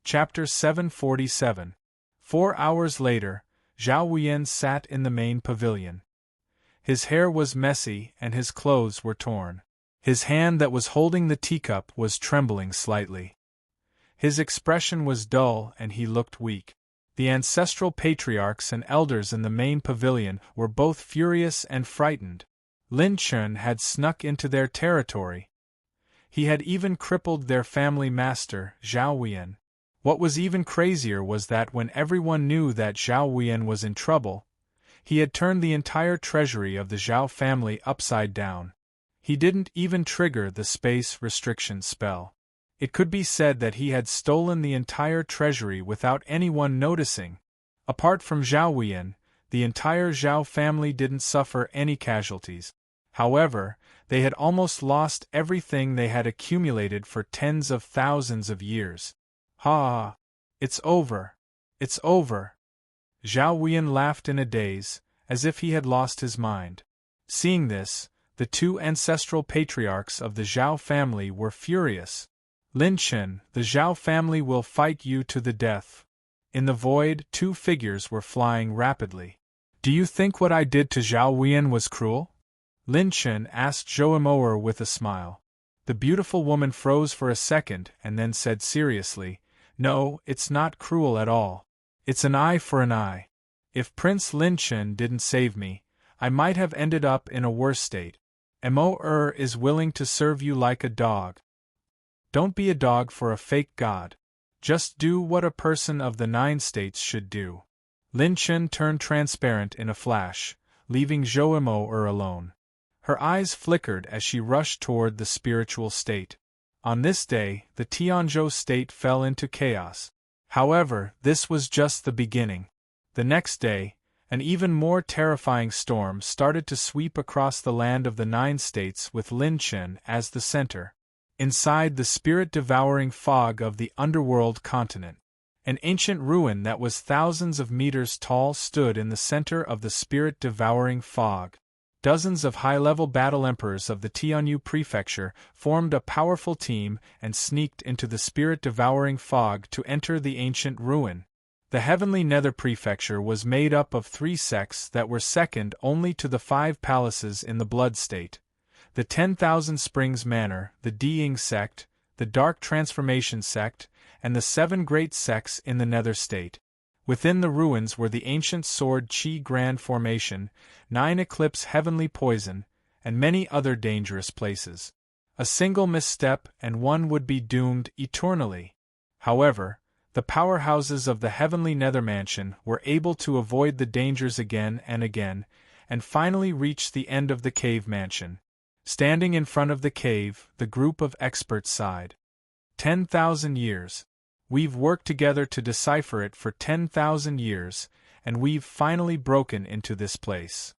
Chapter 747. 4 hours later, Zhao Wuyan sat in the main pavilion. His hair was messy and his clothes were torn. His hand that was holding the teacup was trembling slightly. His expression was dull and he looked weak. The ancestral patriarchs and elders in the main pavilion were both furious and frightened. Lin Chen had snuck into their territory. He had even crippled their family master, Zhao Wuyan. What was even crazier was that when everyone knew that Zhao Wuyan was in trouble, he had turned the entire treasury of the Zhao family upside down. He didn't even trigger the space restriction spell. It could be said that he had stolen the entire treasury without anyone noticing. Apart from Zhao Wuyan, the entire Zhao family didn't suffer any casualties. However, they had almost lost everything they had accumulated for tens of thousands of years. Ha! It's over! It's over! Zhao Wuyan laughed in a daze, as if he had lost his mind. Seeing this, the two ancestral patriarchs of the Zhao family were furious. Lin Chen, the Zhao family will fight you to the death. In the void, two figures were flying rapidly. Do you think what I did to Zhao Wuyan was cruel? Lin Chen asked Zhou Yimou with a smile. The beautiful woman froze for a second and then said seriously, "No, it's not cruel at all. It's an eye for an eye. If Prince Lin Chen didn't save me, I might have ended up in a worse state. Mo is willing to serve you like a dog. Don't be a dog for a fake god. Just do what a person of the 9 states should do." Lin Chen turned transparent in a flash, leaving Zhou Yimou alone. Her eyes flickered as she rushed toward the spiritual state. On this day, the Tianzhou state fell into chaos. However, this was just the beginning. The next day, an even more terrifying storm started to sweep across the land of the 9 states with Lin Chen as the center. Inside the spirit-devouring fog of the underworld continent, an ancient ruin that was thousands of meters tall stood in the center of the spirit-devouring fog. Dozens of high-level battle emperors of the Tianyu prefecture formed a powerful team and sneaked into the spirit-devouring fog to enter the ancient ruin. The Heavenly Nether Prefecture was made up of 3 sects that were second only to the 5 palaces in the Blood State: the 10,000 Springs Manor, the Diying sect, the Dark Transformation sect, and the 7 great sects in the Nether State. Within the ruins were the ancient Sword Qi Grand Formation, 9 Eclipse Heavenly Poison, and many other dangerous places. A single misstep and one would be doomed eternally. However, the powerhouses of the Heavenly Nether Mansion were able to avoid the dangers again and finally reached the end of the cave mansion. Standing in front of the cave, the group of experts sighed. 10,000 years. We've worked together to decipher it for 10,000 years, and we've finally broken into this place.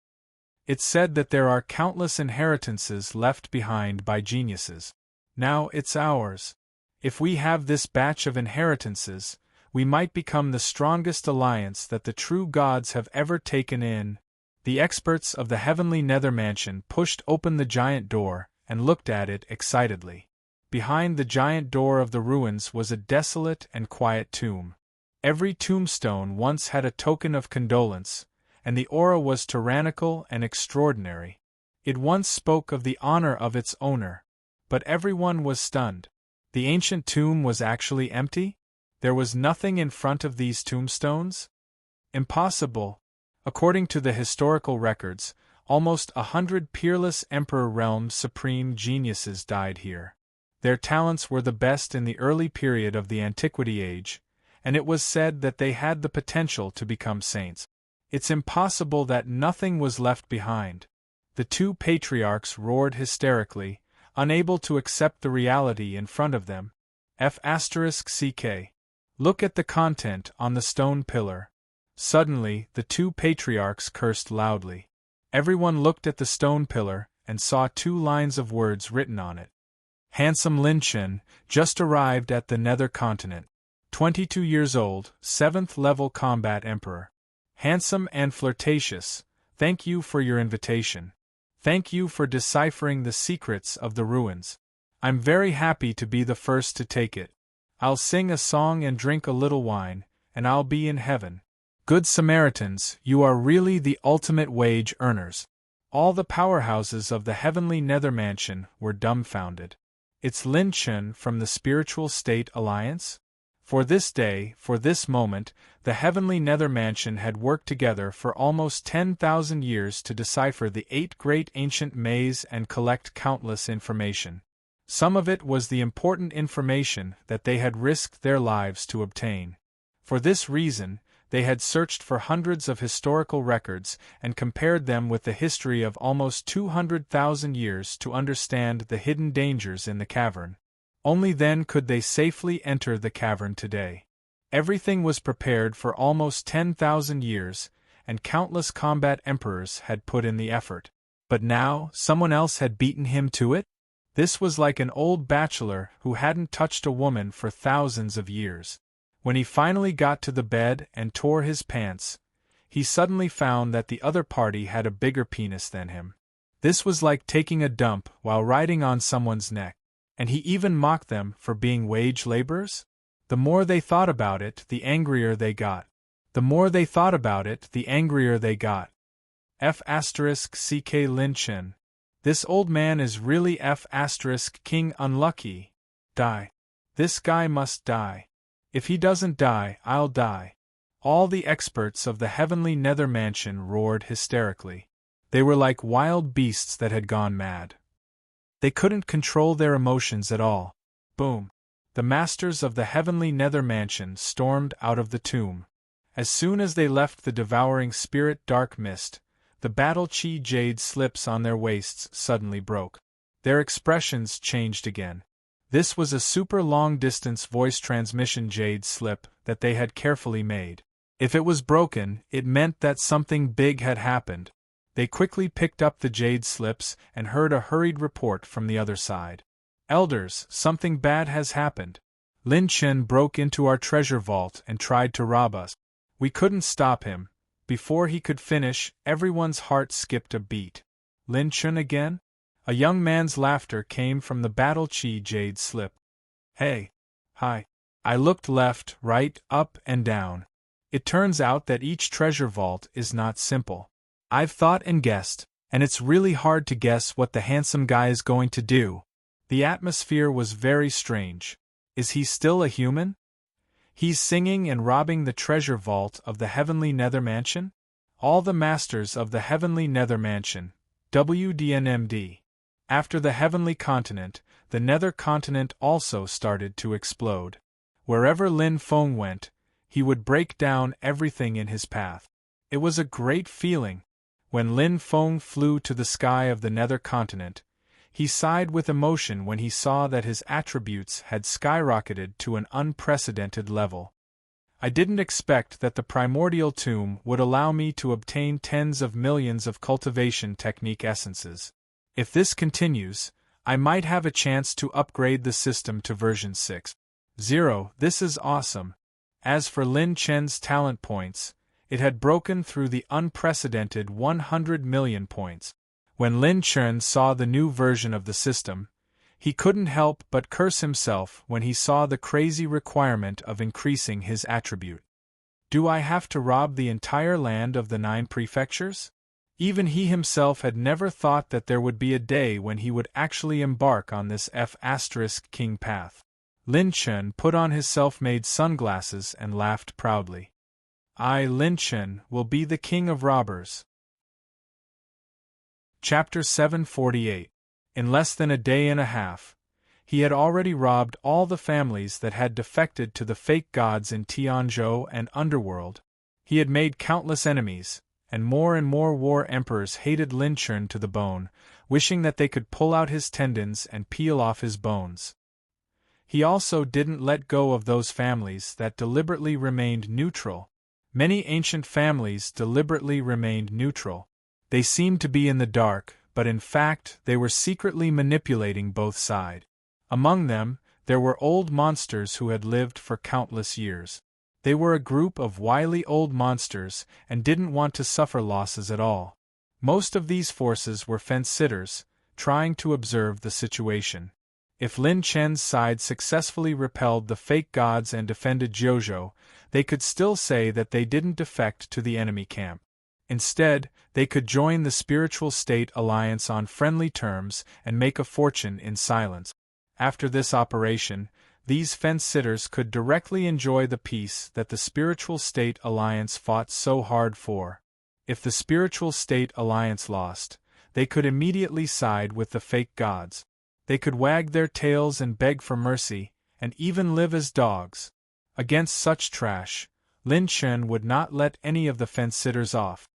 It's said that there are countless inheritances left behind by geniuses. Now it's ours. If we have this batch of inheritances, we might become the strongest alliance that the true gods have ever taken in. The experts of the Heavenly Nether Mansion pushed open the giant door and looked at it excitedly. Behind the giant door of the ruins was a desolate and quiet tomb. Every tombstone once had a token of condolence, and the aura was tyrannical and extraordinary. It once spoke of the honor of its owner. But everyone was stunned. The ancient tomb was actually empty? There was nothing in front of these tombstones? Impossible. According to the historical records, almost 100 peerless Emperor Realm supreme geniuses died here. Their talents were the best in the early period of the Antiquity Age, and it was said that they had the potential to become saints. It's impossible that nothing was left behind. The 2 patriarchs roared hysterically, unable to accept the reality in front of them. F***CK. Look at the content on the stone pillar. Suddenly, the 2 patriarchs cursed loudly. Everyone looked at the stone pillar and saw 2 lines of words written on it. Handsome Lin Chen, just arrived at the Nether Continent. 22 years old, 7th level combat emperor. Handsome and flirtatious, thank you for your invitation. Thank you for deciphering the secrets of the ruins. I'm very happy to be the first to take it. I'll sing a song and drink a little wine, and I'll be in heaven. Good Samaritans, you are really the ultimate wage earners. All the powerhouses of the heavenly nether mansion were dumbfounded. It's Lin Chen from the Spiritual State Alliance? For this day, for this moment, the heavenly nether mansion had worked together for almost 10,000 years to decipher the 8 great ancient maze and collect countless information. Some of it was the important information that they had risked their lives to obtain. For this reason, they had searched for hundreds of historical records and compared them with the history of almost 200,000 years to understand the hidden dangers in the cavern. Only then could they safely enter the cavern today. Everything was prepared for almost 10,000 years, and countless combat emperors had put in the effort. But now, someone else had beaten him to it? This was like an old bachelor who hadn't touched a woman for thousands of years. When he finally got to the bed and tore his pants, he suddenly found that the other party had a bigger penis than him. This was like taking a dump while riding on someone's neck. And he even mocked them for being wage laborers? The more they thought about it, the angrier they got. The more they thought about it, the angrier they got. F***ck Lin Chen. This old man is really F***king unlucky. Die. This guy must die. If he doesn't die, I'll die. All the experts of the heavenly nether mansion roared hysterically. They were like wild beasts that had gone mad. They couldn't control their emotions at all. Boom. The masters of the heavenly nether mansion stormed out of the tomb. As soon as they left the devouring spirit dark mist, the battle chi jade slips on their waists suddenly broke. Their expressions changed again. This was a super long-distance voice transmission jade slip that they had carefully made. If it was broken, it meant that something big had happened. They quickly picked up the jade slips and heard a hurried report from the other side. Elders, something bad has happened. Lin Chen broke into our treasure vault and tried to rob us. We couldn't stop him. Before he could finish, everyone's heart skipped a beat. Lin Chen again? A young man's laughter came from the battle chi jade slip. Hey. Hi. I looked left, right, up, and down. It turns out that each treasure vault is not simple. I've thought and guessed, and it's really hard to guess what the handsome guy is going to do. The atmosphere was very strange. Is he still a human? He's singing and robbing the treasure vault of the heavenly nether mansion? All the masters of the heavenly nether mansion, WDNMD. After the heavenly continent, the nether continent also started to explode. Wherever Lin Feng went, he would break down everything in his path. It was a great feeling. When Lin Feng flew to the sky of the nether continent, he sighed with emotion when he saw that his attributes had skyrocketed to an unprecedented level. I didn't expect that the primordial tomb would allow me to obtain tens of millions of cultivation technique essences. If this continues, I might have a chance to upgrade the system to version 6.0. This is awesome. As for Lin Chen's talent points, it had broken through the unprecedented 100 million points. When Lin Chen saw the new version of the system, he couldn't help but curse himself when he saw the crazy requirement of increasing his attribute. Do I have to rob the entire land of the 9 prefectures? Even he himself had never thought that there would be a day when he would actually embark on this F***king path. Lin Chen put on his self-made sunglasses and laughed proudly. I, Lin Chen, will be the king of robbers. Chapter 748. In less than a day and a half, he had already robbed all the families that had defected to the fake gods in Tianzhou and Underworld. He had made countless enemies, and more war emperors hated Lin Chen to the bone, wishing that they could pull out his tendons and peel off his bones. He also didn't let go of those families that deliberately remained neutral. Many ancient families deliberately remained neutral. They seemed to be in the dark, but in fact they were secretly manipulating both sides. Among them, there were old monsters who had lived for countless years. They were a group of wily old monsters and didn't want to suffer losses at all. Most of these forces were fence-sitters, trying to observe the situation. If Lin Chen's side successfully repelled the fake gods and defended Jiuzhou, they could still say that they didn't defect to the enemy camp. Instead, they could join the Spiritual State Alliance on friendly terms and make a fortune in silence. After this operation, these fence-sitters could directly enjoy the peace that the Spiritual State Alliance fought so hard for. If the Spiritual State Alliance lost, they could immediately side with the fake gods. They could wag their tails and beg for mercy, and even live as dogs. Against such trash, Lin Chen would not let any of the fence-sitters off.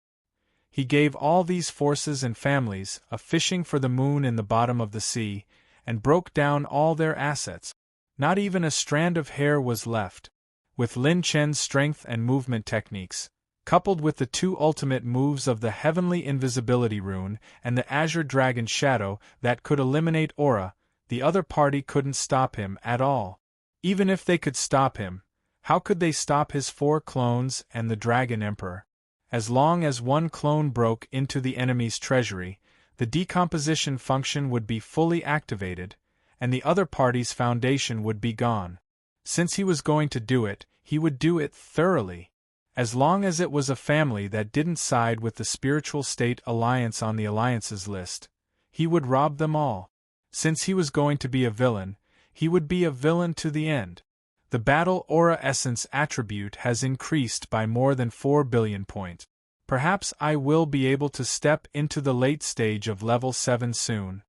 He gave all these forces and families a fishing for the moon in the bottom of the sea, and broke down all their assets. Not even a strand of hair was left. With Lin Chen's strength and movement techniques, coupled with the two ultimate moves of the Heavenly Invisibility Rune and the Azure Dragon Shadow that could eliminate aura, the other party couldn't stop him at all. Even if they could stop him, how could they stop his 4 clones and the Dragon Emperor? As long as one clone broke into the enemy's treasury, the decomposition function would be fully activated, and the other party's foundation would be gone. Since he was going to do it, he would do it thoroughly. As long as it was a family that didn't side with the Spiritual State Alliance on the alliances list, he would rob them all. Since he was going to be a villain, he would be a villain to the end. The Battle Aura Essence attribute has increased by more than 4 billion points. Perhaps I will be able to step into the late stage of level 7 soon.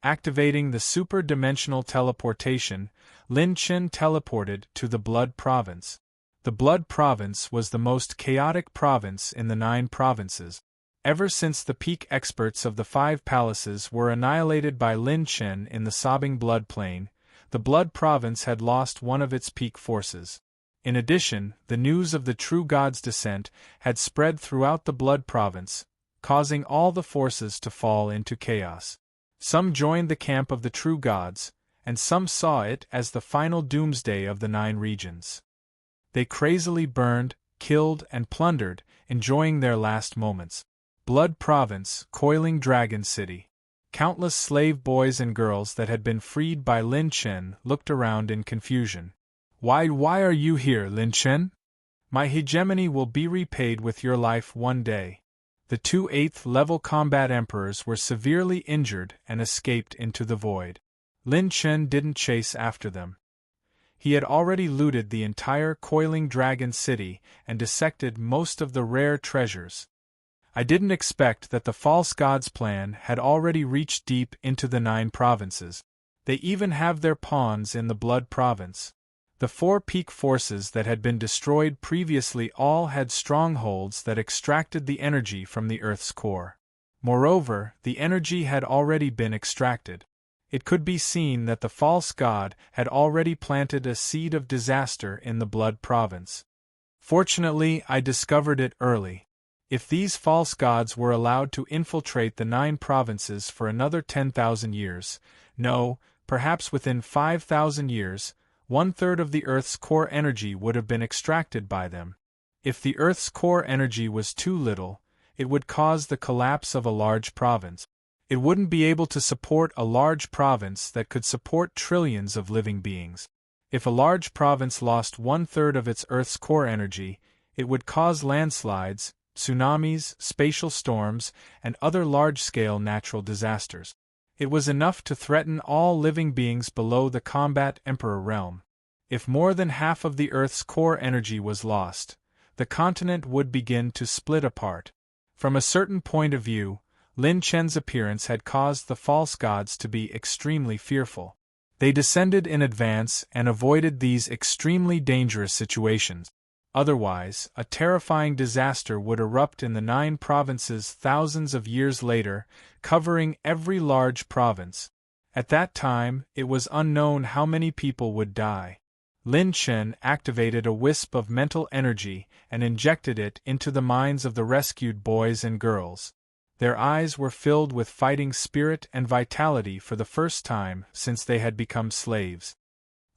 Activating the super-dimensional teleportation, Lin Chen teleported to the Blood Province. The Blood Province was the most chaotic province in the 9 provinces. Ever since the peak experts of the 5 palaces were annihilated by Lin Chen in the Sobbing Blood Plain, the Blood Province had lost one of its peak forces. In addition, the news of the True God's descent had spread throughout the Blood Province, causing all the forces to fall into chaos. Some joined the camp of the True Gods, and some saw it as the final doomsday of the 9 regions. They crazily burned, killed, and plundered, enjoying their last moments. Blood Province, Coiling Dragon City. Countless slave boys and girls that had been freed by Lin Chen looked around in confusion. Why are you here, Lin Chen? My hegemony will be repaid with your life one day. The 2 8th-level combat emperors were severely injured and escaped into the void. Lin Chen didn't chase after them. He had already looted the entire Coiling Dragon City and dissected most of the rare treasures. I didn't expect that the false gods' plan had already reached deep into the 9 provinces. They even have their pawns in the Blood Province. The 4 peak forces that had been destroyed previously all had strongholds that extracted the energy from the Earth's core. Moreover, the energy had already been extracted. It could be seen that the false god had already planted a seed of disaster in the Blood Province. Fortunately, I discovered it early. If these false gods were allowed to infiltrate the 9 provinces for another 10,000 years, no, perhaps within 5,000 years, 1/3 of the Earth's core energy would have been extracted by them. If the Earth's core energy was too little, it would cause the collapse of a large province. It wouldn't be able to support a large province that could support trillions of living beings. If a large province lost 1/3 of its Earth's core energy, it would cause landslides, tsunamis, spatial storms, and other large-scale natural disasters. It was enough to threaten all living beings below the Combat Emperor realm. If more than half of the Earth's core energy was lost, the continent would begin to split apart. From a certain point of view, Lin Chen's appearance had caused the false gods to be extremely fearful. They descended in advance and avoided these extremely dangerous situations. Otherwise, a terrifying disaster would erupt in the 9 provinces thousands of years later, covering every large province. At that time, it was unknown how many people would die. Lin Chen activated a wisp of mental energy and injected it into the minds of the rescued boys and girls. Their eyes were filled with fighting spirit and vitality for the first time since they had become slaves.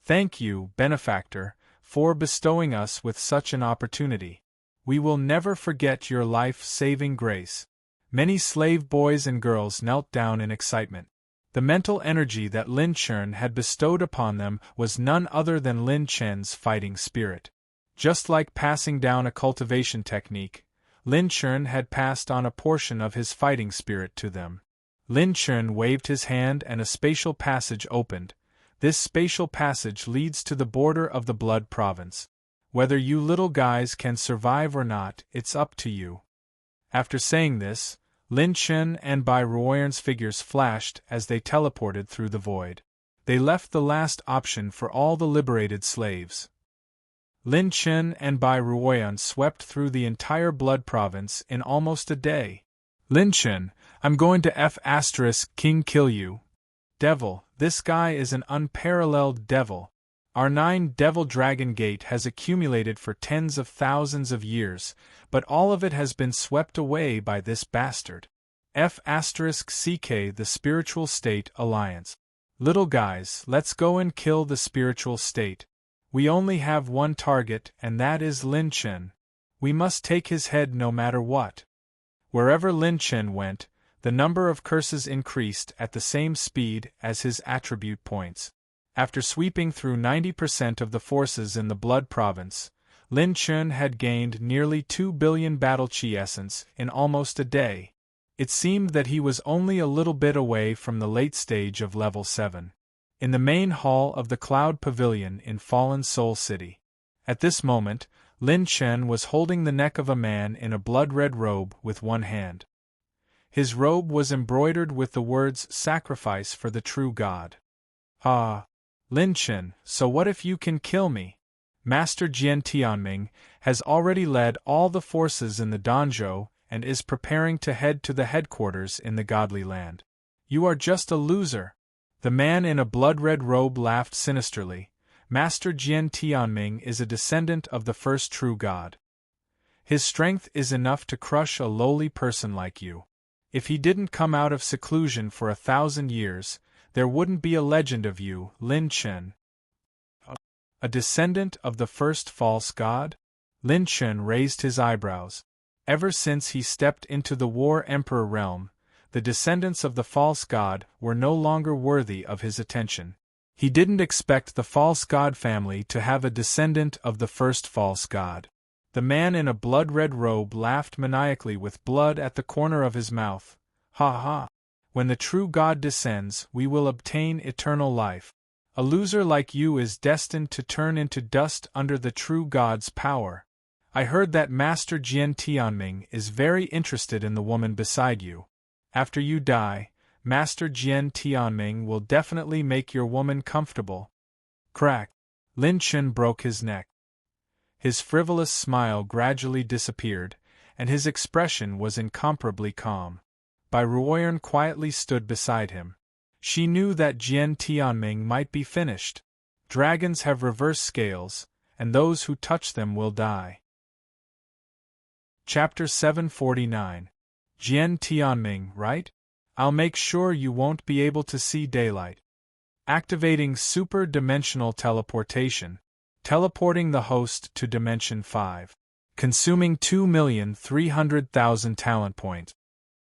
Thank you, benefactor, for bestowing us with such an opportunity. We will never forget your life-saving grace. Many slave boys and girls knelt down in excitement. The mental energy that Lin Chen had bestowed upon them was none other than Lin Chen's fighting spirit. Just like passing down a cultivation technique, Lin Chen had passed on a portion of his fighting spirit to them. Lin Chen waved his hand and a spatial passage opened. This spatial passage leads to the border of the Blood Province. Whether you little guys can survive or not, it's up to you. After saying this, Lin Chen and Bai Ruoyan's figures flashed as they teleported through the void. They left the last option for all the liberated slaves. Lin Chen and Bai Ruoyan swept through the entire Blood Province in almost a day. Lin Chen, I'm going to King kill you. Devil, this guy is an unparalleled devil. Our 9 Devil Dragon Gate has accumulated for tens of thousands of years, but all of it has been swept away by this bastard. CK the Spiritual State Alliance. Little guys, let's go and kill the spiritual state. We only have one target, and that is Lin Chen. We must take his head no matter what. Wherever Lin Chen went, the number of curses increased at the same speed as his attribute points. After sweeping through 90% of the forces in the Blood Province, Lin Chen had gained nearly 2 billion battle chi essence in almost a day. It seemed that he was only a little bit away from the late stage of level 7. In the main hall of the Cloud Pavilion in Fallen Soul City. At this moment, Lin Chen was holding the neck of a man in a blood-red robe with one hand. His robe was embroidered with the words "Sacrifice for the True God." Ah, Lin Chen, so what if you can kill me? Master Jian Tianming has already led all the forces in the Danzhou and is preparing to head to the headquarters in the Godly Land. You are just a loser. The man in a blood-red robe laughed sinisterly. Master Jian Tianming is a descendant of the first true God. His strength is enough to crush a lowly person like you. If he didn't come out of seclusion for 1,000 years, there wouldn't be a legend of you, Lin Chen. A descendant of the first false god? Lin Chen raised his eyebrows. Ever since he stepped into the War Emperor realm, the descendants of the false god were no longer worthy of his attention. He didn't expect the false god family to have a descendant of the first false god. The man in a blood-red robe laughed maniacally with blood at the corner of his mouth. Ha ha! When the true God descends, we will obtain eternal life. A loser like you is destined to turn into dust under the true God's power. I heard that Master Jian Tianming is very interested in the woman beside you. After you die, Master Jian Tianming will definitely make your woman comfortable. Crack! Lin Chen broke his neck. His frivolous smile gradually disappeared, and his expression was incomparably calm. Bai Ruoyan quietly stood beside him. She knew that Jian Tianming might be finished. Dragons have reverse scales, and those who touch them will die. Chapter 749. Jian Tianming, right? I'll make sure you won't be able to see daylight. Activating super-dimensional teleportation. Teleporting the host to Dimension 5. Consuming 2,300,000 talent points.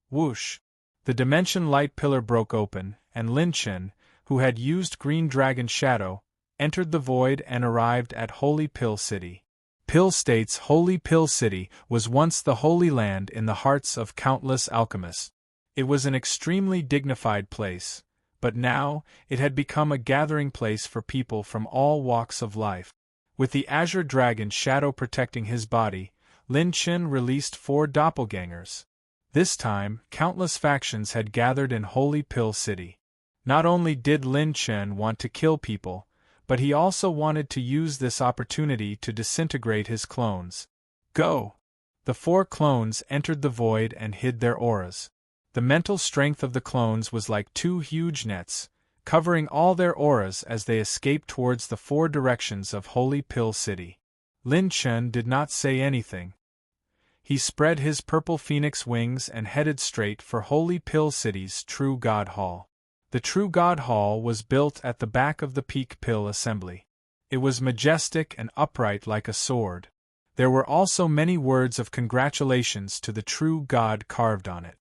Whoosh! The Dimension Light Pillar broke open, and Lin Chen, who had used Green Dragon Shadow, entered the void and arrived at Holy Pill City. Pill State's Holy Pill City was once the Holy Land in the hearts of countless alchemists. It was an extremely dignified place, but now it had become a gathering place for people from all walks of life. With the Azure Dragon Shadow protecting his body, Lin Chen released 4 doppelgangers. This time, countless factions had gathered in Holy Pill City. Not only did Lin Chen want to kill people, but he also wanted to use this opportunity to disintegrate his clones. Go! The 4 clones entered the void and hid their auras. The mental strength of the clones was like 2 huge nets, covering all their auras as they escaped towards the 4 directions of Holy Pill City. Lin Chen did not say anything. He spread his purple phoenix wings and headed straight for Holy Pill City's True God Hall. The True God Hall was built at the back of the Peak Pill Assembly. It was majestic and upright like a sword. There were also many words of congratulations to the True God carved on it.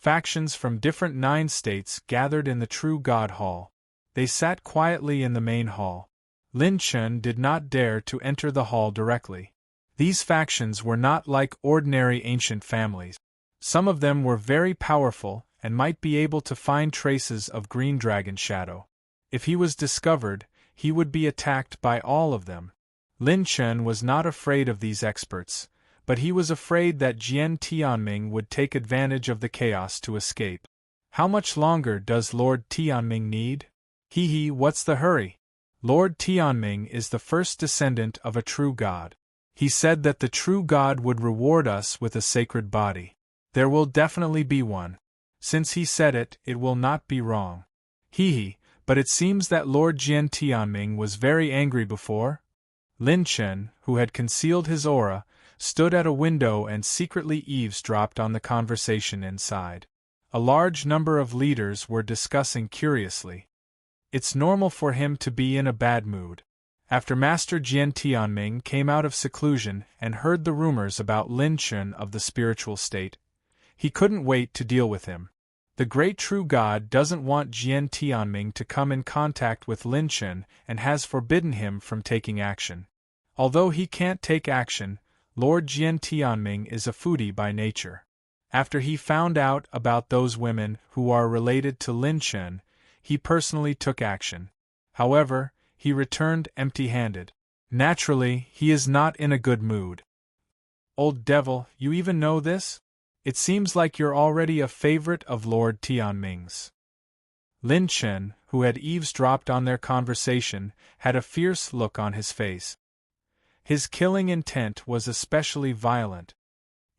Factions from different 9 states gathered in the True God Hall. They sat quietly in the main hall. Lin Chen did not dare to enter the hall directly. These factions were not like ordinary ancient families. Some of them were very powerful and might be able to find traces of Green Dragon shadow. If he was discovered, he would be attacked by all of them. Lin Chen was not afraid of these experts, but he was afraid that Jian Tianming would take advantage of the chaos to escape. How much longer does Lord Tianming need? What's the hurry? Lord Tianming is the first descendant of a true god. He said that the true god would reward us with a sacred body. There will definitely be one. Since he said it, it will not be wrong. But it seems that Lord Jian Tianming was very angry before? Lin Chen, who had concealed his aura, stood at a window and secretly eavesdropped on the conversation inside. A large number of leaders were discussing curiously. It's normal for him to be in a bad mood. After Master Jian Tianming came out of seclusion and heard the rumors about Lin Chen of the spiritual state, he couldn't wait to deal with him. The great true god doesn't want Jian Tianming to come in contact with Lin Chen and has forbidden him from taking action. Although he can't take action, Lord Jian Tianming is a foodie by nature. After he found out about those women who are related to Lin Chen, he personally took action. However, he returned empty-handed. Naturally, he is not in a good mood. Old devil, you even know this? It seems like you're already a favorite of Lord Tianming's. Lin Chen, who had eavesdropped on their conversation, had a fierce look on his face. His killing intent was especially violent.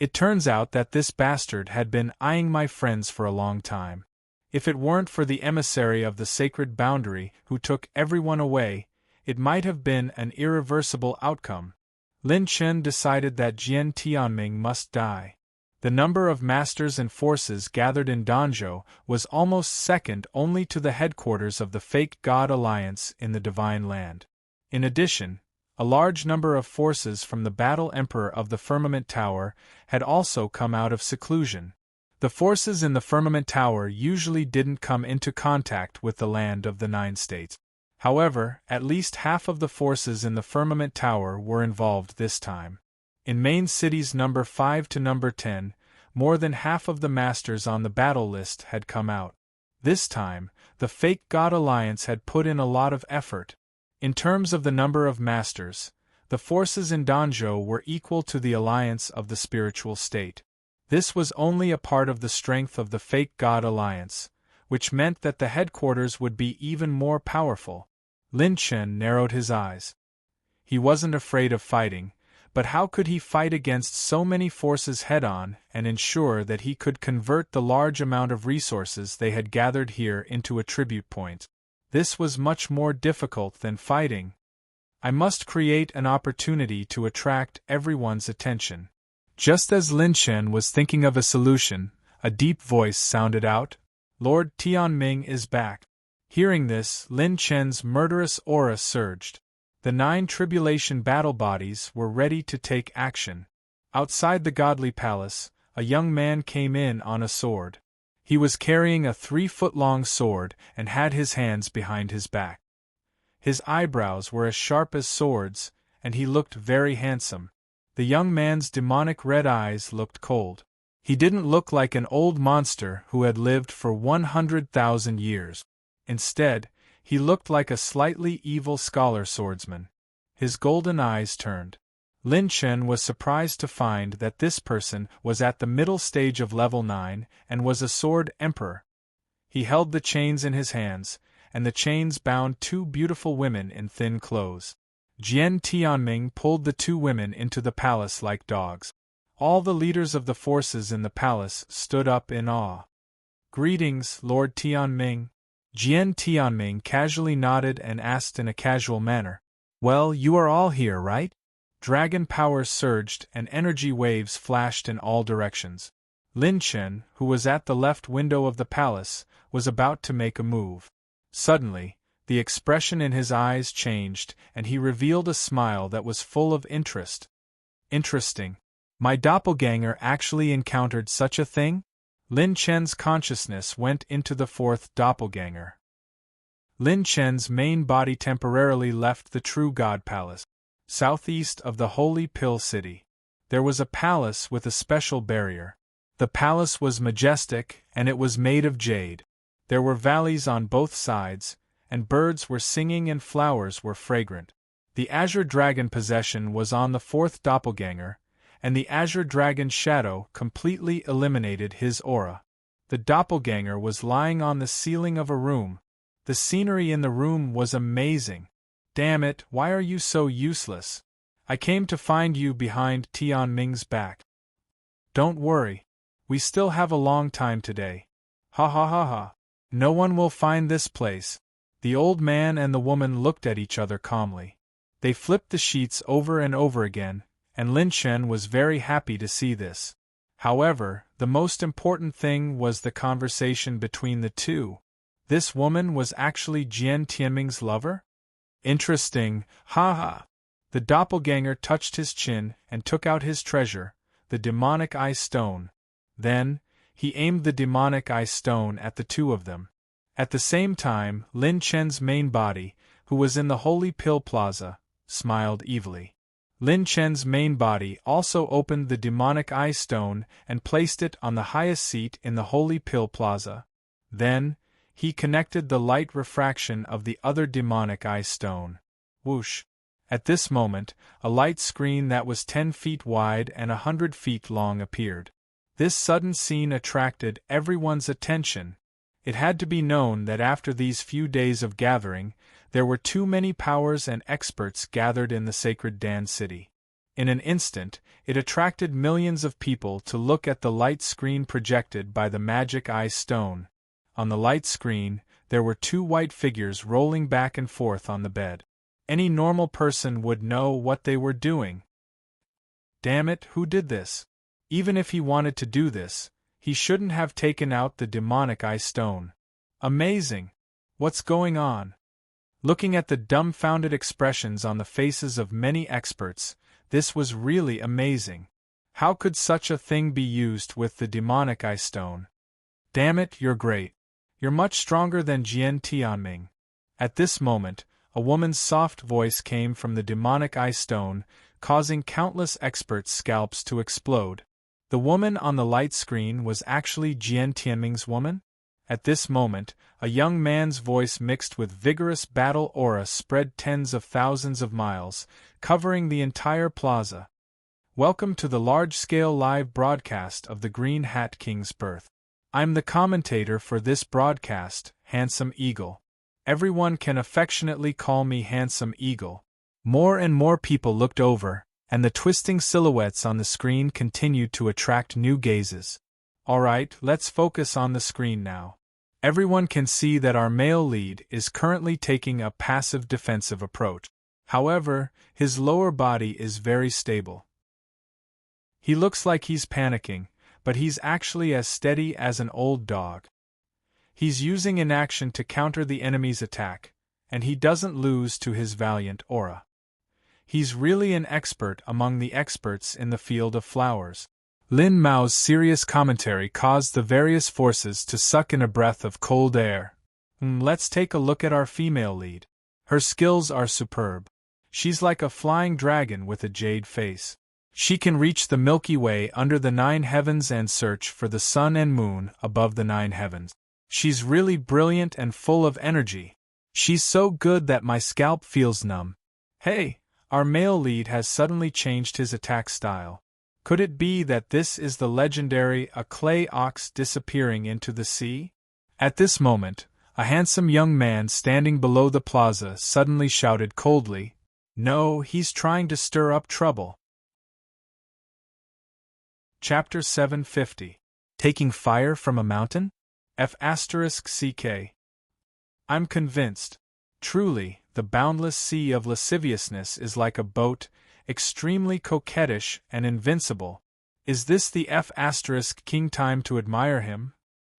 It turns out that this bastard had been eyeing my friends for a long time. If it weren't for the emissary of the sacred boundary who took everyone away, it might have been an irreversible outcome. Lin Chen decided that Jian Tianming must die. The number of masters and forces gathered in Danzhou was almost second only to the headquarters of the fake God Alliance in the Divine Land. In addition, a large number of forces from the Battle Emperor of the Firmament Tower had also come out of seclusion. The forces in the Firmament Tower usually didn't come into contact with the land of the 9 states. However, at least half of the forces in the Firmament Tower were involved this time. In main cities number 5 to number 10, more than half of the masters on the battle list had come out. This time, the fake God Alliance had put in a lot of effort. In terms of the number of masters, the forces in Danzhou were equal to the alliance of the spiritual state. This was only a part of the strength of the fake God Alliance, which meant that the headquarters would be even more powerful. Lin Chen narrowed his eyes. He wasn't afraid of fighting, but how could he fight against so many forces head-on and ensure that he could convert the large amount of resources they had gathered here into a tribute point? This was much more difficult than fighting. I must create an opportunity to attract everyone's attention. Just as Lin Chen was thinking of a solution, a deep voice sounded out, "Lord Tianming is back." Hearing this, Lin Chen's murderous aura surged. The 9 tribulation battle bodies were ready to take action. Outside the godly palace, a young man came in on a sword. He was carrying a 3-foot-long sword and had his hands behind his back. His eyebrows were as sharp as swords, and he looked very handsome. The young man's demonic red eyes looked cold. He didn't look like an old monster who had lived for 100,000 years. Instead, he looked like a slightly evil scholar swordsman. His golden eyes turned. Lin Chen was surprised to find that this person was at the middle stage of level 9 and was a sword emperor. He held the chains in his hands, and the chains bound 2 beautiful women in thin clothes. Jian Tianming pulled the 2 women into the palace like dogs. All the leaders of the forces in the palace stood up in awe. "Greetings, Lord Tianming." Jian Tianming casually nodded and asked in a casual manner, "Well, you are all here, right?" Dragon power surged and energy waves flashed in all directions. Lin Chen, who was at the left window of the palace, was about to make a move. Suddenly, the expression in his eyes changed and he revealed a smile that was full of interest. "Interesting. My doppelganger actually encountered such a thing?" Lin Chen's consciousness went into the fourth doppelganger. Lin Chen's main body temporarily left the True God Palace, southeast of the Holy Pill City. There was a palace with a special barrier. The palace was majestic, and it was made of jade. There were valleys on both sides, and birds were singing and flowers were fragrant. The Azure Dragon possession was on the fourth doppelganger, and the Azure Dragon's shadow completely eliminated his aura. The doppelganger was lying on the ceiling of a room. The scenery in the room was amazing. Damn it, why are you so useless? I came to find you behind Tianming's back. Don't worry. We still have a long time today. Ha ha ha ha. No one will find this place. The old man and the woman looked at each other calmly. They flipped the sheets over and over again, and Lin Chen was very happy to see this. However, the most important thing was the conversation between the two. This woman was actually Jian Tianming's lover? Interesting, ha ha. The doppelganger touched his chin and took out his treasure, the demonic eye stone. Then, he aimed the demonic eye stone at the two of them. At the same time, Lin Chen's main body, who was in the Holy Pill Plaza, smiled evilly. Lin Chen's main body also opened the demonic eye stone and placed it on the highest seat in the Holy Pill Plaza. Then, he connected the light refraction of the other demonic eye stone. Whoosh! At this moment, a light screen that was 10 feet wide and 100 feet long appeared. This sudden scene attracted everyone's attention. It had to be known that after these few days of gathering, there were too many powers and experts gathered in the sacred Dan City. In an instant, it attracted millions of people to look at the light screen projected by the magic eye stone. On the light screen, there were two white figures rolling back and forth on the bed. Any normal person would know what they were doing. Damn it, who did this? Even if he wanted to do this, he shouldn't have taken out the demonic eye stone. Amazing! What's going on? Looking at the dumbfounded expressions on the faces of many experts, this was really amazing. How could such a thing be used with the demonic eye stone? Damn it, you're great. You're much stronger than Jian Tianming. At this moment, a woman's soft voice came from the demonic eye stone, causing countless experts' scalps to explode. The woman on the light screen was actually Jian Tianming's woman? At this moment, a young man's voice mixed with vigorous battle aura spread tens of thousands of miles, covering the entire plaza. Welcome to the large-scale live broadcast of the Green Hat King's birth. I'm the commentator for this broadcast, Handsome Eagle. Everyone can affectionately call me Handsome Eagle. More and more people looked over, and the twisting silhouettes on the screen continued to attract new gazes. Alright, let's focus on the screen now. Everyone can see that our male lead is currently taking a passive defensive approach. However, his lower body is very stable. He looks like he's panicking, but he's actually as steady as an old dog. He's using inaction to counter the enemy's attack, and he doesn't lose to his valiant aura. He's really an expert among the experts in the field of flowers. Lin Mao's serious commentary caused the various forces to suck in a breath of cold air. Let's take a look at our female lead. Her skills are superb. She's like a flying dragon with a jade face. She can reach the Milky Way under the 9 heavens and search for the sun and moon above the 9 heavens. She's really brilliant and full of energy. She's so good that my scalp feels numb. Hey, our male lead has suddenly changed his attack style. Could it be that this is the legendary a clay ox disappearing into the sea? At this moment, a handsome young man standing below the plaza suddenly shouted coldly, "No, he's trying to stir up trouble." Chapter 750. Taking Fire from a Mountain? F***CK. I'm convinced. Truly, the boundless sea of lasciviousness is like a boat, extremely coquettish and invincible. Is this the F***king time to admire him?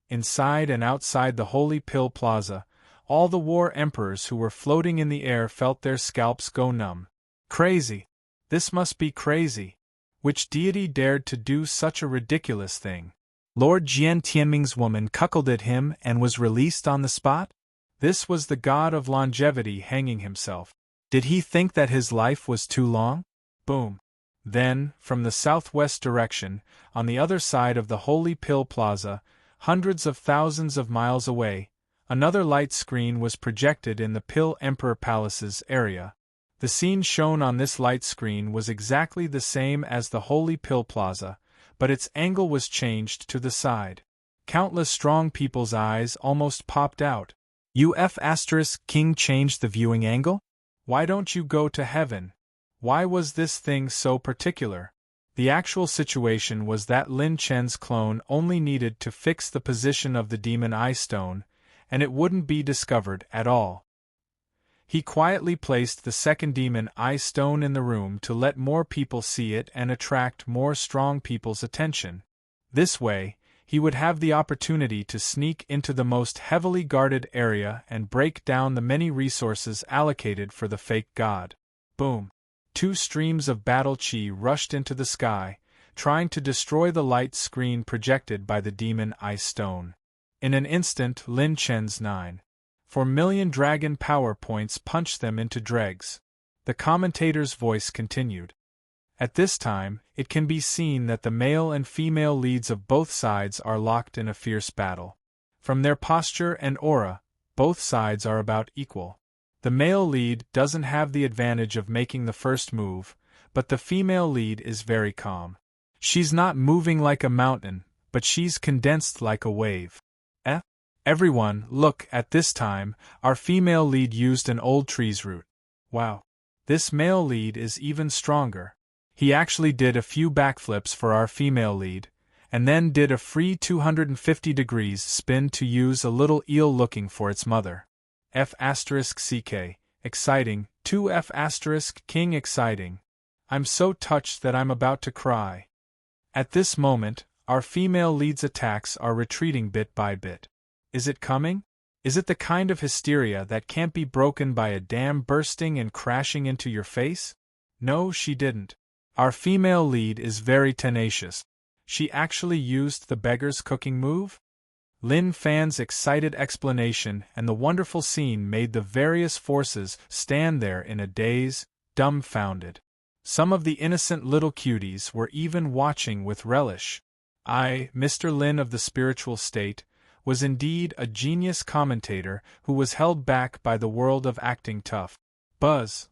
Inside and outside the Holy Pill Plaza, all the war emperors who were floating in the air felt their scalps go numb. Crazy. This must be crazy. Which deity dared to do such a ridiculous thing? Lord Jian Tianming's woman cuckolded him and was released on the spot? This was the god of longevity hanging himself. Did he think that his life was too long? Boom. Then, from the southwest direction, on the other side of the Holy Pill Plaza, hundreds of thousands of miles away, another light screen was projected in the Pill Emperor Palace's area. The scene shown on this light screen was exactly the same as the Holy Pill Plaza, but its angle was changed to the side. Countless strong people's eyes almost popped out. King changed the viewing angle? Why don't you go to heaven? Why was this thing so particular? The actual situation was that Lin Chen's clone only needed to fix the position of the demon eye stone, and it wouldn't be discovered at all. He quietly placed the second demon eye stone in the room to let more people see it and attract more strong people's attention. This way, he would have the opportunity to sneak into the most heavily guarded area and break down the many resources allocated for the fake god. Boom! 2 streams of battle chi rushed into the sky, trying to destroy the light screen projected by the demon eye stone. In an instant, Lin Chen's 9.4 million dragon power points punched them into dregs. The commentator's voice continued. At this time, it can be seen that the male and female leads of both sides are locked in a fierce battle. From their posture and aura, both sides are about equal. The male lead doesn't have the advantage of making the first move, but the female lead is very calm. She's not moving like a mountain, but she's condensed like a wave. Everyone, look, at this time, our female lead used an old tree's root. Wow. This male lead is even stronger. He actually did a few backflips for our female lead, and then did a free 250 degrees spin to use a little eel looking for its mother. F***ck, exciting, 2F** king exciting. I'm so touched that I'm about to cry. At this moment, our female lead's attacks are retreating bit by bit. Is it coming? Is it the kind of hysteria that can't be broken by a dam bursting and crashing into your face? No, she didn't. Our female lead is very tenacious. She actually used the beggar's cooking move? Lin Fan's excited explanation and the wonderful scene made the various forces stand there in a daze, dumbfounded. Some of the innocent little cuties were even watching with relish. Mr. Lin of the spiritual state, was indeed a genius commentator who was held back by the world of acting tough. Buzz.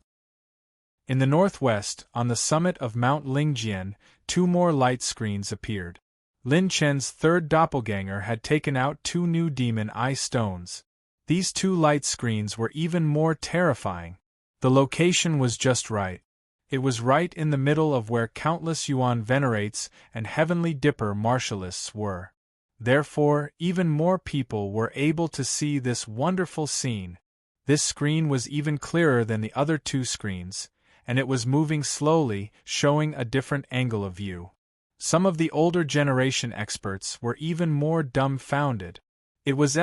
In the northwest, on the summit of Mount Lingjian, 2 more light screens appeared. Lin Chen's third doppelganger had taken out 2 new demon eye stones. These 2 light screens were even more terrifying. The location was just right. It was right in the middle of where countless Yuan venerates and Heavenly Dipper martialists were. Therefore, even more people were able to see this wonderful scene. This screen was even clearer than the other 2 screens, and it was moving slowly, showing a different angle of view. Some of the older generation experts were even more dumbfounded. It was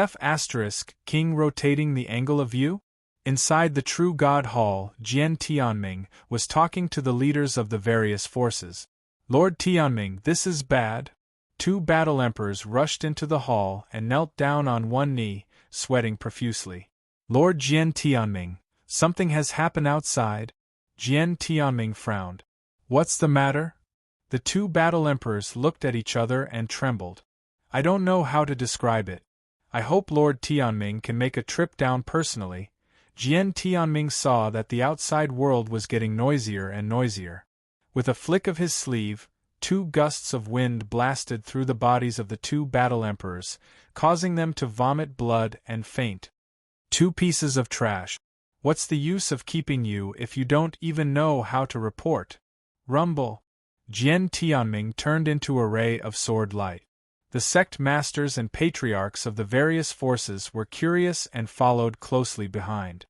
King rotating the angle of view? Inside the True God Hall, Jian Tianming was talking to the leaders of the various forces. Lord Tianming, this is bad. 2 battle emperors rushed into the hall and knelt down on one knee, sweating profusely. Lord Jian Tianming, something has happened outside. Jian Tianming frowned. What's the matter? The 2 battle emperors looked at each other and trembled. I don't know how to describe it. I hope Lord Tianming can make a trip down personally. Jian Tianming saw that the outside world was getting noisier and noisier. With a flick of his sleeve, 2 gusts of wind blasted through the bodies of the 2 battle emperors, causing them to vomit blood and faint. 2 pieces of trash. What's the use of keeping you if you don't even know how to report? Rumble. Jian Tianming turned into a ray of sword light. The sect masters and patriarchs of the various forces were curious and followed closely behind.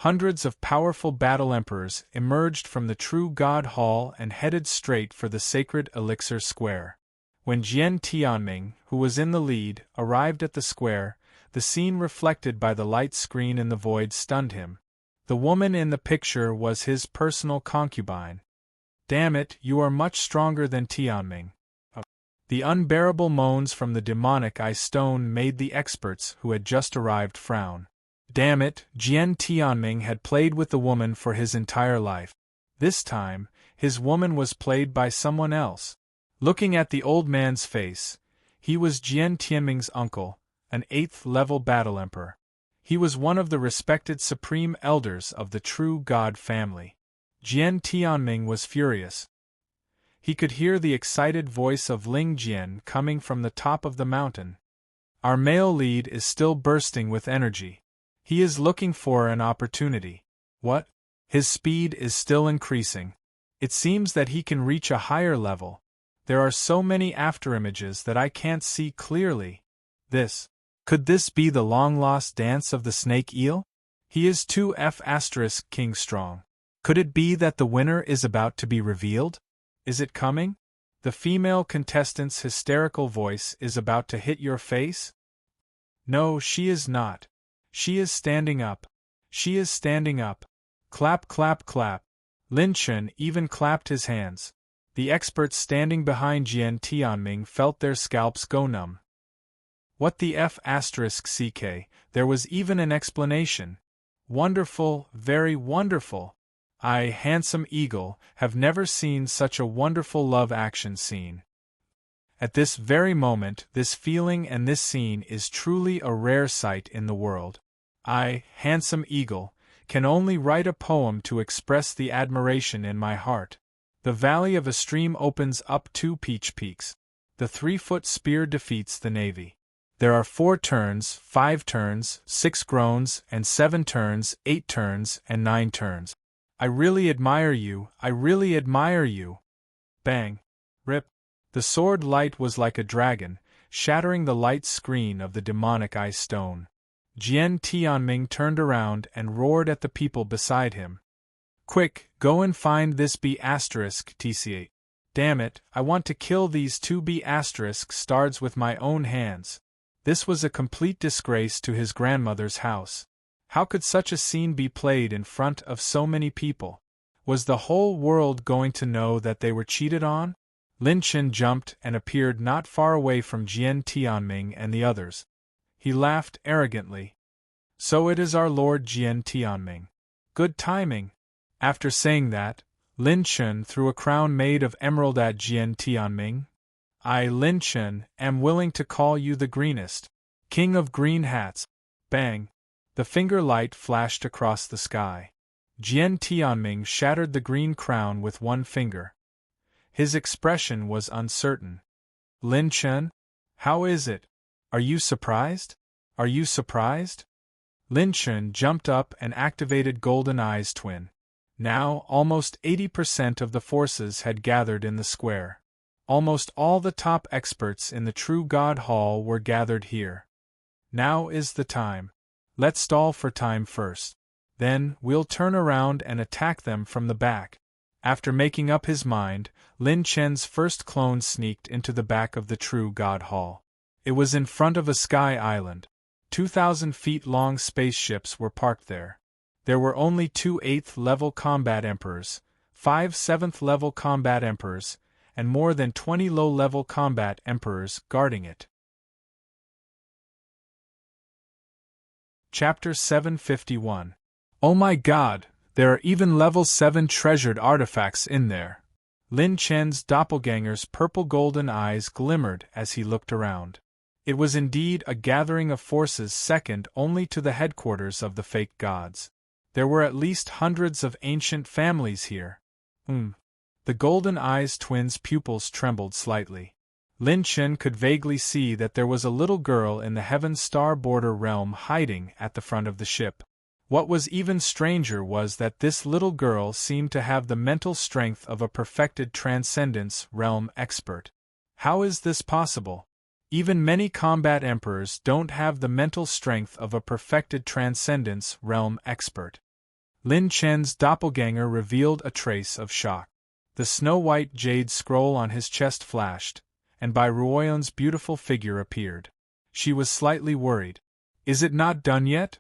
Hundreds of powerful battle emperors emerged from the True God Hall and headed straight for the sacred elixir square. When Jian Tianming, who was in the lead, arrived at the square, the scene reflected by the light screen in the void stunned him. The woman in the picture was his personal concubine. Damn it, you are much stronger than Tianming. The unbearable moans from the demonic eye stone made the experts who had just arrived frown. Damn it, Jian Tianming had played with the woman for his entire life. This time, his woman was played by someone else. Looking at the old man's face, he was Jian Tianming's uncle, an 8th-level battle emperor. He was one of the respected supreme elders of the true God family. Jian Tianming was furious. He could hear the excited voice of Ling Jian coming from the top of the mountain. Our male lead is still bursting with energy. He is looking for an opportunity. What? His speed is still increasing. It seems that he can reach a higher level. There are so many afterimages that I can't see clearly. Could this be the long-lost dance of the snake eel? He is 2F** king strong. Could it be that the winner is about to be revealed? Is it coming? The female contestant's hysterical voice is about to hit your face? No, she is not. She is standing up. She is standing up. Clap, clap, clap. Lin Chen even clapped his hands. The experts standing behind Jian Tianming felt their scalps go numb. What the F***ck, there was even an explanation. Wonderful, very wonderful. I, handsome eagle, have never seen such a wonderful love action scene. At this very moment, this feeling and this scene is truly a rare sight in the world. I, handsome eagle, can only write a poem to express the admiration in my heart. The valley of a stream opens up 2 peach peaks. The 3-foot spear defeats the navy. There are 4 turns, 5 turns, 6 groans, and 7 turns, 8 turns, and 9 turns. I really admire you, I really admire you. Bang! Rip! The sword light was like a dragon, shattering the light screen of the demonic eye stone. Jian Tianming turned around and roared at the people beside him. Quick, go and find this B***TCA. Damn it, I want to kill these 2 B***stars with my own hands. This was a complete disgrace to his grandmother's house. How could such a scene be played in front of so many people? Was the whole world going to know that they were cheated on? Lin Chen jumped and appeared not far away from Jian Tianming and the others. He laughed arrogantly. So it is our Lord Jian Tianming. Good timing. After saying that, Lin Chen threw a crown made of emerald at Jian Tianming. I, Lin Chen, am willing to call you the greenest. King of green hats. Bang! The finger light flashed across the sky. Jian Tianming shattered the green crown with one finger. His expression was uncertain. Lin Chen? How is it? Are you surprised? Are you surprised? Lin Chen jumped up and activated Golden Eye's twin. Now, almost 80% of the forces had gathered in the square. Almost all the top experts in the True God Hall were gathered here. Now is the time. Let's stall for time first. Then, we'll turn around and attack them from the back. After making up his mind, Lin Chen's first clone sneaked into the back of the True God Hall. It was in front of a sky island. 2,000 feet long spaceships were parked there. There were only 2 8th-level combat emperors, 5 7th-level combat emperors, and more than 20 low-level combat emperors guarding it. Chapter 751. Oh my god, there are even level 7 treasured artifacts in there. Lin Chen's doppelganger's purple-golden eyes glimmered as he looked around. It was indeed a gathering of forces second only to the headquarters of the fake gods. There were at least hundreds of ancient families here. The Golden Eye's twins' pupils trembled slightly. Lin Chen could vaguely see that there was a little girl in the Heaven Star border realm hiding at the front of the ship. What was even stranger was that this little girl seemed to have the mental strength of a perfected transcendence realm expert. How is this possible? Even many combat emperors don't have the mental strength of a perfected transcendence realm expert. Lin Chen's doppelganger revealed a trace of shock. The snow-white jade scroll on his chest flashed, and Bai Ruoyun's beautiful figure appeared. She was slightly worried. Is it not done yet?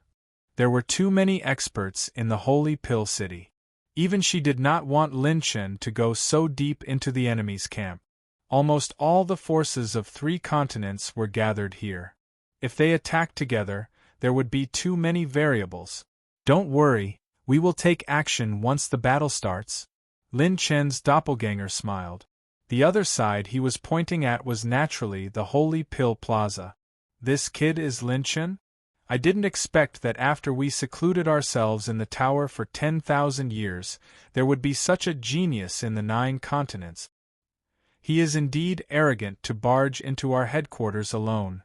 There were too many experts in the Holy Pill City. Even she did not want Lin Chen to go so deep into the enemy's camp. Almost all the forces of 3 continents were gathered here. If they attacked together, there would be too many variables. Don't worry, we will take action once the battle starts. Lin Chen's doppelganger smiled. The other side he was pointing at was naturally the Holy Pill Plaza. This kid is Lin Chen? I didn't expect that after we secluded ourselves in the tower for 10,000 years, there would be such a genius in the 9 continents. He is indeed arrogant to barge into our headquarters alone.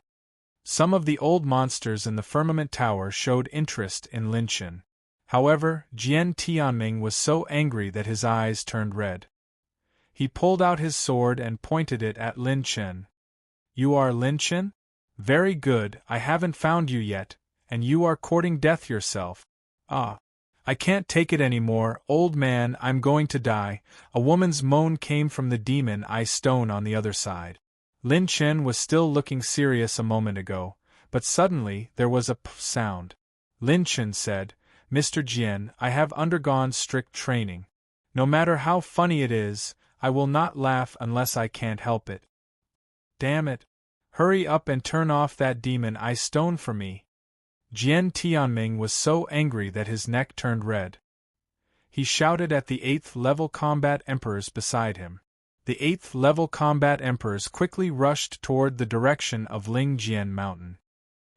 Some of the old monsters in the firmament tower showed interest in Lin Chen. However, Jian Tianming was so angry that his eyes turned red. He pulled out his sword and pointed it at Lin Chen. You are Lin Chen? Very good, I haven't found you yet, and you are courting death yourself. Ah. I can't take it anymore, old man, I'm going to die. A woman's moan came from the demon eye stone on the other side. Lin Chen was still looking serious a moment ago, but suddenly there was a p sound. Lin Chen said, Mr. Jian, I have undergone strict training. No matter how funny it is, I will not laugh unless I can't help it. Damn it. Hurry up and turn off that demon eye stone for me. Jian Tianming was so angry that his neck turned red. He shouted at the 8th level combat emperors beside him. The 8th level combat emperors quickly rushed toward the direction of Lingjian Mountain.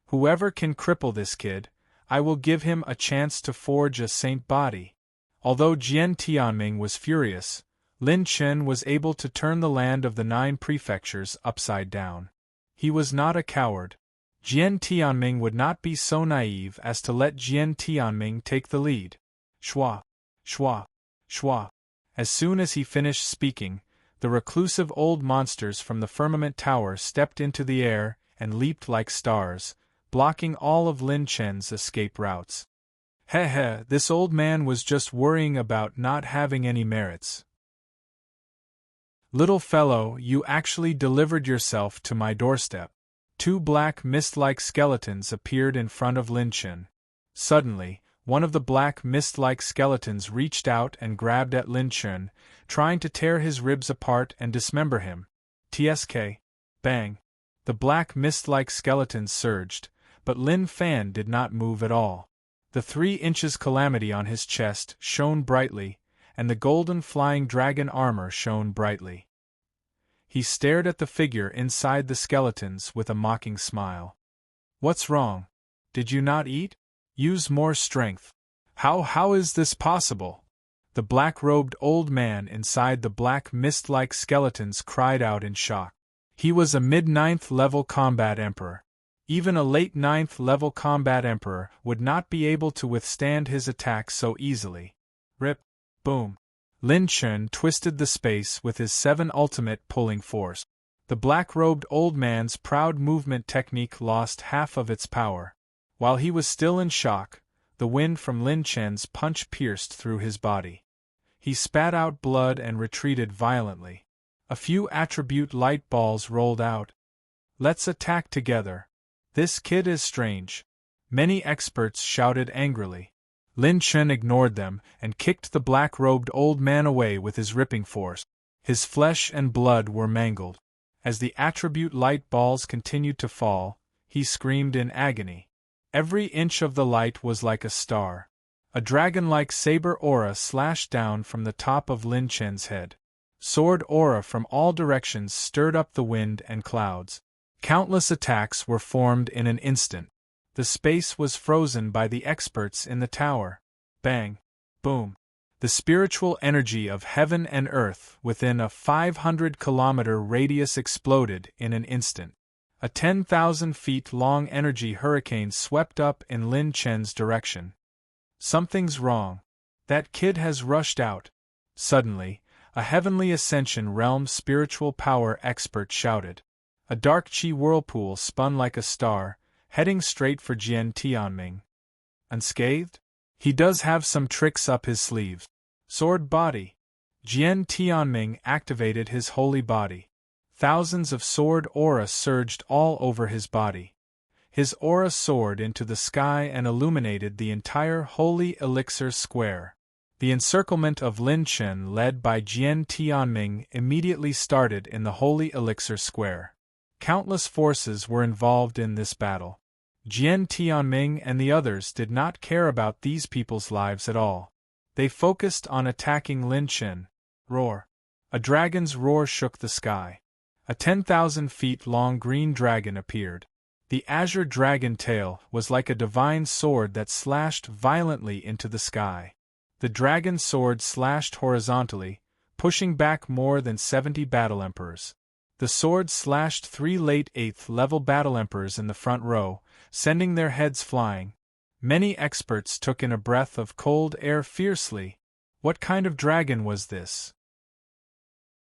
Whoever can cripple this kid, I will give him a chance to forge a saint body. Although Jian Tianming was furious, Lin Chen was able to turn the land of the 9 prefectures upside down. He was not a coward. Jian Tianming would not be so naive as to let Jian Tianming take the lead. Shua, shua, shua. As soon as he finished speaking, the reclusive old monsters from the firmament tower stepped into the air and leaped like stars, blocking all of Lin Chen's escape routes. Heh, this old man was just worrying about not having any merits. Little fellow, you actually delivered yourself to my doorstep. 2 black mist-like skeletons appeared in front of Lin Chen. Suddenly, one of the black mist-like skeletons reached out and grabbed at Lin Chen, trying to tear his ribs apart and dismember him. TSK. Bang. The black mist-like skeletons surged, but Lin Fan did not move at all. The 3 inches calamity on his chest shone brightly, and the golden flying dragon armor shone brightly. He stared at the figure inside the skeletons with a mocking smile. What's wrong? Did you not eat? Use more strength. How is this possible? The black-robed old man inside the black mist-like skeletons cried out in shock. He was a mid-9th level combat emperor. Even a late 9th level combat emperor would not be able to withstand his attacks so easily. Rip. Boom. Lin Chen twisted the space with his 7 ultimate pulling force. The black-robed old man's proud movement technique lost half of its power. While he was still in shock, the wind from Lin Chen's punch pierced through his body. He spat out blood and retreated violently. A few attribute light balls rolled out. Let's attack together. This kid is strange. Many experts shouted angrily. Lin Chen ignored them and kicked the black-robed old man away with his ripping force. His flesh and blood were mangled. As the attribute light balls continued to fall, he screamed in agony. Every inch of the light was like a star. A dragon-like saber aura slashed down from the top of Lin Chen's head. Sword aura from all directions stirred up the wind and clouds. Countless attacks were formed in an instant. The space was frozen by the experts in the tower. Bang. Boom. The spiritual energy of heaven and earth within a 500-kilometer radius exploded in an instant. A 10,000 feet long energy hurricane swept up in Lin Chen's direction. Something's wrong. That kid has rushed out. Suddenly, a heavenly ascension realm spiritual power expert shouted. A dark chi whirlpool spun like a star, heading straight for Jian Tianming. Unscathed? He does have some tricks up his sleeves. Sword body. Jian Tianming activated his holy body. Thousands of sword aura surged all over his body. His aura soared into the sky and illuminated the entire holy elixir square. The encirclement of Lin Chen led by Jian Tianming immediately started in the Holy Elixir Square. Countless forces were involved in this battle. Jian Tianming and the others did not care about these people's lives at all. They focused on attacking Lin Chen. Roar! A dragon's roar shook the sky. A 10,000 feet long green dragon appeared. The azure dragon tail was like a divine sword that slashed violently into the sky. The dragon sword slashed horizontally, pushing back more than 70 battle emperors. The sword slashed 3 late 8th level battle emperors in the front row, sending their heads flying. Many experts took in a breath of cold air fiercely. What kind of dragon was this?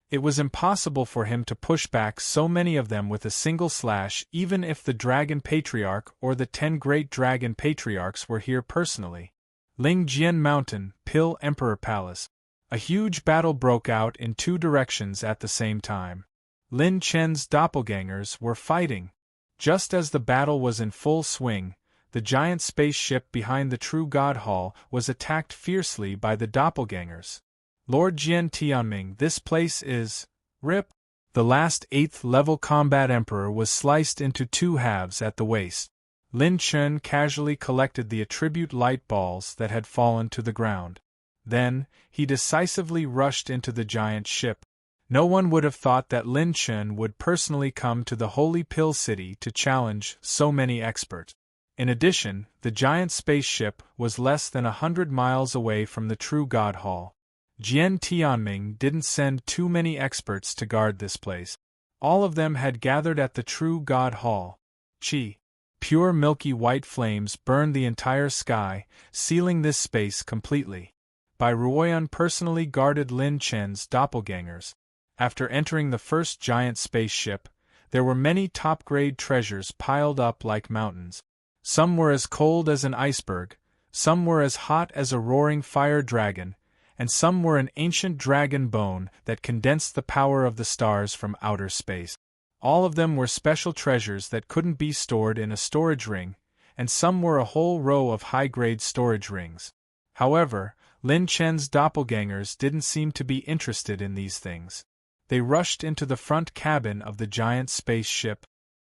It was impossible for him to push back so many of them with a single slash, even if the Dragon Patriarch or the 10 Great Dragon Patriarchs were here personally. Lingjian Mountain, Pill Emperor Palace. A huge battle broke out in 2 directions at the same time. Lin Chen's doppelgangers were fighting. Just as the battle was in full swing, the giant spaceship behind the True God Hall was attacked fiercely by the doppelgangers. Lord Jian Tianming, this place is... Rip! The last 8th level combat emperor was sliced into 2 halves at the waist. Lin Chen casually collected the attribute light balls that had fallen to the ground. Then, he decisively rushed into the giant ship. No one would have thought that Lin Chen would personally come to the Holy Pill City to challenge so many experts. In addition, the giant spaceship was less than 100 miles away from the True God Hall. Jian Tianming didn't send too many experts to guard this place. All of them had gathered at the True God Hall. Qi. Pure milky white flames burned the entire sky, sealing this space completely. Bai Ruoyun personally guarded Lin Chen's doppelgangers. After entering the first giant spaceship, there were many top-grade treasures piled up like mountains. Some were as cold as an iceberg, some were as hot as a roaring fire dragon, and some were an ancient dragon bone that condensed the power of the stars from outer space. All of them were special treasures that couldn't be stored in a storage ring, and some were a whole row of high-grade storage rings. However, Lin Chen's doppelgangers didn't seem to be interested in these things. They rushed into the front cabin of the giant spaceship.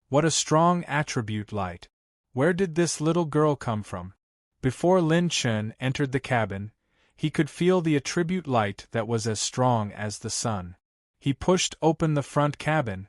What a strong attribute light! Where did this little girl come from? Before Lin Chen entered the cabin, he could feel the attribute light that was as strong as the sun. He pushed open the front cabin.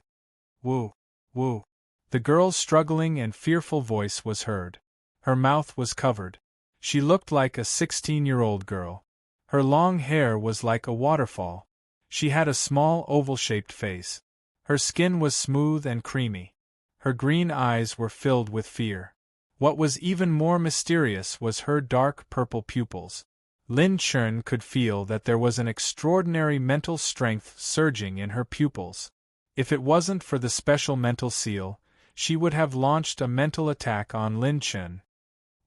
Woo! Woo! The girl's struggling and fearful voice was heard. Her mouth was covered. She looked like a 16-year-old girl. Her long hair was like a waterfall. She had a small oval-shaped face. Her skin was smooth and creamy. Her green eyes were filled with fear. What was even more mysterious was her dark purple pupils. Lin Chen could feel that there was an extraordinary mental strength surging in her pupils. If it wasn't for the special mental seal, she would have launched a mental attack on Lin Chen.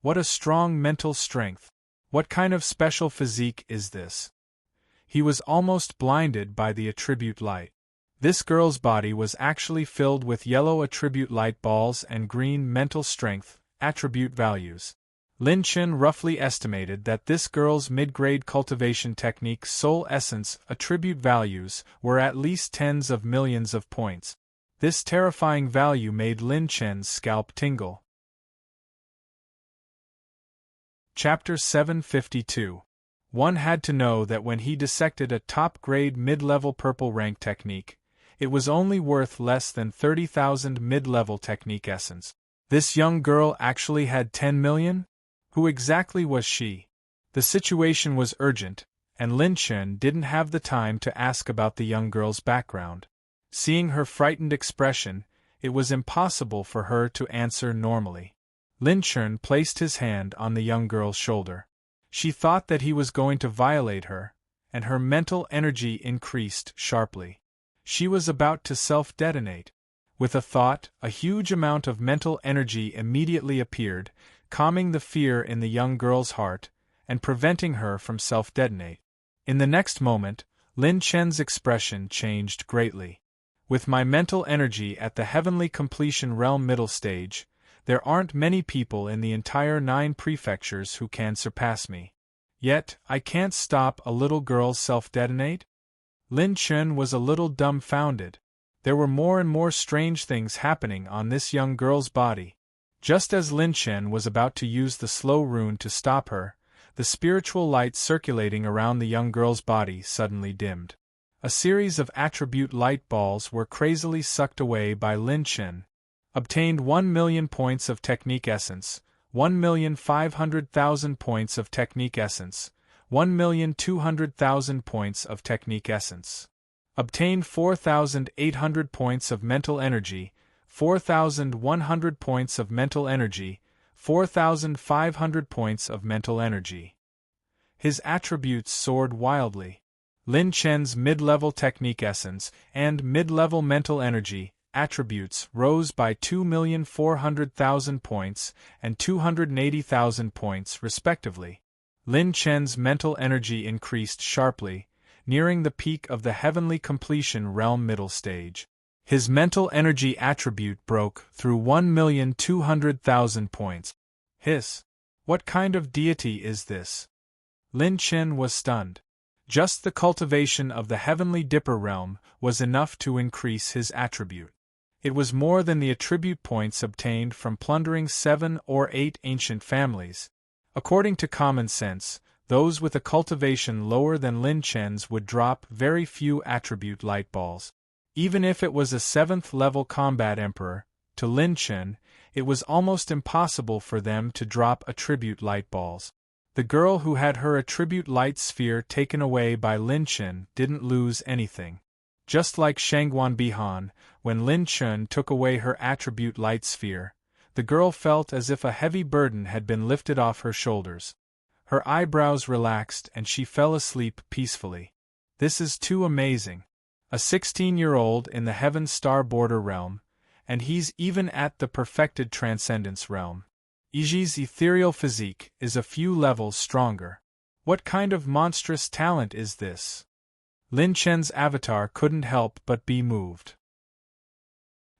What a strong mental strength! What kind of special physique is this? He was almost blinded by the attribute light. This girl's body was actually filled with yellow attribute light balls and green mental strength attribute values. Lin Chen roughly estimated that this girl's mid-grade cultivation technique's soul essence attribute values were at least tens of millions of points. This terrifying value made Lin Chen's scalp tingle. Chapter 752. One had to know that when he dissected a top-grade mid-level purple rank technique, it was only worth less than 30,000 mid-level technique essence. This young girl actually had 10 million? Who exactly was she? The situation was urgent, and Lin Chen didn't have the time to ask about the young girl's background. Seeing her frightened expression, it was impossible for her to answer normally. Lin Chen placed his hand on the young girl's shoulder. She thought that he was going to violate her, and her mental energy increased sharply. She was about to self-detonate. With a thought, a huge amount of mental energy immediately appeared, calming the fear in the young girl's heart, and preventing her from self-detonate. In the next moment, Lin Chen's expression changed greatly. With my mental energy at the heavenly completion realm middle stage, there aren't many people in the entire 9 prefectures who can surpass me. Yet, I can't stop a little girl's self-detonate? Lin Chen was a little dumbfounded. There were more and more strange things happening on this young girl's body. Just as Lin Chen was about to use the slow rune to stop her, the spiritual light circulating around the young girl's body suddenly dimmed. A series of attribute light balls were crazily sucked away by Lin Chen. Obtained 1,000,000 points of technique essence, 1,500,000 points of technique essence, 1,200,000 points of technique essence. Obtained 4,800 points of mental energy, 4,100 points of mental energy, 4,500 points of mental energy. His attributes soared wildly. Lin Chen's mid-level technique essence and mid-level mental energy attributes rose by 2,400,000 points and 280,000 points respectively. Lin Chen's mental energy increased sharply, nearing the peak of the heavenly completion realm middle stage. His mental energy attribute broke through 1,200,000 points. Hiss! What kind of deity is this? Lin Chen was stunned. Just the cultivation of the heavenly Dipper realm was enough to increase his attribute. It was more than the attribute points obtained from plundering 7 or 8 ancient families. According to common sense, those with a cultivation lower than Lin Chen's would drop very few attribute light balls. Even if it was a 7th-level combat emperor, to Lin Chen, it was almost impossible for them to drop attribute light balls. The girl who had her attribute light sphere taken away by Lin Chen didn't lose anything. Just like Shangguan Bihan, when Lin Chen took away her attribute light sphere, the girl felt as if a heavy burden had been lifted off her shoulders. Her eyebrows relaxed and she fell asleep peacefully. This is too amazing. A 16-year-old in the Heaven Star Border realm, and he's even at the perfected Transcendence realm. Iji's ethereal physique is a few levels stronger. What kind of monstrous talent is this? Lin Chen's avatar couldn't help but be moved.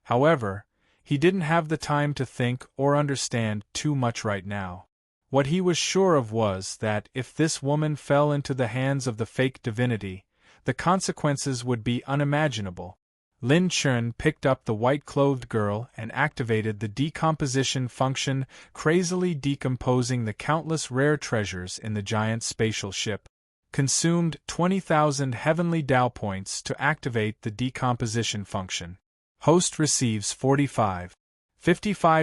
However, he didn't have the time to think or understand too much right now. What he was sure of was that if this woman fell into the hands of the fake divinity, the consequences would be unimaginable. Lin Chen picked up the white-clothed girl and activated the decomposition function, crazily decomposing the countless rare treasures in the giant spatial ship. Consumed 20,000 heavenly Tao points to activate the decomposition function. Host receives 55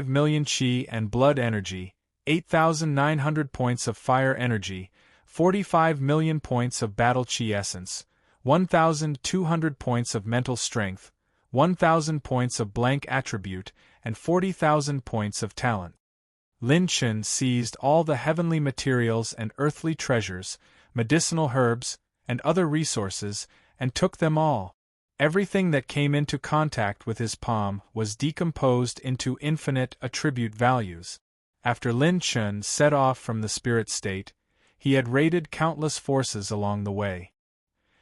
million Qi and blood energy, 8,900 points of fire energy, 45 million points of battle Qi essence, 1,200 points of mental strength, 1,000 points of blank attribute, and 40,000 points of talent. Lin Chen seized all the heavenly materials and earthly treasures, medicinal herbs, and other resources, and took them all. Everything that came into contact with his palm was decomposed into infinite attribute values. After Lin Chen set off from the spirit state, he had raided countless forces along the way.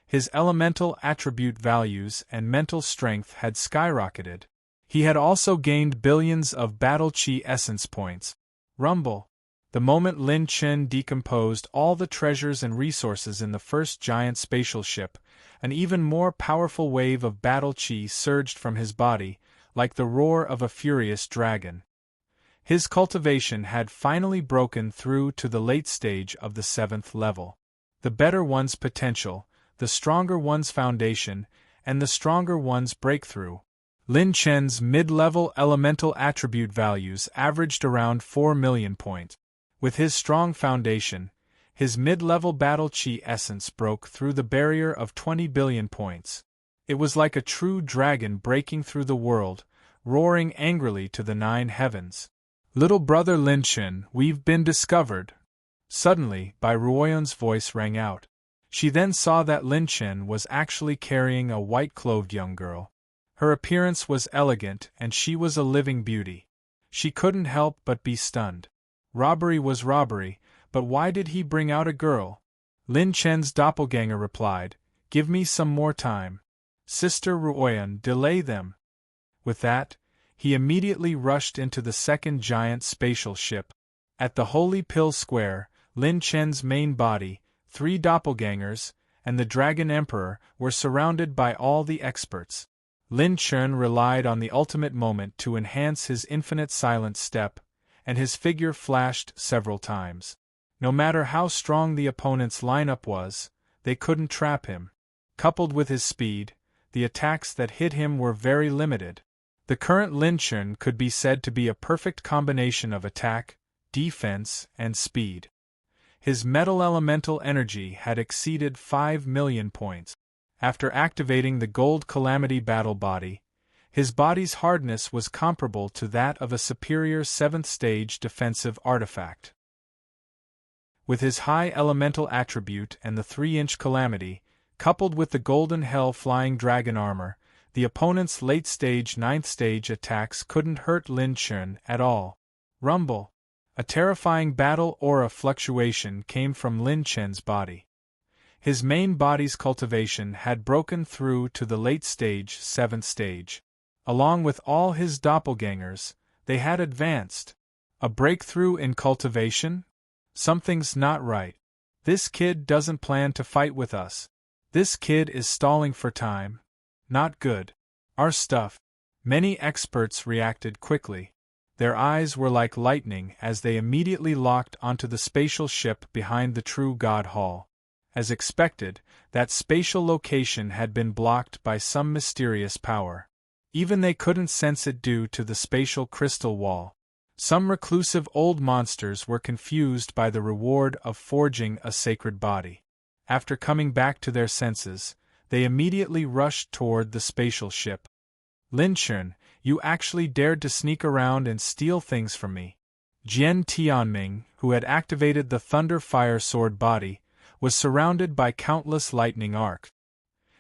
His elemental attribute values and mental strength had skyrocketed. He had also gained billions of battle Qi essence points. Rumble. The moment Lin Chen decomposed all the treasures and resources in the first giant spatial ship, an even more powerful wave of battle Qi surged from his body, like the roar of a furious dragon. His cultivation had finally broken through to the late stage of the 7th level. The better one's potential, the stronger one's foundation, and the stronger one's breakthrough. Lin Chen's mid-level elemental attribute values averaged around 4 million points. With his strong foundation, his mid-level battle Qi essence broke through the barrier of 20 billion points. It was like a true dragon breaking through the world, roaring angrily to the 9 heavens. "Little brother Lin Chen, we've been discovered." Suddenly, Bai Ruoyun's voice rang out. She then saw that Lin Chen was actually carrying a white-clothed young girl. Her appearance was elegant and she was a living beauty. She couldn't help but be stunned. Robbery was robbery, but why did he bring out a girl? Lin Chen's doppelganger replied, "Give me some more time. Sister Ruoyun, delay them." With that, he immediately rushed into the second giant spatial ship. At the Holy Pill Square, Lin Chen's main body, 3 doppelgangers, and the Dragon Emperor were surrounded by all the experts. Lin Chen relied on the ultimate moment to enhance his infinite silent step, and his figure flashed several times. No matter how strong the opponent's lineup was, they couldn't trap him. Coupled with his speed, the attacks that hit him were very limited. The current Lin Chen could be said to be a perfect combination of attack, defense, and speed. His metal elemental energy had exceeded 5 million points. After activating the Gold Calamity Battle Body, his body's hardness was comparable to that of a superior 7th stage defensive artifact. With his high elemental attribute and the 3-inch Calamity, coupled with the Golden Hell Flying Dragon armor, the opponent's late-stage 9th stage attacks couldn't hurt Lin Chen at all. Rumble! A terrifying battle aura fluctuation came from Lin Chen's body. His main body's cultivation had broken through to the late-stage 7th stage. Along with all his doppelgangers, they had advanced. A breakthrough in cultivation? Something's not right. This kid doesn't plan to fight with us. This kid is stalling for time. Not good. Our stuff. Many experts reacted quickly. Their eyes were like lightning as they immediately locked onto the spatial ship behind the True God Hall. As expected, that spatial location had been blocked by some mysterious power. Even they couldn't sense it due to the spatial crystal wall. Some reclusive old monsters were confused by the reward of forging a sacred body. After coming back to their senses, they immediately rushed toward the spatial ship. Lin Chen, you actually dared to sneak around and steal things from me. Jian Tianming, who had activated the Thunder Fire Sword body, was surrounded by countless lightning arcs.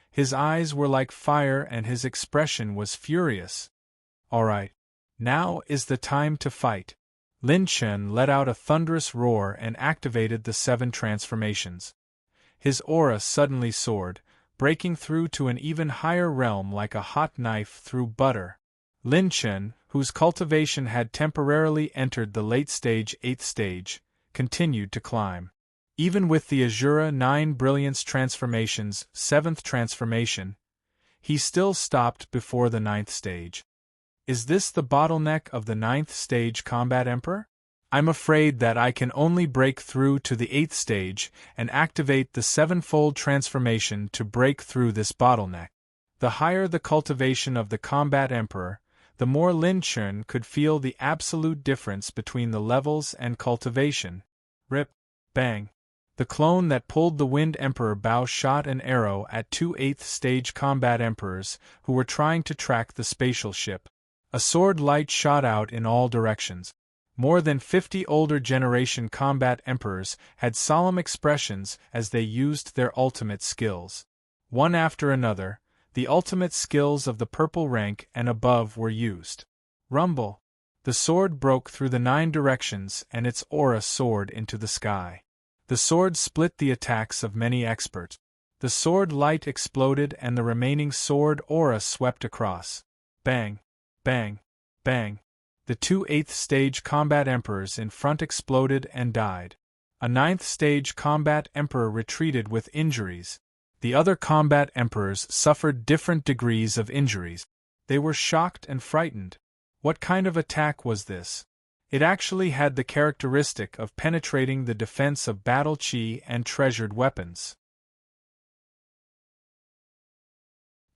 His eyes were like fire and his expression was furious. All right. Now is the time to fight. Lin Chen let out a thunderous roar and activated the 7 transformations. His aura suddenly soared, breaking through to an even higher realm like a hot knife through butter. Lin Chen, whose cultivation had temporarily entered the late-stage 8th stage, continued to climb. Even with the Azura 9 Brilliance transformations, 7th transformation, he still stopped before the 9th stage. Is this the bottleneck of the 9th stage Combat Emperor? I'm afraid that I can only break through to the 8th stage and activate the 7-fold transformation to break through this bottleneck. The higher the cultivation of the Combat Emperor, the more Lin Chen could feel the absolute difference between the levels and cultivation. Rip. Bang. The clone that pulled the Wind Emperor bow shot an arrow at 2 8th stage Combat Emperors who were trying to track the spatial ship. A sword light shot out in all directions. More than 50 older generation Combat Emperors had solemn expressions as they used their ultimate skills. One after another, the ultimate skills of the purple rank and above were used. Rumble! The sword broke through the 9 directions and its aura soared into the sky. The sword split the attacks of many experts. The sword light exploded and the remaining sword aura swept across. Bang! Bang! Bang! The 2 8th stage Combat Emperors in front exploded and died. A 9th stage Combat Emperor retreated with injuries. The other Combat Emperors suffered different degrees of injuries. They were shocked and frightened. What kind of attack was this? It actually had the characteristic of penetrating the defense of battle chi and treasured weapons.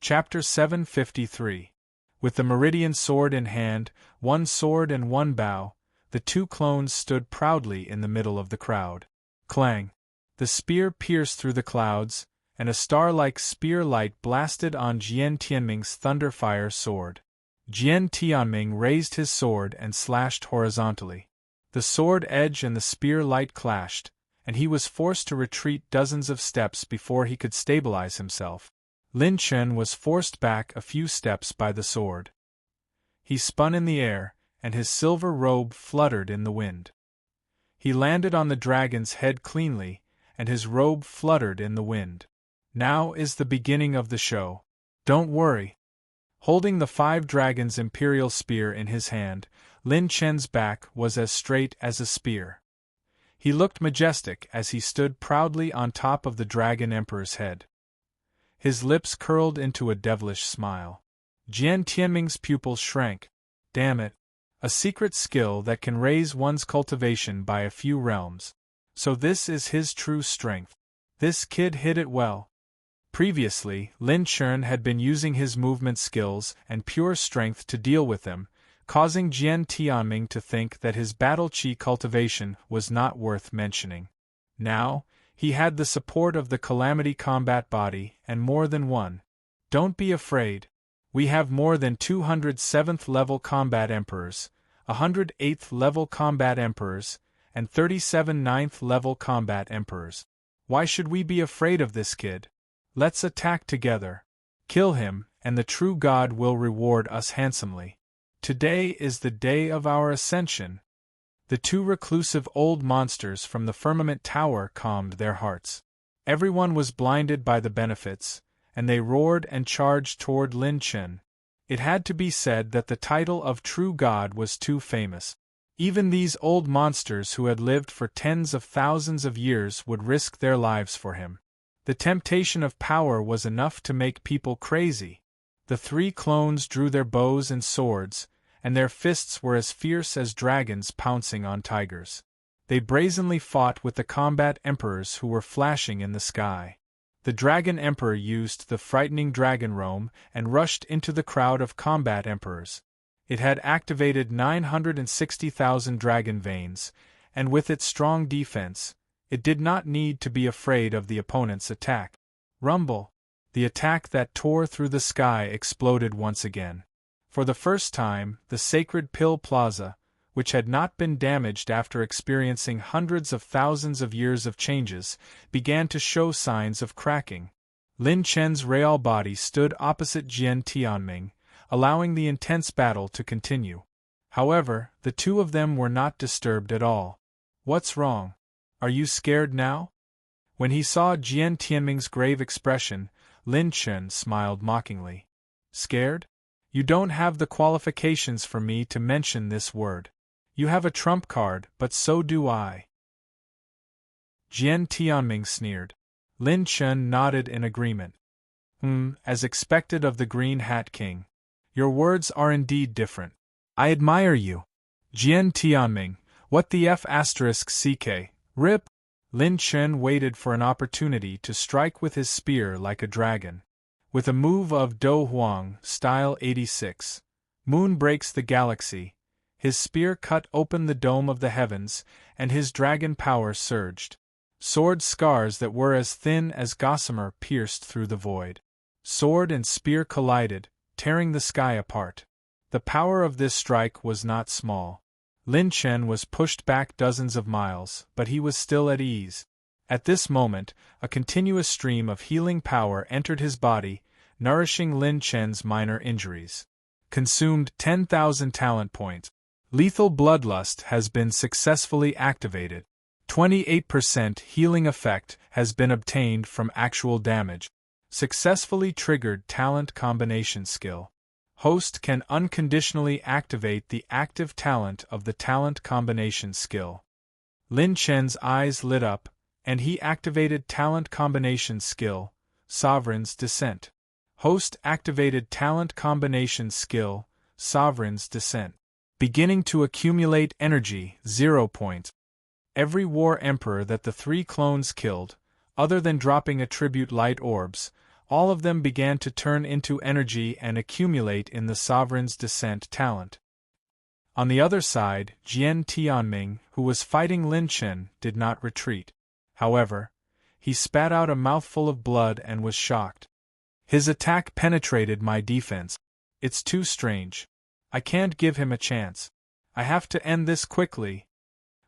Chapter 753. With the Meridian sword in hand, 1 sword and 1 bow, the 2 clones stood proudly in the middle of the crowd. Clang! The spear pierced through the clouds, and a star-like spear light blasted on Jian Tianming's Thunderfire sword. Jian Tianming raised his sword and slashed horizontally. The sword edge and the spear light clashed, and he was forced to retreat dozens of steps before he could stabilize himself. Lin Chen was forced back a few steps by the sword. He spun in the air, and his silver robe fluttered in the wind. He landed on the dragon's head cleanly, and his robe fluttered in the wind. Now is the beginning of the show. Don't worry. Holding the 5 dragons' imperial spear in his hand, Lin Chen's back was as straight as a spear. He looked majestic as he stood proudly on top of the Dragon Emperor's head. His lips curled into a devilish smile. Jian Tianming's pupils shrank. Damn it. A secret skill that can raise one's cultivation by a few realms. So this is his true strength. This kid hid it well. Previously, Lin Chen had been using his movement skills and pure strength to deal with them, causing Jian Tianming to think that his battle chi cultivation was not worth mentioning. Now, he had the support of the Calamity Combat Body and more than one. Don't be afraid. We have more than 207th level combat emperors, 108th level combat emperors, and 37 9th level combat emperors. Why should we be afraid of this kid? Let's attack together. Kill him, and the true God will reward us handsomely. Today is the day of our ascension. The two reclusive old monsters from the firmament tower calmed their hearts. Everyone was blinded by the benefits, and they roared and charged toward Lin Chen. It had to be said that the title of true God was too famous. Even these old monsters who had lived for tens of thousands of years would risk their lives for him. The temptation of power was enough to make people crazy. The three clones drew their bows and swords, and their fists were as fierce as dragons pouncing on tigers. They brazenly fought with the combat emperors who were flashing in the sky. The Dragon Emperor used the frightening dragon roam and rushed into the crowd of combat emperors. It had activated 960,000 dragon veins, and with its strong defense, it did not need to be afraid of the opponent's attack. Rumble! The attack that tore through the sky exploded once again. For the first time, the sacred Pill Plaza, which had not been damaged after experiencing hundreds of thousands of years of changes, began to show signs of cracking. Lin Chen's real body stood opposite Jian Tianming, allowing the intense battle to continue. However, the two of them were not disturbed at all. What's wrong? Are you scared now? When he saw Jian Tianming's grave expression, Lin Chen smiled mockingly. Scared? You don't have the qualifications for me to mention this word. You have a trump card, but so do I. Jian Tianming sneered. Lin Chen nodded in agreement. As expected of the Green Hat King. Your words are indeed different. I admire you. Jian Tianming, what the F***ck, rip? Lin Chen waited for an opportunity to strike with his spear like a dragon. With a move of Do Huang, style 86, Moon breaks the galaxy, his spear cut open the dome of the heavens, and his dragon power surged. Sword scars that were as thin as gossamer pierced through the void. Sword and spear collided, tearing the sky apart. The power of this strike was not small. Lin Chen was pushed back dozens of miles, but he was still at ease. At this moment, a continuous stream of healing power entered his body, nourishing Lin Chen's minor injuries. Consumed 10,000 talent points. Lethal Bloodlust has been successfully activated. 28% healing effect has been obtained from actual damage. Successfully triggered talent combination skill. Host can unconditionally activate the active talent of the talent combination skill. Lin Chen's eyes lit up, and he activated talent combination skill, Sovereign's Descent. Host activated talent combination skill, Sovereign's Descent. Beginning to accumulate energy, 0 points. Every war emperor that the three clones killed, other than dropping attribute light orbs, all of them began to turn into energy and accumulate in the Sovereign's Descent talent. On the other side, Jian Tianming, who was fighting Lin Chen, did not retreat. However, he spat out a mouthful of blood and was shocked. His attack penetrated my defense. It's too strange. I can't give him a chance. I have to end this quickly.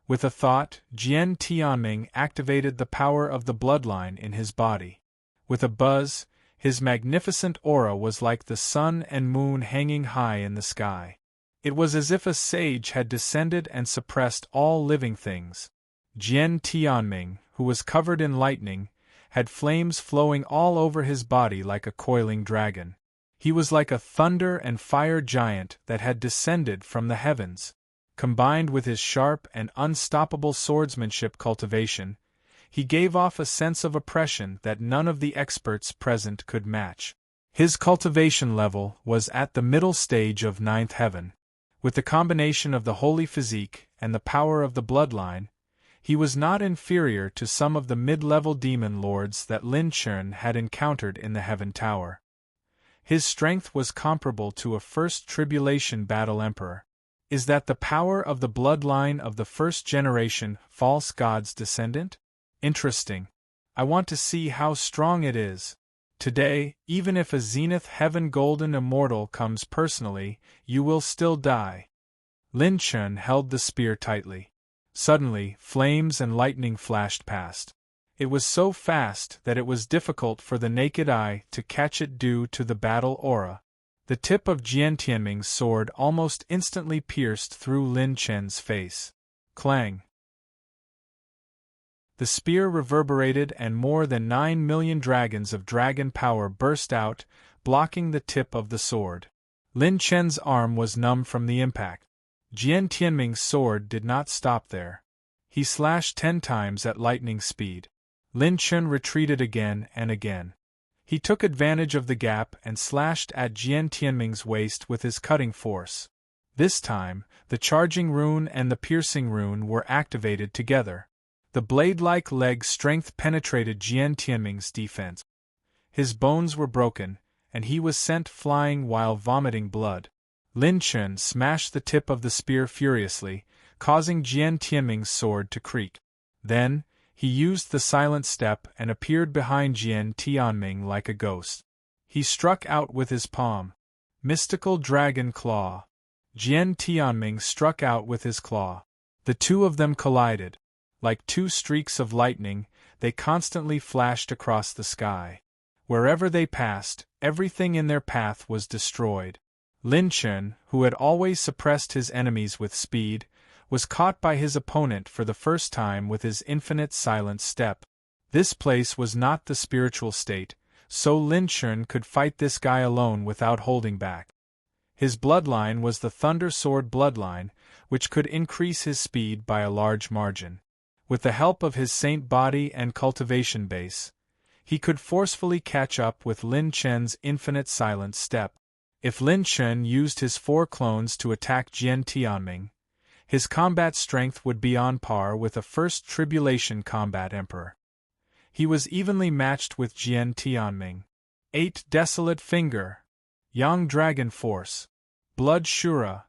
With a thought, Jian Tianming activated the power of the bloodline in his body. With a buzz, his magnificent aura was like the sun and moon hanging high in the sky. It was as if a sage had descended and suppressed all living things. Jian Tianming, who was covered in lightning, had flames flowing all over his body like a coiling dragon. He was like a thunder and fire giant that had descended from the heavens. combined with his sharp and unstoppable swordsmanship cultivation, he gave off a sense of oppression that none of the experts present could match. His cultivation level was at the middle stage of ninth heaven. With the combination of the holy physique and the power of the bloodline, he was not inferior to some of the mid-level demon lords that Lin Chun had encountered in the Heaven Tower. His strength was comparable to a first tribulation battle emperor. Is that the power of the bloodline of the first-generation false god's descendant? Interesting. I want to see how strong it is. Today, even if a Zenith Heaven Golden Immortal comes personally, you will still die. Lin Chun held the spear tightly. Suddenly, flames and lightning flashed past. It was so fast that it was difficult for the naked eye to catch it due to the battle aura. The tip of Jian Tianming's sword almost instantly pierced through Lin Chen's face. Clang! The spear reverberated and more than 9 million dragons of dragon power burst out, blocking the tip of the sword. Lin Chen's arm was numb from the impact. Jian Tianming's sword did not stop there. He slashed 10 times at lightning speed. Lin Chun retreated again and again. He took advantage of the gap and slashed at Jian Tianming's waist with his cutting force. This time, the charging rune and the piercing rune were activated together. The blade-like leg strength penetrated Jian Tianming's defense. His bones were broken, and he was sent flying while vomiting blood. Lin Chun smashed the tip of the spear furiously, causing Jian Tianming's sword to creak. Then, he used the silent step and appeared behind Jian Tianming like a ghost. He struck out with his palm. Mystical Dragon Claw. Jian Tianming struck out with his claw. The two of them collided. Like two streaks of lightning, they constantly flashed across the sky. Wherever they passed, everything in their path was destroyed. Lin Chun, who had always suppressed his enemies with speed, was caught by his opponent for the first time with his infinite silent step. This place was not the spiritual state, so Lin Chun could fight this guy alone without holding back. His bloodline was the Thunder Sword bloodline, which could increase his speed by a large margin. With the help of his saint body and cultivation base, he could forcefully catch up with Lin Chen's infinite silent step. If Lin Chen used his 4 clones to attack Jian Tianming, his combat strength would be on par with a first tribulation combat emperor. He was evenly matched with Jian Tianming. 8 Desolate Finger, Yang Dragon Force, Blood Shura,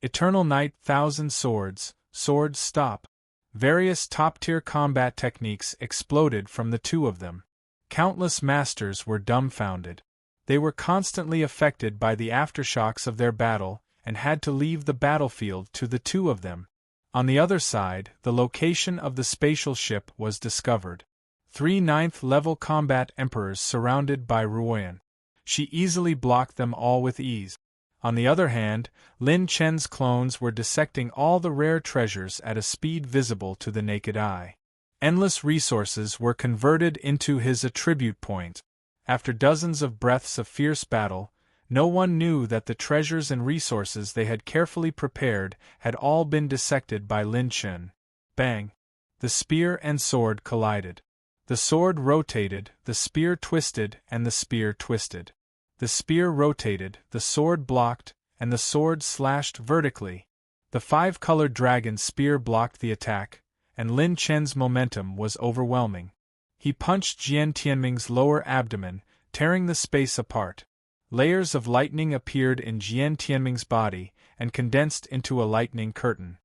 Eternal Night 1000 Swords, Sword Stop. Various top-tier combat techniques exploded from the two of them. Countless masters were dumbfounded. They were constantly affected by the aftershocks of their battle and had to leave the battlefield to the two of them. On the other side, the location of the spatial ship was discovered. 3 9th-level combat emperors surrounded by Ruoyan. She easily blocked them all with ease. On the other hand, Lin Chen's clones were dissecting all the rare treasures at a speed visible to the naked eye. Endless resources were converted into his attribute point. After dozens of breaths of fierce battle, no one knew that the treasures and resources they had carefully prepared had all been dissected by Lin Chun. Bang! The spear and sword collided. The sword rotated, the spear twisted, and the spear twisted. The spear rotated, the sword blocked, and the sword slashed vertically. The 5-colored dragon spear blocked the attack, and Lin Chen's momentum was overwhelming. He punched Jian Tianming's lower abdomen, tearing the space apart. Layers of lightning appeared in Jian Tianming's body and condensed into a lightning curtain.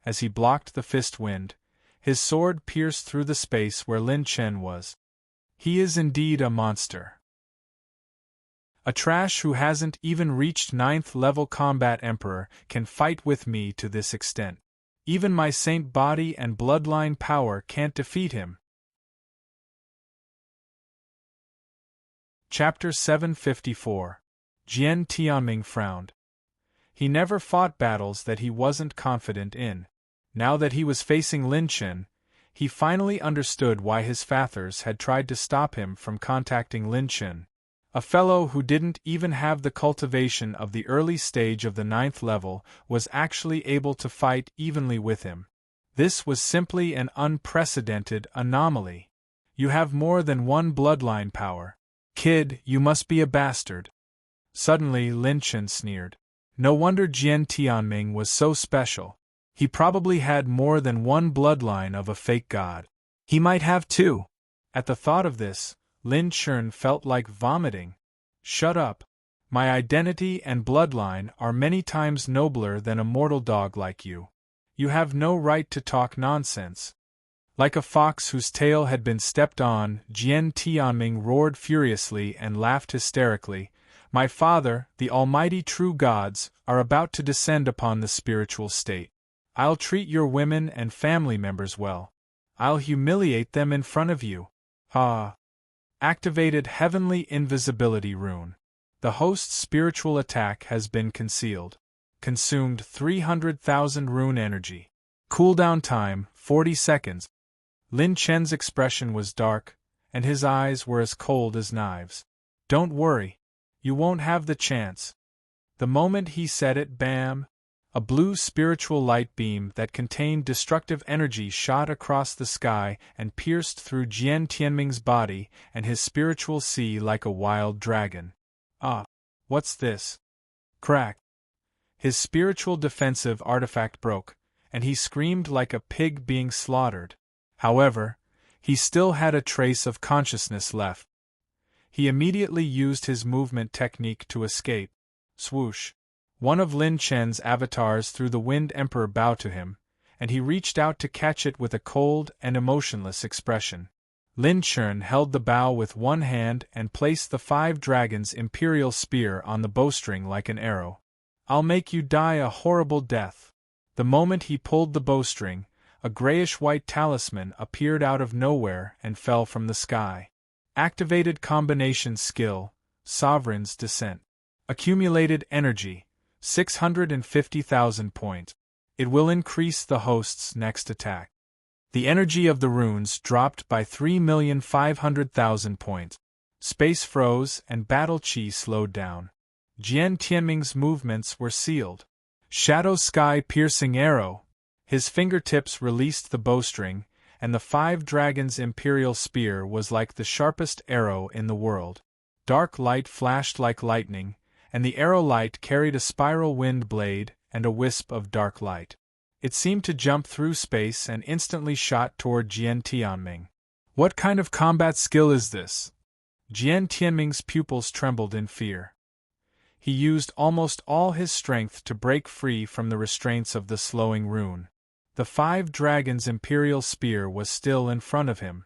As he blocked the fist wind, his sword pierced through the space where Lin Chen was. He is indeed a monster. A trash who hasn't even reached 9th-level combat emperor can fight with me to this extent. Even my saint body and bloodline power can't defeat him. Chapter 754. Jian Tianming frowned. He never fought battles that he wasn't confident in. Now that he was facing Lin Chen, he finally understood why his fathers had tried to stop him from contacting Lin Chen. A fellow who didn't even have the cultivation of the early stage of the 9th level was actually able to fight evenly with him. This was simply an unprecedented anomaly. You have more than one bloodline power. Kid, you must be a bastard. Suddenly Lin Chen sneered. No wonder Jian Tianming was so special. He probably had more than one bloodline of a fake god. He might have two. At the thought of this, Lin Chen felt like vomiting. Shut up. My identity and bloodline are many times nobler than a mortal dog like you. You have no right to talk nonsense. Like a fox whose tail had been stepped on, Jian Tianming roared furiously and laughed hysterically. My father, the almighty true gods, are about to descend upon the spiritual state. I'll treat your women and family members well. I'll humiliate them in front of you. Ha! Activated Heavenly Invisibility Rune. The host's spiritual attack has been concealed. Consumed 300,000 rune energy. Cooldown time, 40 seconds. Lin Chen's expression was dark, and his eyes were as cold as knives. Don't worry. You won't have the chance. The moment he said it, bam! A blue spiritual light beam that contained destructive energy shot across the sky and pierced through Jian Tianming's body and his spiritual sea like a wild dragon. Ah! What's this? Crack! His spiritual defensive artifact broke, and he screamed like a pig being slaughtered. However, he still had a trace of consciousness left. He immediately used his movement technique to escape. Swoosh! One of Lin Chen's avatars threw the Wind Emperor bow to him, and he reached out to catch it with a cold and emotionless expression. Lin Chen held the bow with one hand and placed the 5 dragons' imperial spear on the bowstring like an arrow. I'll make you die a horrible death. The moment he pulled the bowstring, a grayish-white talisman appeared out of nowhere and fell from the sky. Activated combination skill, Sovereign's Descent. Accumulated energy, 650,000 points. It will increase the host's next attack. The energy of the runes dropped by 3,500,000 points. Space froze and battle chi slowed down. Jian Tianming's movements were sealed. Shadow Sky Piercing Arrow. His fingertips released the bowstring, and the 5 dragons' imperial spear was like the sharpest arrow in the world. Dark light flashed like lightning, and the arrow light carried a spiral wind blade and a wisp of dark light. It seemed to jump through space and instantly shot toward Jian Tianming. What kind of combat skill is this? Jian Tianming's pupils trembled in fear. He used almost all his strength to break free from the restraints of the slowing rune. The 5 dragons' imperial spear was still in front of him.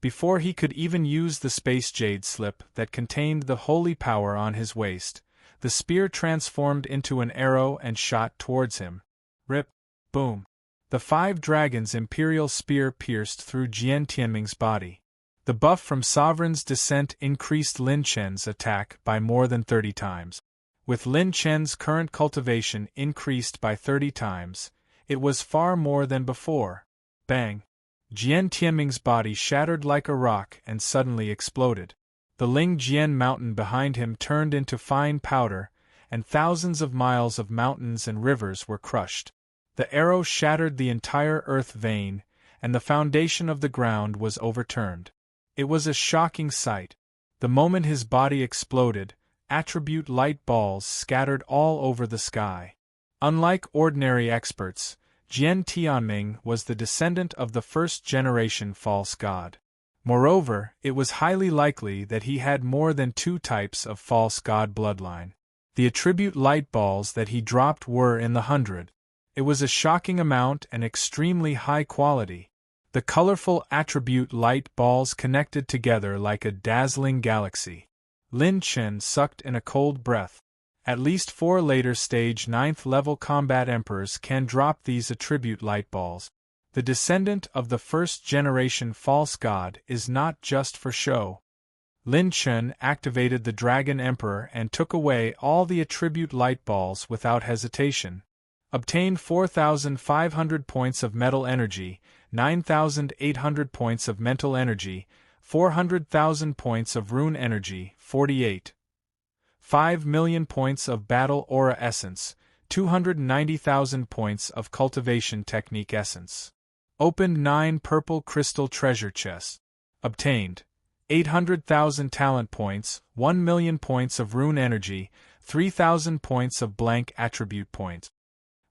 Before he could even use the space jade slip that contained the holy power on his waist, the spear transformed into an arrow and shot towards him. Rip! Boom! The 5 dragons' imperial spear pierced through Jian Tianming's body. The buff from Sovereign's Descent increased Lin Chen's attack by more than 30 times. With Lin Chen's current cultivation increased by 30 times, it was far more than before. Bang! Jian Tianming's body shattered like a rock and suddenly exploded. The Lingjian mountain behind him turned into fine powder, and thousands of miles of mountains and rivers were crushed. The arrow shattered the entire earth vein, and the foundation of the ground was overturned. It was a shocking sight. The moment his body exploded, attribute light balls scattered all over the sky. Unlike ordinary experts, Jian Tianming was the descendant of the first-generation false god. Moreover, it was highly likely that he had more than 2 types of false god bloodline. The attribute light balls that he dropped were in the 100. It was a shocking amount and extremely high quality. The colorful attribute light balls connected together like a dazzling galaxy. Lin Chen sucked in a cold breath. At least 4 later stage 9th level combat emperors can drop these attribute light balls. The descendant of the first-generation false god is not just for show. Lin Chen activated the Dragon Emperor and took away all the attribute light balls without hesitation. Obtained 4,500 points of metal energy, 9,800 points of mental energy, 400,000 points of rune energy, 48. 5 million points of battle aura essence, 290,000 points of cultivation technique essence. Opened 9 purple crystal treasure chests. Obtained 800,000 talent points, 1 million points of rune energy, 3,000 points of blank attribute points.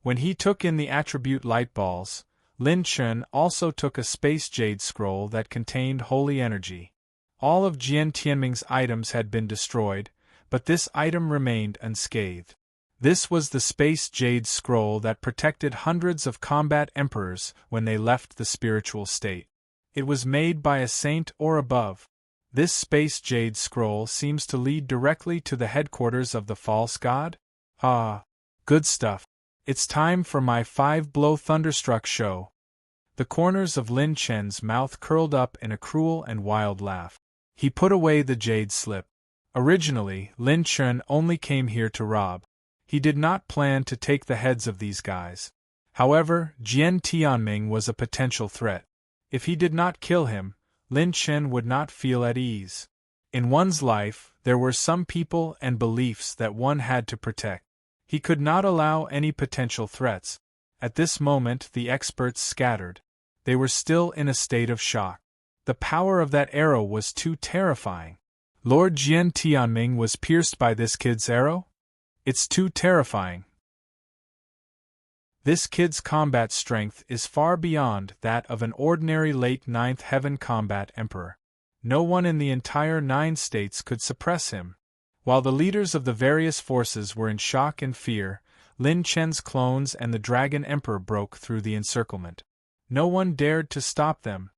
When he took in the attribute light balls, Lin Chun also took a space jade scroll that contained holy energy. All of Jian Tianming's items had been destroyed, but this item remained unscathed. This was the space jade scroll that protected hundreds of combat emperors when they left the spiritual state. It was made by a saint or above. This space jade scroll seems to lead directly to the headquarters of the false god? Ah, good stuff. It's time for my 5-blow thunderstruck show. The corners of Lin Chen's mouth curled up in a cruel and wild laugh. He put away the jade slip. Originally, Lin Chen only came here to rob. He did not plan to take the heads of these guys. However, Jian Tianming was a potential threat. If he did not kill him, Lin Chen would not feel at ease. In one's life, there were some people and beliefs that one had to protect. He could not allow any potential threats. At this moment the experts scattered. They were still in a state of shock. The power of that arrow was too terrifying. Lord Jian Tianming was pierced by this kid's arrow? It's too terrifying. This kid's combat strength is far beyond that of an ordinary late ninth heaven combat emperor. No one in the entire 9 states could suppress him. While the leaders of the various forces were in shock and fear, Lin Chen's clones and the Dragon Emperor broke through the encirclement. No one dared to stop them.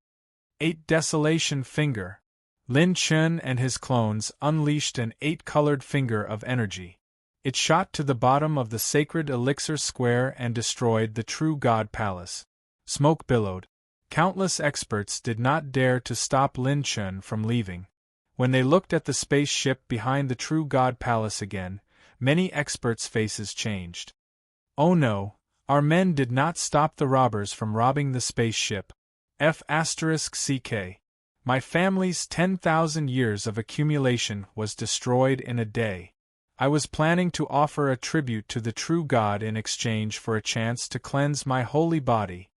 8 Desolation Finger. Lin Chen and his clones unleashed an 8-colored finger of energy. It shot to the bottom of the sacred elixir square and destroyed the true god palace. Smoke billowed. Countless experts did not dare to stop Lin Chen from leaving. When they looked at the spaceship behind the true god palace again, many experts' faces changed. Oh no, our men did not stop the robbers from robbing the spaceship. F***CK. My family's 10,000 years of accumulation was destroyed in a day. I was planning to offer a tribute to the true God in exchange for a chance to cleanse my holy body.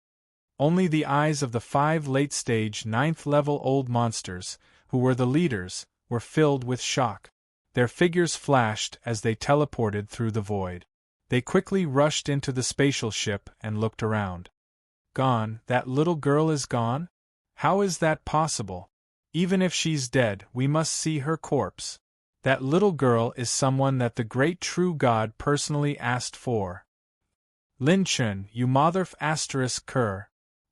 Only the eyes of the 5 late-stage 9th-level old monsters, who were the leaders, were filled with shock. Their figures flashed as they teleported through the void. They quickly rushed into the spatial ship and looked around. Gone? That little girl is gone? How is that possible? Even if she's dead, we must see her corpse. That little girl is someone that the great true God personally asked for. Lin Chen, you mother*****.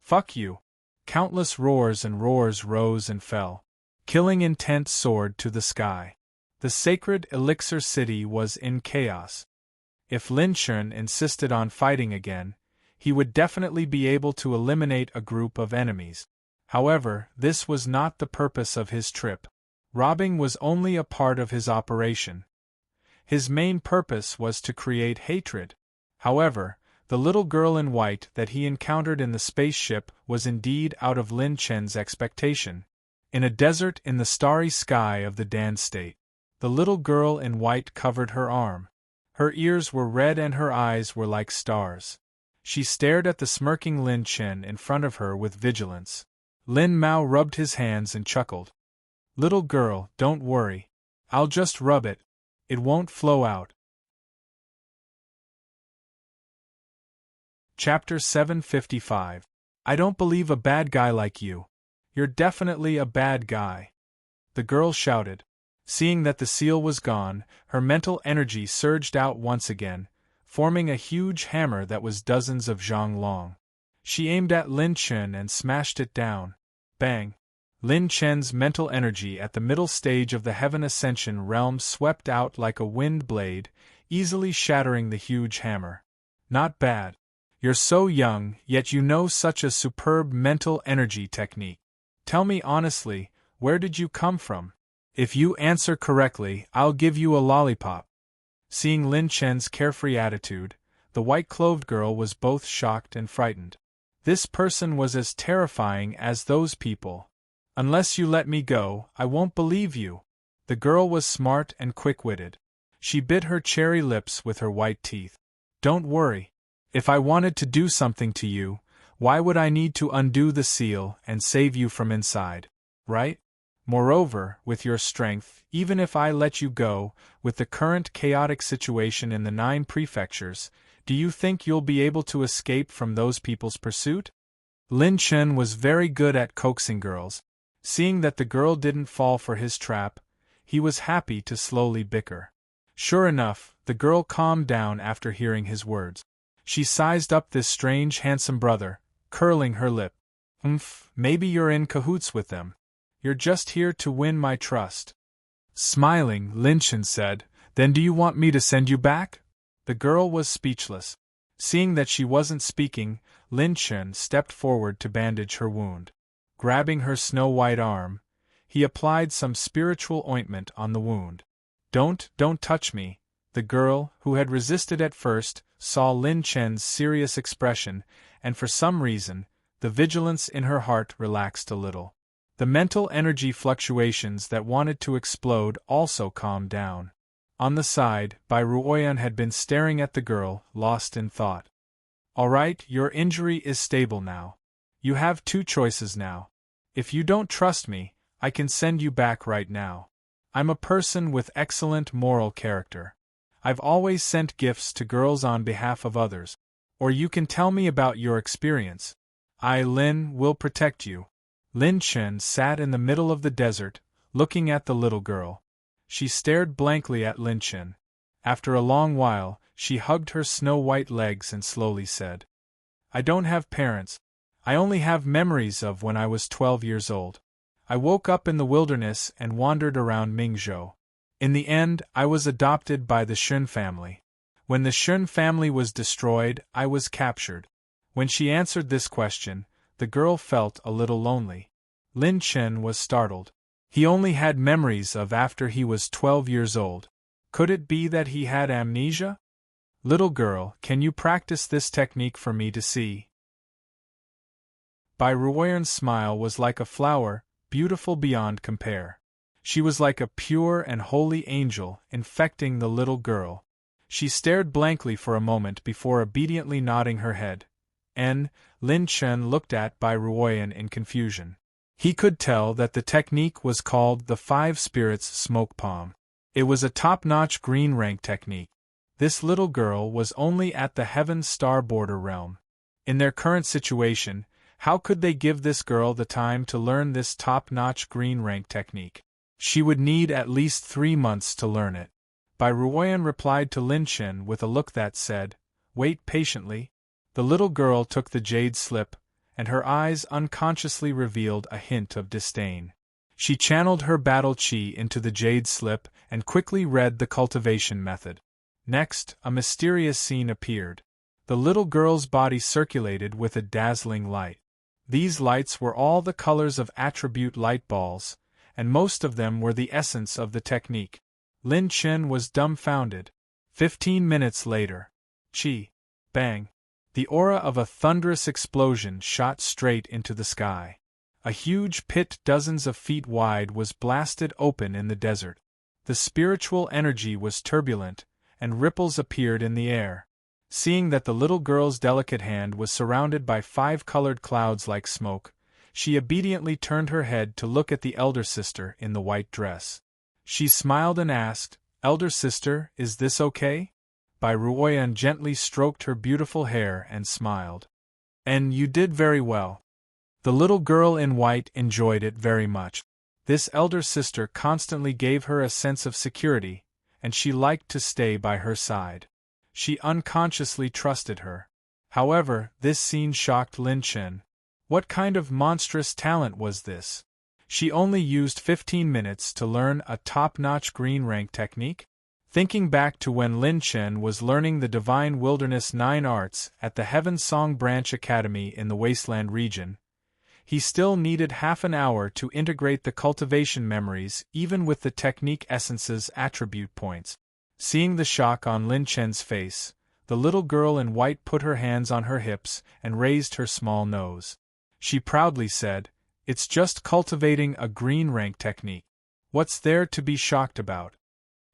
Fuck you. Countless roars and roars rose and fell. Killing intent soared to the sky. The sacred elixir city was in chaos. If Lin Chen insisted on fighting again, he would definitely be able to eliminate a group of enemies. However, this was not the purpose of his trip. Robbing was only a part of his operation. His main purpose was to create hatred. However, the little girl in white that he encountered in the spaceship was indeed out of Lin Chen's expectation. In a desert in the starry sky of the Dan state, the little girl in white covered her arm. Her ears were red and her eyes were like stars. She stared at the smirking Lin Chen in front of her with vigilance. Lin Mao rubbed his hands and chuckled. Little girl, don't worry. I'll just rub it. It won't flow out. Chapter 755. I don't believe a bad guy like you. You're definitely a bad guy. The girl shouted. Seeing that the seal was gone, her mental energy surged out once again, forming a huge hammer that was dozens of zhang long. She aimed at Lin Chen and smashed it down. Bang! Lin Chen's mental energy at the middle stage of the Heaven Ascension realm swept out like a wind blade, easily shattering the huge hammer. Not bad. You're so young, yet you know such a superb mental energy technique. Tell me honestly, where did you come from? If you answer correctly, I'll give you a lollipop. Seeing Lin Chen's carefree attitude, the white-clothed girl was both shocked and frightened. This person was as terrifying as those people. Unless you let me go, I won't believe you. The girl was smart and quick-witted. She bit her cherry lips with her white teeth. Don't worry. If I wanted to do something to you, why would I need to undo the seal and save you from inside, right? Moreover, with your strength, even if I let you go, with the current chaotic situation in the 9 prefectures, do you think you'll be able to escape from those people's pursuit? Lin Chen was very good at coaxing girls. Seeing that the girl didn't fall for his trap, he was happy to slowly bicker. Sure enough, the girl calmed down after hearing his words. She sized up this strange handsome brother, curling her lip. Maybe you're in cahoots with them. You're just here to win my trust. Smiling, Lin Chen said, Then do you want me to send you back? The girl was speechless. Seeing that she wasn't speaking, Lin Chen stepped forward to bandage her wound. Grabbing her snow-white arm, he applied some spiritual ointment on the wound. Don't touch me. The girl, who had resisted at first, saw Lin Chen's serious expression, and for some reason, the vigilance in her heart relaxed a little. The mental energy fluctuations that wanted to explode also calmed down. On the side, Bai Ruoyan had been staring at the girl, lost in thought. All right, your injury is stable now. You have 2 choices now. If you don't trust me, I can send you back right now. I'm a person with excellent moral character. I've always sent gifts to girls on behalf of others. Or you can tell me about your experience. I, Lin, will protect you. Lin Chen sat in the middle of the desert, looking at the little girl. She stared blankly at Lin Chen. After a long while, she hugged her snow-white legs and slowly said, I don't have parents. I only have memories of when I was 12 years old. I woke up in the wilderness and wandered around Mingzhou. In the end, I was adopted by the Shun family. When the Shun family was destroyed, I was captured. When she answered this question, the girl felt a little lonely. Lin Chen was startled. He only had memories of after he was 12 years old. Could it be that he had amnesia? Little girl, can you practice this technique for me to see? Bai Ruoyan's smile was like a flower, beautiful beyond compare. She was like a pure and holy angel, infecting the little girl. She stared blankly for a moment before obediently nodding her head. Lin Chen looked at Bai Ruoyan in confusion. He could tell that the technique was called the 5 Spirits Smoke Palm. It was a top-notch green rank technique. This little girl was only at the Heaven Star Border realm. In their current situation, how could they give this girl the time to learn this top-notch green rank technique? She would need at least 3 months to learn it. Bai Ruoyan replied to Lin Chen with a look that said, Wait patiently. The little girl took the jade slip, and her eyes unconsciously revealed a hint of disdain. She channeled her battle chi into the jade slip and quickly read the cultivation method. Next, a mysterious scene appeared. The little girl's body circulated with a dazzling light. These lights were all the colors of attribute light balls, and most of them were the essence of the technique. Lin Chen was dumbfounded. 15 minutes later. Chi. Bang. The aura of a thunderous explosion shot straight into the sky. A huge pit dozens of feet wide was blasted open in the desert. The spiritual energy was turbulent, and ripples appeared in the air. Seeing that the little girl's delicate hand was surrounded by 5 colored clouds like smoke, she obediently turned her head to look at the elder sister in the white dress. She smiled and asked, Elder sister, is this okay? Bai Ruoyan gently stroked her beautiful hair and smiled. And you did very well. The little girl in white enjoyed it very much. This elder sister constantly gave her a sense of security, and she liked to stay by her side. She unconsciously trusted her. However, this scene shocked Lin Chen. What kind of monstrous talent was this? She only used 15 minutes to learn a top-notch green rank technique? Thinking back to when Lin Chen was learning the Divine Wilderness 9 arts at the Heaven Song Branch Academy in the Wasteland region, he still needed half an hour to integrate the cultivation memories even with the technique essence's attribute points. Seeing the shock on Lin Chen's face, the little girl in white put her hands on her hips and raised her small nose. She proudly said, It's just cultivating a green rank technique. What's there to be shocked about?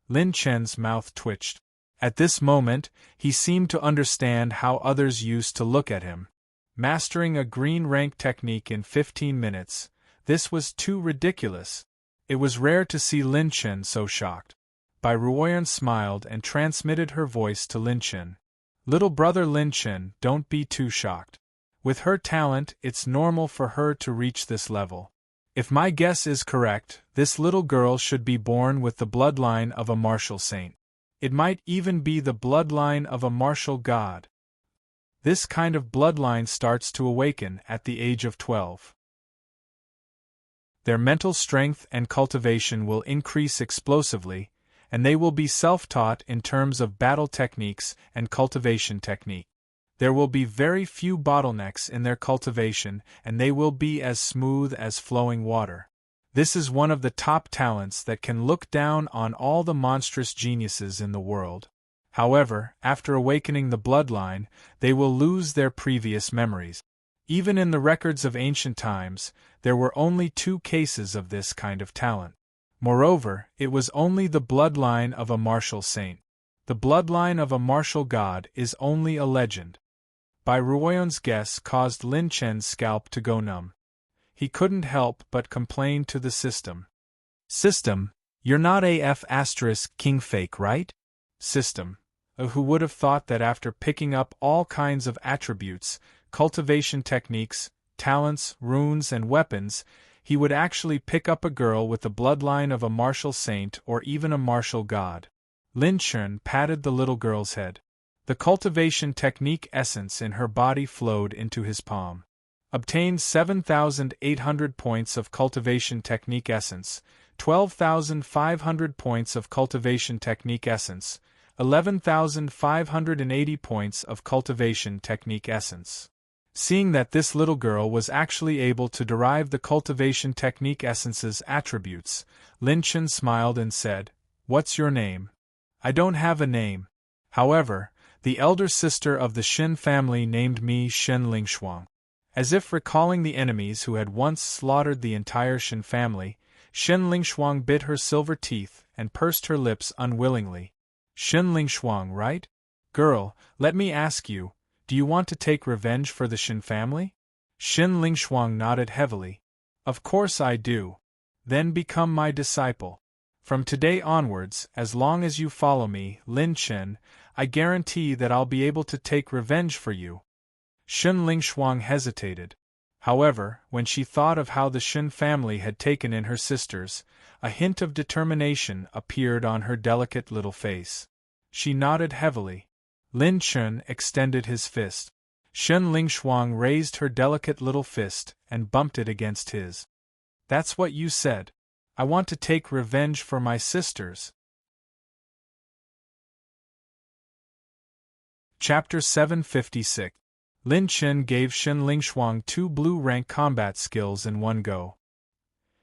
Lin Chen's mouth twitched. At this moment, he seemed to understand how others used to look at him. Mastering a green rank technique in 15 minutes, this was too ridiculous. It was rare to see Lin Chen so shocked. Bai Ruoyan smiled and transmitted her voice to Lin Chen. Little brother Lin Chen, don't be too shocked. With her talent, it's normal for her to reach this level. If my guess is correct, this little girl should be born with the bloodline of a martial saint. It might even be the bloodline of a martial god. This kind of bloodline starts to awaken at the age of 12. Their mental strength and cultivation will increase explosively, and they will be self-taught in terms of battle techniques and cultivation technique. There will be very few bottlenecks in their cultivation, and they will be as smooth as flowing water. This is one of the top talents that can look down on all the monstrous geniuses in the world. However, after awakening the bloodline, they will lose their previous memories. Even in the records of ancient times, there were only 2 cases of this kind of talent. Moreover, it was only the bloodline of a martial saint. The bloodline of a martial god is only a legend. Bai Ruoyan's guess caused Lin Chen's scalp to go numb. He couldn't help but complain to the system. System, you're not AF** king fake, right? System, who would have thought that after picking up all kinds of attributes, cultivation techniques, talents, runes and weapons, he would actually pick up a girl with the bloodline of a martial saint or even a martial god. Lin Chen patted the little girl's head. The cultivation technique essence in her body flowed into his palm. Obtained 7,800 points of cultivation technique essence, 12,500 points of cultivation technique essence, 11,580 points of cultivation technique essence. Seeing that this little girl was actually able to derive the cultivation technique essence's attributes, Lin Chen smiled and said, "What's your name?" "I don't have a name. However, the elder sister of the Shen family named me Shen Lingshuang." As if recalling the enemies who had once slaughtered the entire Shen family, Shen Lingshuang bit her silver teeth and pursed her lips unwillingly. "Shen Lingshuang, right? Girl, let me ask you, do you want to take revenge for the Shen family?" Shen Lingshuang nodded heavily. "Of course I do. Then become my disciple. From today onwards, as long as you follow me, Lin Chen, I guarantee that I'll be able to take revenge for you." Shen Lingshuang hesitated. However, when she thought of how the Shen family had taken in her sisters, a hint of determination appeared on her delicate little face. She nodded heavily. Lin Chen extended his fist. Shen Lingshuang raised her delicate little fist and bumped it against his. "That's what you said. I want to take revenge for my sisters." Chapter 756. Lin Chen gave Shen Lingshuang 2 blue-rank combat skills in one go.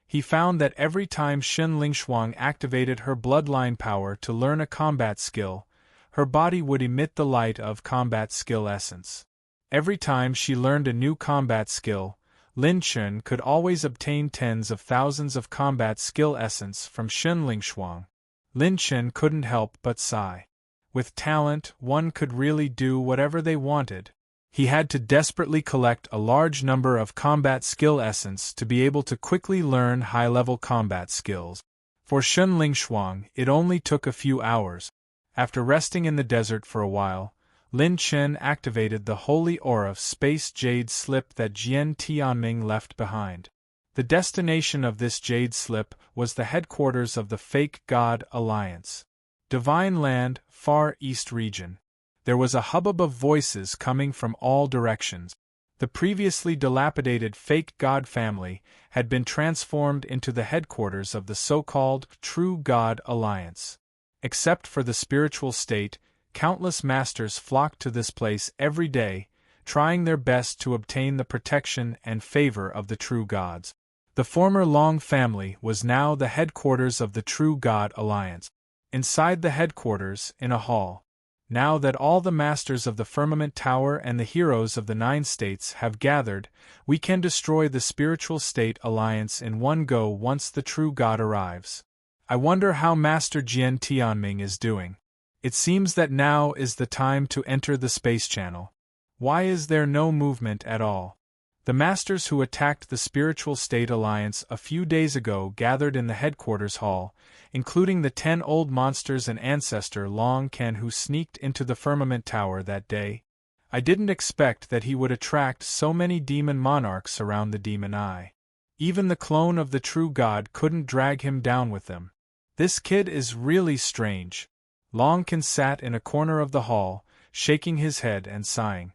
He found that every time Shen Lingshuang activated her bloodline power to learn a combat skill, her body would emit the light of combat skill essence. Every time she learned a new combat skill, Lin Chen could always obtain tens of thousands of combat skill essence from Shen Lingshuang. Lin Chen couldn't help but sigh. With talent, one could really do whatever they wanted. He had to desperately collect a large number of combat skill essence to be able to quickly learn high-level combat skills. For Shen Lingshuang, it only took a few hours. After resting in the desert for a while, Lin Chen activated the holy aura space jade slip that Jian Tianming left behind. The destination of this jade slip was the headquarters of the Fake God Alliance. Divine Land, Far East region. There was a hubbub of voices coming from all directions. The previously dilapidated Fake God family had been transformed into the headquarters of the so-called True God Alliance. Except for the spiritual state, countless masters flocked to this place every day, trying their best to obtain the protection and favor of the true gods. The former Long family was now the headquarters of the True God Alliance. Inside the headquarters, in a hall, Now that all the masters of the Firmament Tower and the heroes of the 9 states have gathered, we can destroy the Spiritual State Alliance in one go once the true God arrives. I wonder how Master Jian Tianming is doing. It seems that now is the time to enter the space channel. Why is there no movement at all? The masters who attacked the Spiritual State Alliance a few days ago gathered in the headquarters hall, including the 10 old monsters and ancestor Long Ken who sneaked into the Firmament Tower that day. I didn't expect that he would attract so many demon monarchs around the demon eye. Even the clone of the true God couldn't drag him down with them. This kid is really strange. Long Ken sat in a corner of the hall, shaking his head and sighing.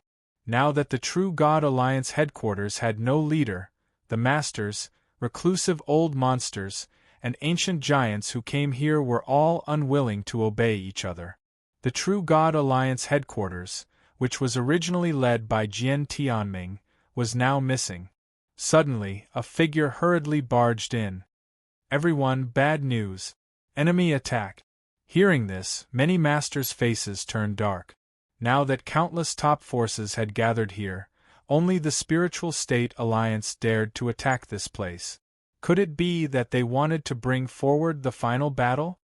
Now that the True God Alliance headquarters had no leader, the masters, reclusive old monsters, and ancient giants who came here were all unwilling to obey each other. The True God Alliance headquarters, which was originally led by Jian Tianming, was now missing. Suddenly, a figure hurriedly barged in. Everyone, bad news. Enemy attack. Hearing this, many masters' faces turned dark. Now that countless top forces had gathered here, only the Spiritual State Alliance dared to attack this place. Could it be that they wanted to bring forward the final battle?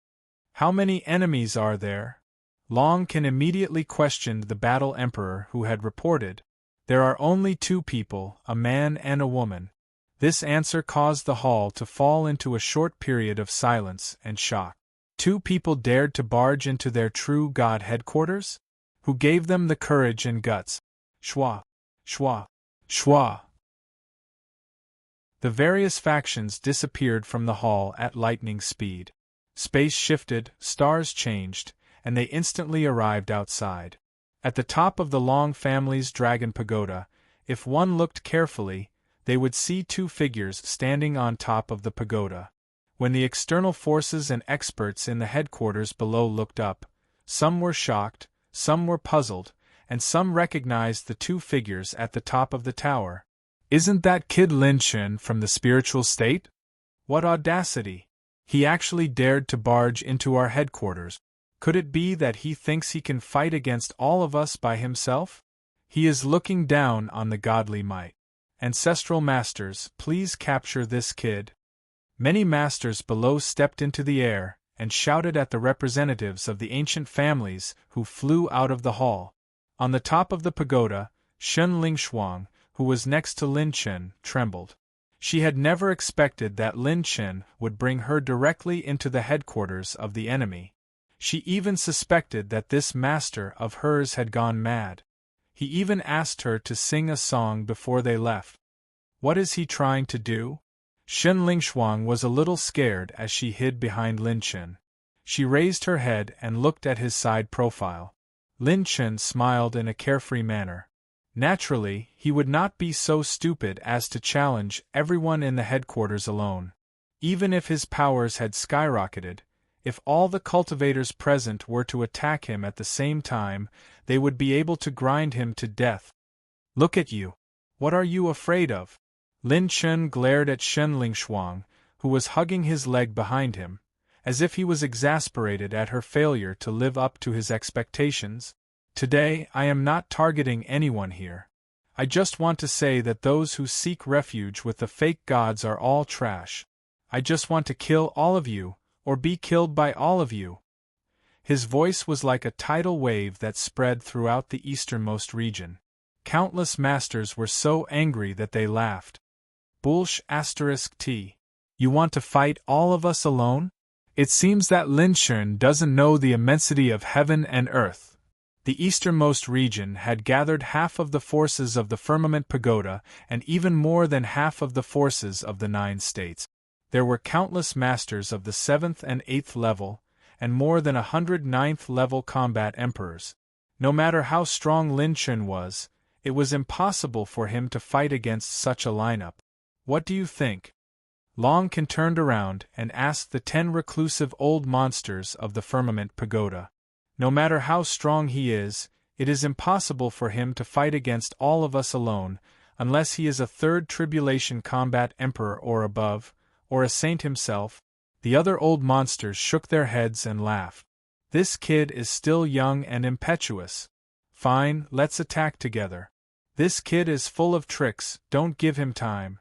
How many enemies are there? Long Ken immediately questioned the Battle Emperor who had reported. There are only 2 people, a man and a woman. This answer caused the hall to fall into a short period of silence and shock. 2 people dared to barge into their True God headquarters? Who gave them the courage and guts? Schwa, schwa, schwa. The various factions disappeared from the hall at lightning speed. Space shifted, stars changed, and they instantly arrived outside. At the top of the Long family's dragon pagoda, if one looked carefully, they would see 2 figures standing on top of the pagoda. When the external forces and experts in the headquarters below looked up, some were shocked, some were puzzled, and some recognized the 2 figures at the top of the tower. Isn't that kid Lin Chen from the Spiritual State? What audacity! He actually dared to barge into our headquarters. Could it be that he thinks he can fight against all of us by himself? He is looking down on the godly might. Ancestral masters, please capture this kid. Many masters below stepped into the air and shouted at the representatives of the ancient families who flew out of the hall. On the top of the pagoda, Shen Lingshuang, who was next to Lin Chen, trembled. She had never expected that Lin Chen would bring her directly into the headquarters of the enemy. She even suspected that this master of hers had gone mad. He even asked her to sing a song before they left. What is he trying to do? Shen Lingshuang was a little scared as she hid behind Lin Chen. She raised her head and looked at his side profile. Lin Chen smiled in a carefree manner. Naturally, he would not be so stupid as to challenge everyone in the headquarters alone. Even if his powers had skyrocketed, if all the cultivators present were to attack him at the same time, they would be able to grind him to death. Look at you. What are you afraid of? Lin Chen glared at Shen Lingshuang, who was hugging his leg behind him, as if he was exasperated at her failure to live up to his expectations. Today, I am not targeting anyone here. I just want to say that those who seek refuge with the fake gods are all trash. I just want to kill all of you, or be killed by all of you. His voice was like a tidal wave that spread throughout the easternmost region. Countless masters were so angry that they laughed. Bullsh *T. You want to fight all of us alone? It seems that Lin Chen doesn't know the immensity of heaven and earth. The easternmost region had gathered half of the forces of the Firmament Pagoda and even more than half of the forces of the 9 states. There were countless masters of the 7th and 8th level, and more than 100 9th level combat emperors. No matter how strong Lin Chen was, it was impossible for him to fight against such a lineup. What do you think? Long Ken turned around and asked the 10 reclusive old monsters of the Firmament Pagoda. No matter how strong he is, it is impossible for him to fight against all of us alone, unless he is a 3rd Tribulation Combat Emperor or above, or a saint himself. The other old monsters shook their heads and laughed. This kid is still young and impetuous. Fine, let's attack together. This kid is full of tricks, don't give him time.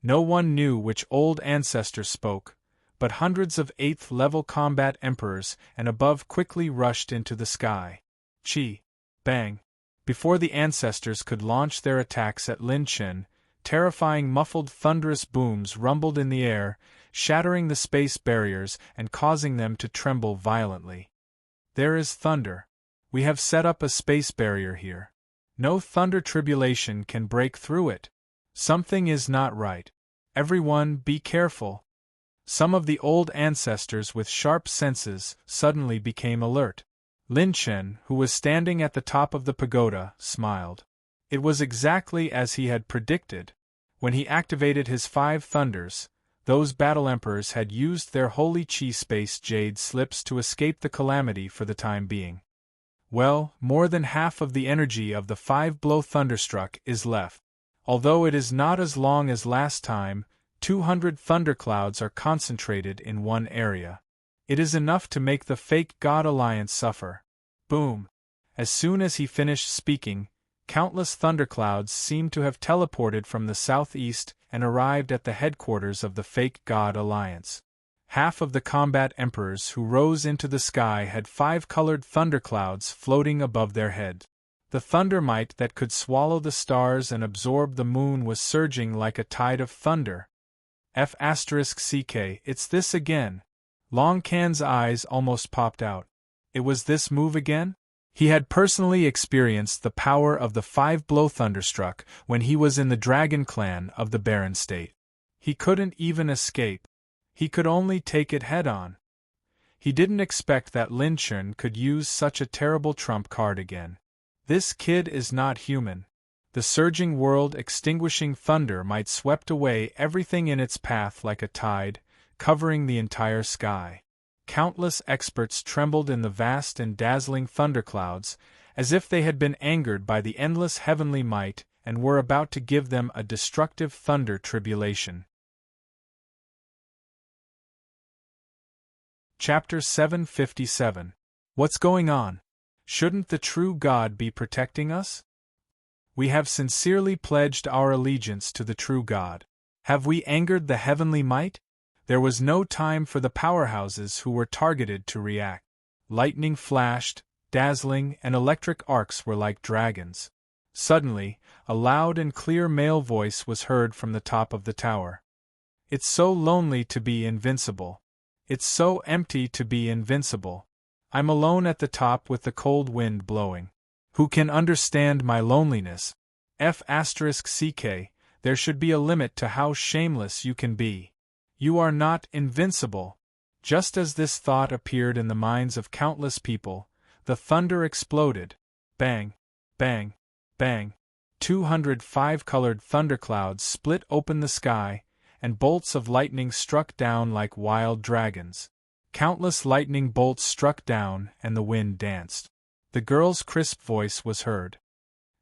No one knew which old ancestor spoke, but hundreds of 8th-level combat emperors and above quickly rushed into the sky. Chi! Bang! Before the ancestors could launch their attacks at Lin Chen, terrifying muffled thunderous booms rumbled in the air, shattering the space barriers and causing them to tremble violently. There is thunder. We have set up a space barrier here. No thunder tribulation can break through it. Something is not right. Everyone, be careful. Some of the old ancestors with sharp senses suddenly became alert. Lin Chen, who was standing at the top of the pagoda, smiled. It was exactly as he had predicted. When he activated his 5 thunders, those battle emperors had used their holy chi space jade slips to escape the calamity for the time being. Well, more than half of the energy of the 5-blow thunderstruck is left. Although it is not as long as last time, 200 thunderclouds are concentrated in one area. It is enough to make the fake God Alliance suffer. Boom! As soon as he finished speaking, countless thunderclouds seemed to have teleported from the southeast and arrived at the headquarters of the fake God Alliance. Half of the combat emperors who rose into the sky had 5-colored thunderclouds floating above their heads. The thunder might that could swallow the stars and absorb the moon was surging like a tide of thunder. F***ck, it's this again. Long Can's eyes almost popped out. It was this move again? He had personally experienced the power of the 5-blow thunderstruck when he was in the dragon clan of the Barren State. He couldn't even escape. He could only take it head-on. He didn't expect that Lin Chen could use such a terrible trump card again. This kid is not human. The surging world-extinguishing thunder might swept away everything in its path like a tide, covering the entire sky. Countless experts trembled in the vast and dazzling thunderclouds, as if they had been angered by the endless heavenly might and were about to give them a destructive thunder tribulation. Chapter 757. What's going on? Shouldn't the true God be protecting us? We have sincerely pledged our allegiance to the true God. Have we angered the heavenly might? There was no time for the powerhouses who were targeted to react. Lightning flashed, dazzling, and electric arcs were like dragons. Suddenly, a loud and clear male voice was heard from the top of the tower. It's so lonely to be invincible. It's so empty to be invincible. I'm alone at the top with the cold wind blowing. Who can understand my loneliness? F***ck, there should be a limit to how shameless you can be. You are not invincible. Just as this thought appeared in the minds of countless people, the thunder exploded. Bang! Bang! Bang! 205-colored thunderclouds split open the sky, and bolts of lightning struck down like wild dragons. Countless lightning bolts struck down, and the wind danced. The girl's crisp voice was heard.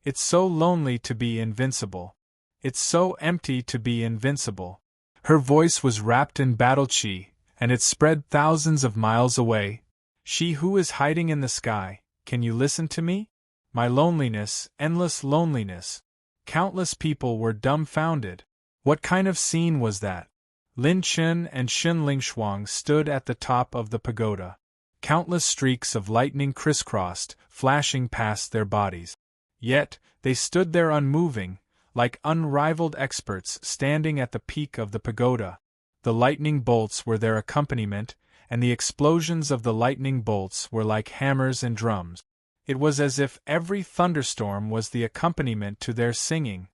It's so lonely to be invincible. It's so empty to be invincible. Her voice was wrapped in battle chi, and it spread thousands of miles away. She who is hiding in the sky, can you listen to me? My loneliness, endless loneliness. Countless people were dumbfounded. What kind of scene was that? Lin Chen and Xin Lingshuang stood at the top of the pagoda. Countless streaks of lightning crisscrossed, flashing past their bodies. Yet, they stood there unmoving, like unrivaled experts standing at the peak of the pagoda. The lightning bolts were their accompaniment, and the explosions of the lightning bolts were like hammers and drums. It was as if every thunderstorm was the accompaniment to their singing.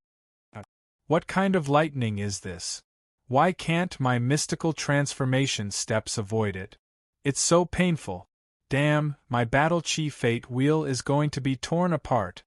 What kind of lightning is this? Why can't my mystical transformation steps avoid it? It's so painful. Damn, my battle chi fate wheel is going to be torn apart.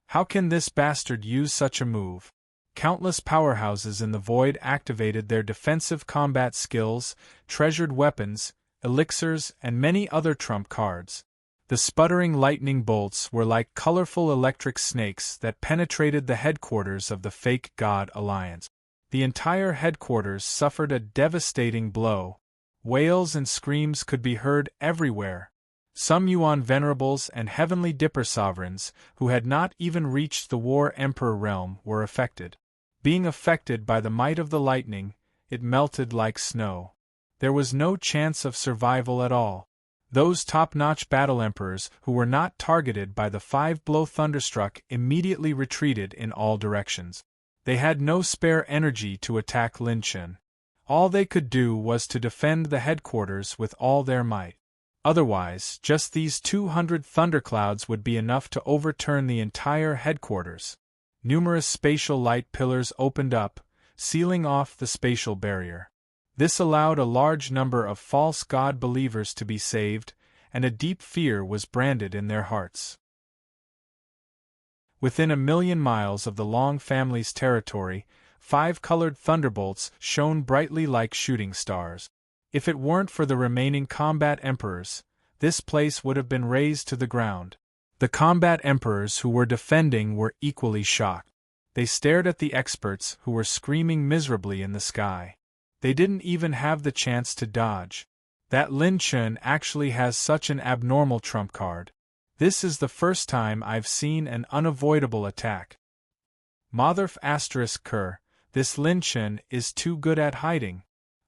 How can this bastard use such a move? Countless powerhouses in the void activated their defensive combat skills, treasured weapons, elixirs, and many other trump cards. The sputtering lightning bolts were like colorful electric snakes that penetrated the headquarters of the fake God Alliance. The entire headquarters suffered a devastating blow. Wails and screams could be heard everywhere. Some Yuan venerables and heavenly dipper sovereigns, who had not even reached the War Emperor realm, were affected. Being affected by the might of the lightning, it melted like snow. There was no chance of survival at all. Those top-notch battle emperors who were not targeted by the five-blow thunderstruck immediately retreated in all directions. They had no spare energy to attack Lin Chen. All they could do was to defend the headquarters with all their might. Otherwise, just these 200 thunderclouds would be enough to overturn the entire headquarters. Numerous spatial light pillars opened up, sealing off the spatial barrier. This allowed a large number of false god believers to be saved, and a deep fear was branded in their hearts. Within 1,000,000 miles of the Long family's territory, 5 colored thunderbolts shone brightly like shooting stars. If it weren't for the remaining combat emperors, this place would have been razed to the ground. The combat emperors who were defending were equally shocked. They stared at the experts who were screaming miserably in the sky. They didn't even have the chance to dodge. That Lin Chen actually has such an abnormal trump card. This is the first time I've seen an unavoidable attack. Motherf ** Ker, this Lin Chen is too good at hiding.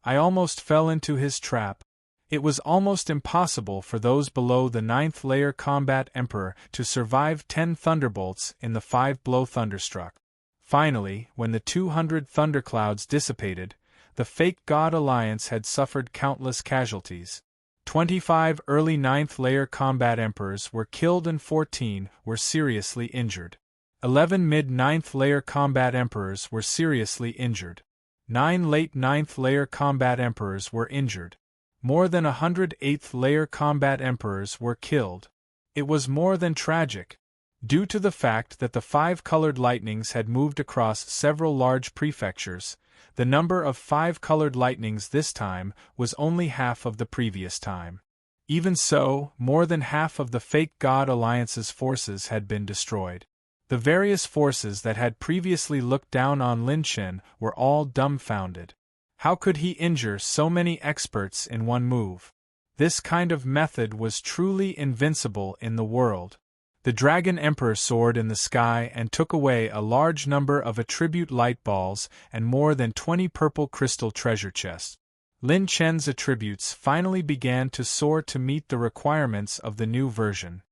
I almost fell into his trap. It was almost impossible for those below the 9th layer combat emperor to survive 10 thunderbolts in the 5-blow thunderstruck. Finally, when the 200 thunderclouds dissipated, the fake God Alliance had suffered countless casualties. 25 early 9th layer combat emperors were killed and 14 were seriously injured. 11 mid-9th layer combat emperors were seriously injured. 9 late 9th layer combat emperors were injured. More than 100 8th layer combat emperors were killed. It was more than tragic. Due to the fact that the 5-colored lightnings had moved across several large prefectures, the number of 5-colored lightnings this time was only half of the previous time. Even so, more than half of the fake God Alliance's forces had been destroyed. The various forces that had previously looked down on Lin Chen were all dumbfounded. How could he injure so many experts in one move? This kind of method was truly invincible in the world. The Dragon Emperor soared in the sky and took away a large number of attribute light balls and more than 20 purple crystal treasure chests. Lin Chen's attributes finally began to soar to meet the requirements of the new version.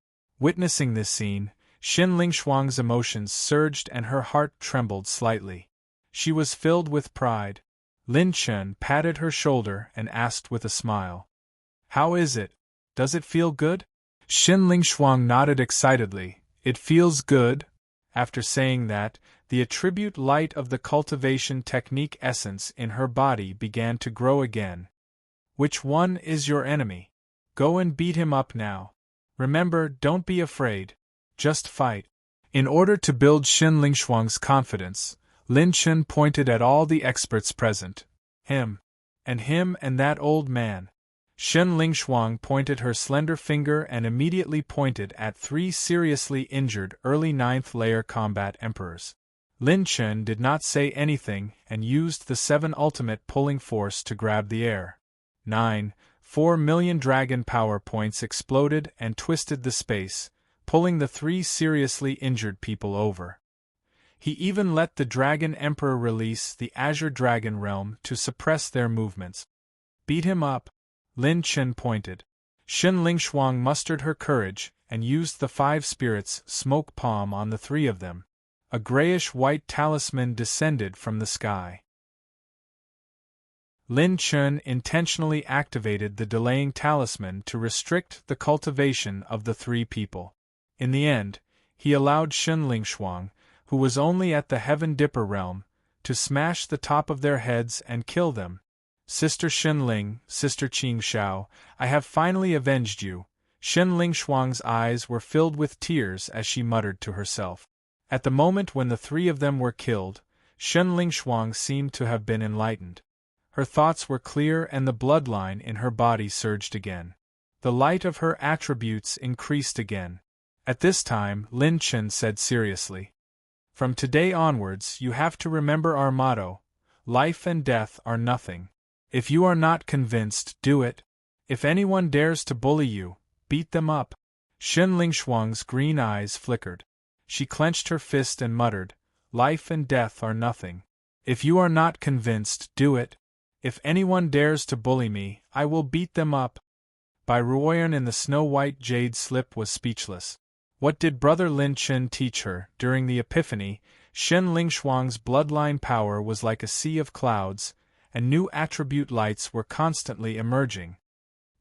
Witnessing this scene, Xin Lingshuang's emotions surged and her heart trembled slightly. She was filled with pride. Lin Chen patted her shoulder and asked with a smile, "How is it? Does it feel good?" Xin Lingshuang nodded excitedly. "It feels good." After saying that, the attribute light of the cultivation technique essence in her body began to grow again. "Which one is your enemy? Go and beat him up now. Remember, don't be afraid. Just fight." In order to build Xin Lingshuang's confidence, Lin Chen pointed at all the experts present. Him and that old man. Xin Lingshuang pointed her slender finger and immediately pointed at 3 seriously injured early 9th layer combat emperors. Lin Chen did not say anything and used the 7 ultimate pulling force to grab the air. 4 million dragon power points exploded and twisted the space, pulling the 3 seriously injured people over. He even let the Dragon Emperor release the Azure Dragon Realm to suppress their movements. "Beat him up," Lin Chen pointed. Xin Lingshuang mustered her courage and used the 5 spirits smoke palm on the 3 of them. A grayish-white talisman descended from the sky. Lin Chen intentionally activated the delaying talisman to restrict the cultivation of the 3 people. In the end, he allowed Xin Lingshuang, who was only at the Heaven Dipper realm, to smash the top of their heads and kill them. "Sister Xinling, Sister Qing Shao, I have finally avenged you." Xin Lingshuang's eyes were filled with tears as she muttered to herself. At the moment when the 3 of them were killed, Xin Lingshuang seemed to have been enlightened. Her thoughts were clear and the bloodline in her body surged again. The light of her attributes increased again. At this time, Lin Chen said seriously, "From today onwards you have to remember our motto, life and death are nothing. If you are not convinced, do it. If anyone dares to bully you, beat them up. Shen Lingshuang's green eyes flickered. She clenched her fist and muttered, "Life and death are nothing. If you are not convinced, do it. If anyone dares to bully me, I will beat them up." Bai Ruoyan in the snow-white jade slip was speechless. What did Brother Lin Chen teach her? During the Epiphany, Shen Lingshuang's bloodline power was like a sea of clouds, and new attribute lights were constantly emerging.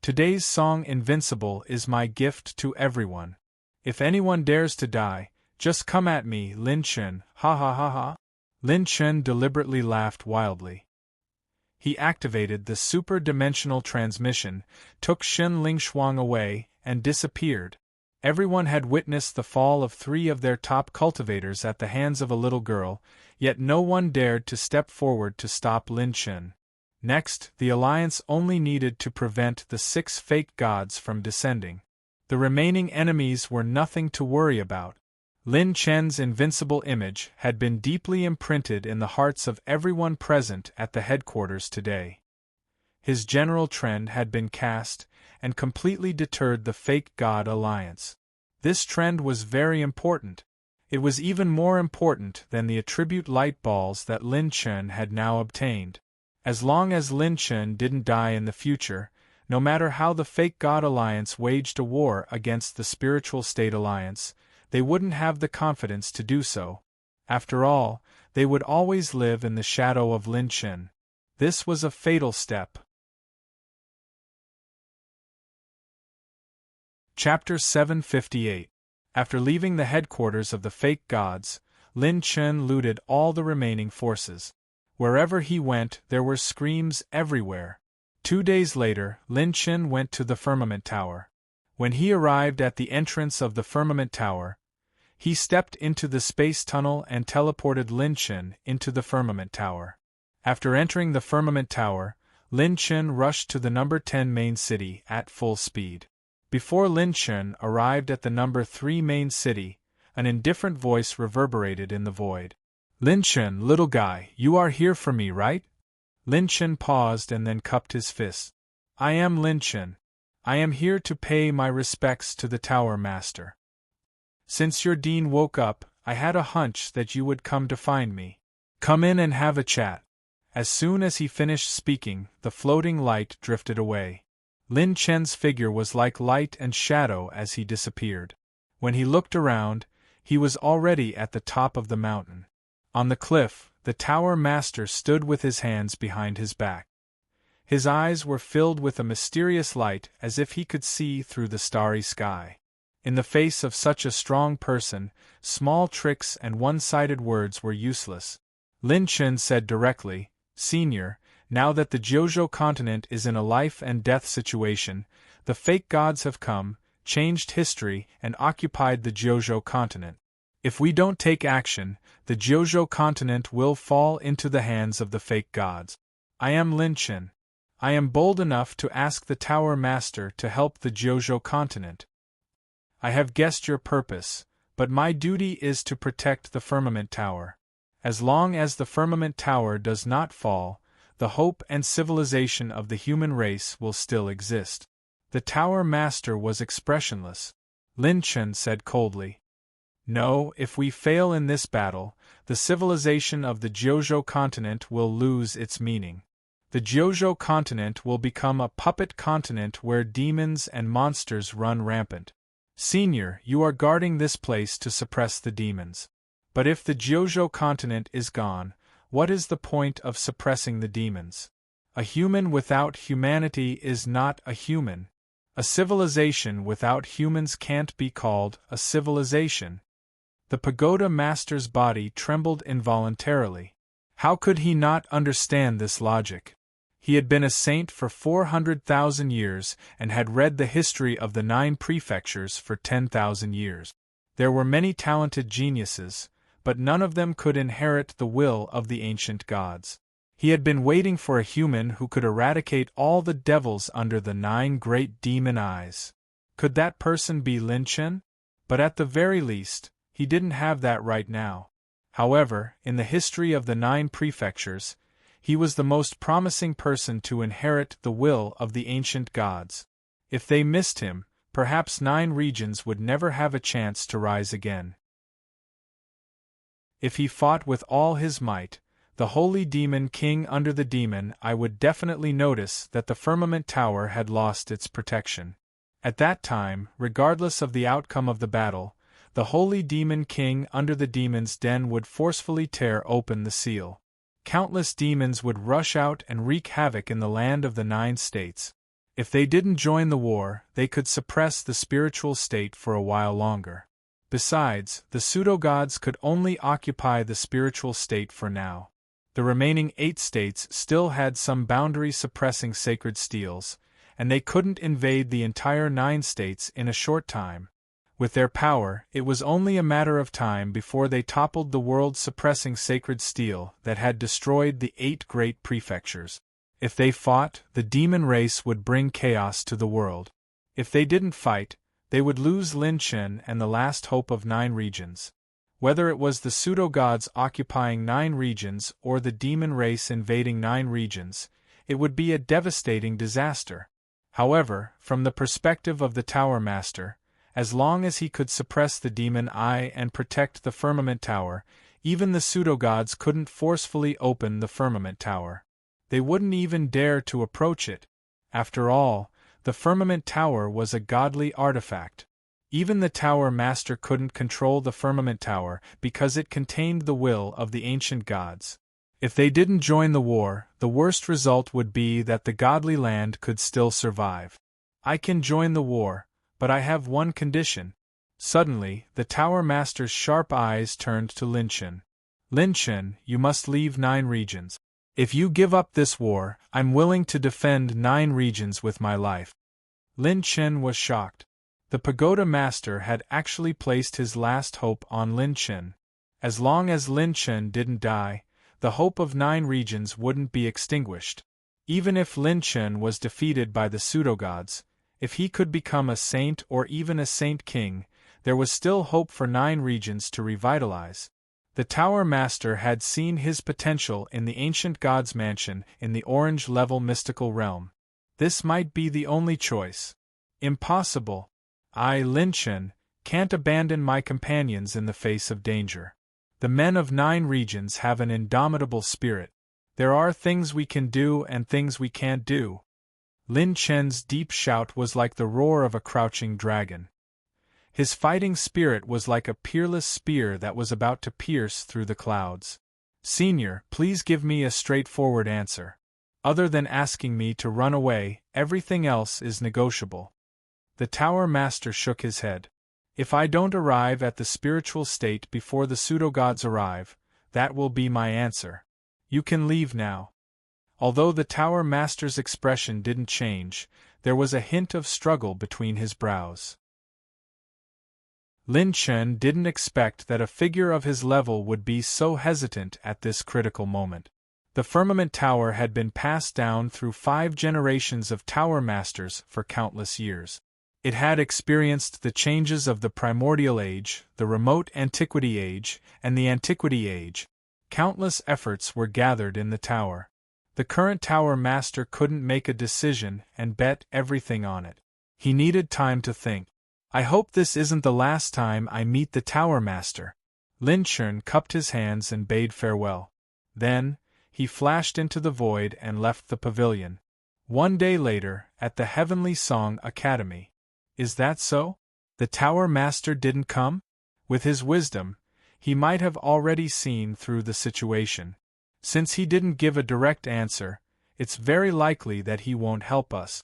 Today's song Invincible is my gift to everyone. If anyone dares to die, just come at me, Lin Chen, ha ha ha ha. Lin Chen deliberately laughed wildly. He activated the super-dimensional transmission, took Shen Lingshuang away, and disappeared. Everyone had witnessed the fall of 3 of their top cultivators at the hands of a little girl, yet no one dared to step forward to stop Lin Chen. Next, the Alliance only needed to prevent the 6 fake gods from descending. The remaining enemies were nothing to worry about. Lin Chen's invincible image had been deeply imprinted in the hearts of everyone present at the headquarters today. His general trend had been cast, and completely deterred the fake god alliance. This trend was very important. It was even more important than the attribute light balls that Lin Chen had now obtained. As long as Lin Chen didn't die in the future, no matter how the fake god alliance waged a war against the spiritual state alliance, they wouldn't have the confidence to do so. After all, they would always live in the shadow of Lin Chen. This was a fatal step. Chapter 758. After leaving the headquarters of the fake gods, Lin Chen looted all the remaining forces. Wherever he went, there were screams everywhere. 2 days later, Lin Chen went to the Firmament Tower. When he arrived at the entrance of the Firmament Tower, he stepped into the space tunnel and teleported Lin Chen into the Firmament Tower. After entering the Firmament Tower, Lin Chen rushed to the number 10 main city at full speed. Before Lin Chen arrived at the number 3 main city, an indifferent voice reverberated in the void. "Lin Chen, little guy, you are here for me, right?" Lin Chen paused and then cupped his fists. "I am Lin Chen. I am here to pay my respects to the Tower Master. Since your dean woke up, I had a hunch that you would come to find me. Come in and have a chat." As soon as he finished speaking, the floating light drifted away. Lin Chen's figure was like light and shadow as he disappeared. When he looked around, he was already at the top of the mountain. On the cliff, the Tower Master stood with his hands behind his back. His eyes were filled with a mysterious light as if he could see through the starry sky. In the face of such a strong person, small tricks and one-sided words were useless. Lin Chen said directly, "Senior, now that the Jiuzhou continent is in a life-and-death situation, the fake gods have come, changed history, and occupied the Jiuzhou continent. If we don't take action, the Jiuzhou continent will fall into the hands of the fake gods. I am Lin Chen. I am bold enough to ask the Tower Master to help the Jiuzhou continent. I have guessed your purpose, but my duty is to protect the Firmament Tower. As long as the Firmament Tower does not fall, the hope and civilization of the human race will still exist." The Tower Master was expressionless. Lin Chen said coldly, "No, if we fail in this battle, the civilization of the Jiuzhou continent will lose its meaning. The Jiuzhou continent will become a puppet continent where demons and monsters run rampant. Senior, you are guarding this place to suppress the demons. But if the Jiuzhou continent is gone, what is the point of suppressing the demons? A human without humanity is not a human. A civilization without humans can't be called a civilization." The Pagoda Master's body trembled involuntarily. How could he not understand this logic? He had been a saint for 400,000 years and had read the history of the 9 prefectures for 10,000 years. There were many talented geniuses, but none of them could inherit the will of the ancient gods. He had been waiting for a human who could eradicate all the devils under the 9 great demon eyes. Could that person be Lin Chen? But at the very least, he didn't have that right now. However, in the history of the 9 prefectures, He was the most promising person to inherit the will of the ancient gods. If they missed him, perhaps 9 regions would never have a chance to rise again. If he fought with all his might, the holy demon king under the demon, I would definitely notice that the firmament tower had lost its protection. At that time, regardless of the outcome of the battle, the holy demon king under the demon's den would forcefully tear open the seal. Countless demons would rush out and wreak havoc in the land of the 9 states. If they didn't join the war, they could suppress the spiritual state for a while longer. Besides, the pseudo-gods could only occupy the spiritual state for now. The remaining 8 states still had some boundary-suppressing sacred steels, and they couldn't invade the entire 9 states in a short time. With their power, it was only a matter of time before they toppled the world-suppressing sacred steel that had destroyed the 8 great prefectures. If they fought, the demon race would bring chaos to the world. If they didn't fight, they would lose Lin Chen and the last hope of 9 regions. Whether it was the pseudo-gods occupying 9 regions or the demon race invading 9 regions, it would be a devastating disaster. However, from the perspective of the Tower Master, as long as he could suppress the demon eye and protect the firmament tower, even the pseudo-gods couldn't forcefully open the firmament tower. They wouldn't even dare to approach it. After all, the firmament tower was a godly artifact. Even the Tower Master couldn't control the firmament tower because it contained the will of the ancient gods. If they didn't join the war, the worst result would be that the godly land could still survive. I can join the war, but I have one condition. Suddenly, the Tower Master's sharp eyes turned to Lin Chen. Lin Chen, you must leave 9 regions. If you give up this war, I'm willing to defend 9 regions with my life. Lin Chen was shocked. The Pagoda Master had actually placed his last hope on Lin Chen. As long as Lin Chen didn't die, the hope of 9 regions wouldn't be extinguished. Even if Lin Chen was defeated by the pseudo-gods, if he could become a saint or even a saint king, there was still hope for 9 regions to revitalize. The Tower Master had seen his potential in the ancient god's mansion in the orange-level mystical realm. This might be the only choice. Impossible. I, Lin Chen, can't abandon my companions in the face of danger. The men of 9 regions have an indomitable spirit. There are things we can do and things we can't do. Lin Chen's deep shout was like the roar of a crouching dragon. His fighting spirit was like a peerless spear that was about to pierce through the clouds. Senior, please give me a straightforward answer. Other than asking me to run away, everything else is negotiable. The Tower Master shook his head. If I don't arrive at the spiritual state before the pseudo-gods arrive, that will be my answer. You can leave now. Although the Tower Master's expression didn't change, there was a hint of struggle between his brows. Lin Chen didn't expect that a figure of his level would be so hesitant at this critical moment. The firmament tower had been passed down through 5 generations of Tower Masters for countless years. It had experienced the changes of the Primordial Age, the Remote Antiquity Age, and the Antiquity Age. Countless efforts were gathered in the tower. The current Tower Master couldn't make a decision and bet everything on it. He needed time to think. I hope this isn't the last time I meet the Tower Master. Lin Chen cupped his hands and bade farewell. Then, he flashed into the void and left the pavilion. 1 day later, at the Heavenly Song Academy. Is that so? The Tower Master didn't come? With his wisdom, he might have already seen through the situation. Since he didn't give a direct answer, it's very likely that he won't help us.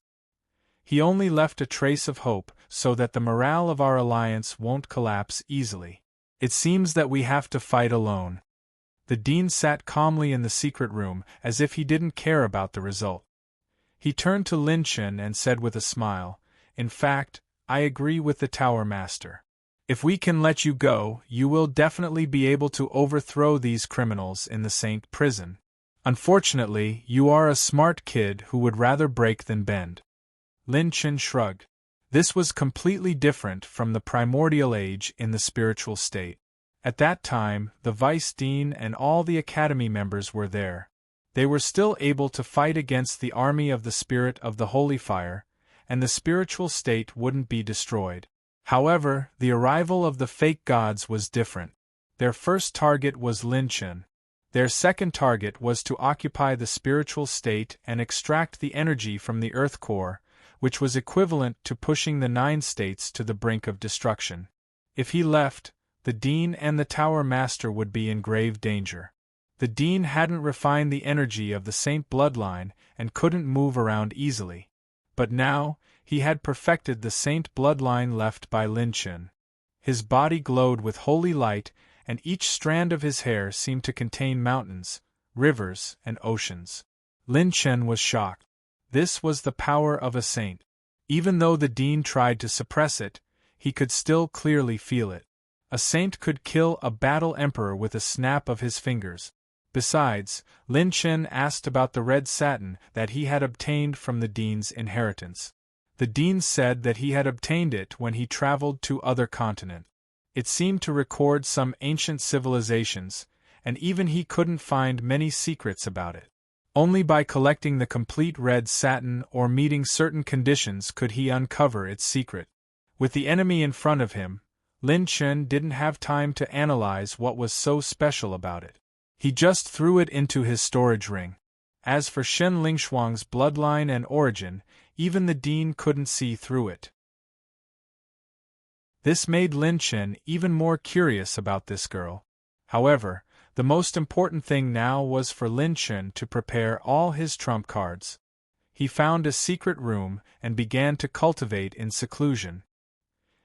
He only left a trace of hope so that the morale of our alliance won't collapse easily. It seems that we have to fight alone. The Dean sat calmly in the secret room as if he didn't care about the result. He turned to Lin Chen and said with a smile, "In fact, I agree with the Tower Master. If we can let you go, you will definitely be able to overthrow these criminals in the Saint prison. Unfortunately, you are a smart kid who would rather break than bend." Lin Chen shrugged. This was completely different from the Primordial Age in the spiritual state. At that time, the Vice Dean and all the Academy members were there. They were still able to fight against the army of the spirit of the holy fire, and the spiritual state wouldn't be destroyed. However, the arrival of the fake gods was different. Their first target was Lin Chen. Their second target was to occupy the spiritual state and extract the energy from the earth core, which was equivalent to pushing the 9 states to the brink of destruction. If he left, the Dean and the Tower Master would be in grave danger. The Dean hadn't refined the energy of the Saint bloodline and couldn't move around easily. But now, he had perfected the Saint bloodline left by Lin Chen. His body glowed with holy light, and each strand of his hair seemed to contain mountains, rivers, and oceans. Lin Chen was shocked. This was the power of a saint. Even though the Dean tried to suppress it, he could still clearly feel it. A saint could kill a battle emperor with a snap of his fingers. Besides, Lin Chen asked about the red satin that he had obtained from the Dean's inheritance. The Dean said that he had obtained it when he traveled to other continent. It seemed to record some ancient civilizations, and even he couldn't find many secrets about it. Only by collecting the complete red satin or meeting certain conditions could he uncover its secret. With the enemy in front of him, Lin Chen didn't have time to analyze what was so special about it. He just threw it into his storage ring. As for Shen Lingshuang's bloodline and origin, even the Dean couldn't see through it. This made Lin Chen even more curious about this girl. However, the most important thing now was for Lin Chen to prepare all his trump cards. He found a secret room and began to cultivate in seclusion.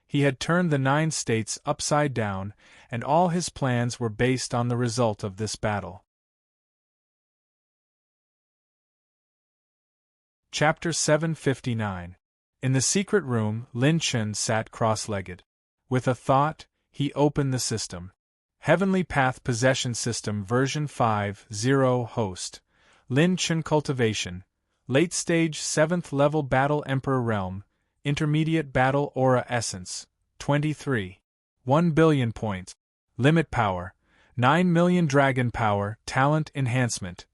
He had turned the 9 states upside down, and all his plans were based on the result of this battle. Chapter 759. In the secret room, Lin Chen sat cross-legged. With a thought, he opened the system. Heavenly Path Possession System version 5.0 host. Lin Chen Cultivation. Late Stage 7th Level Battle Emperor Realm. Intermediate Battle Aura Essence. 23. 1 billion points. Limit Power. 9 million Dragon Power Talent Enhancement.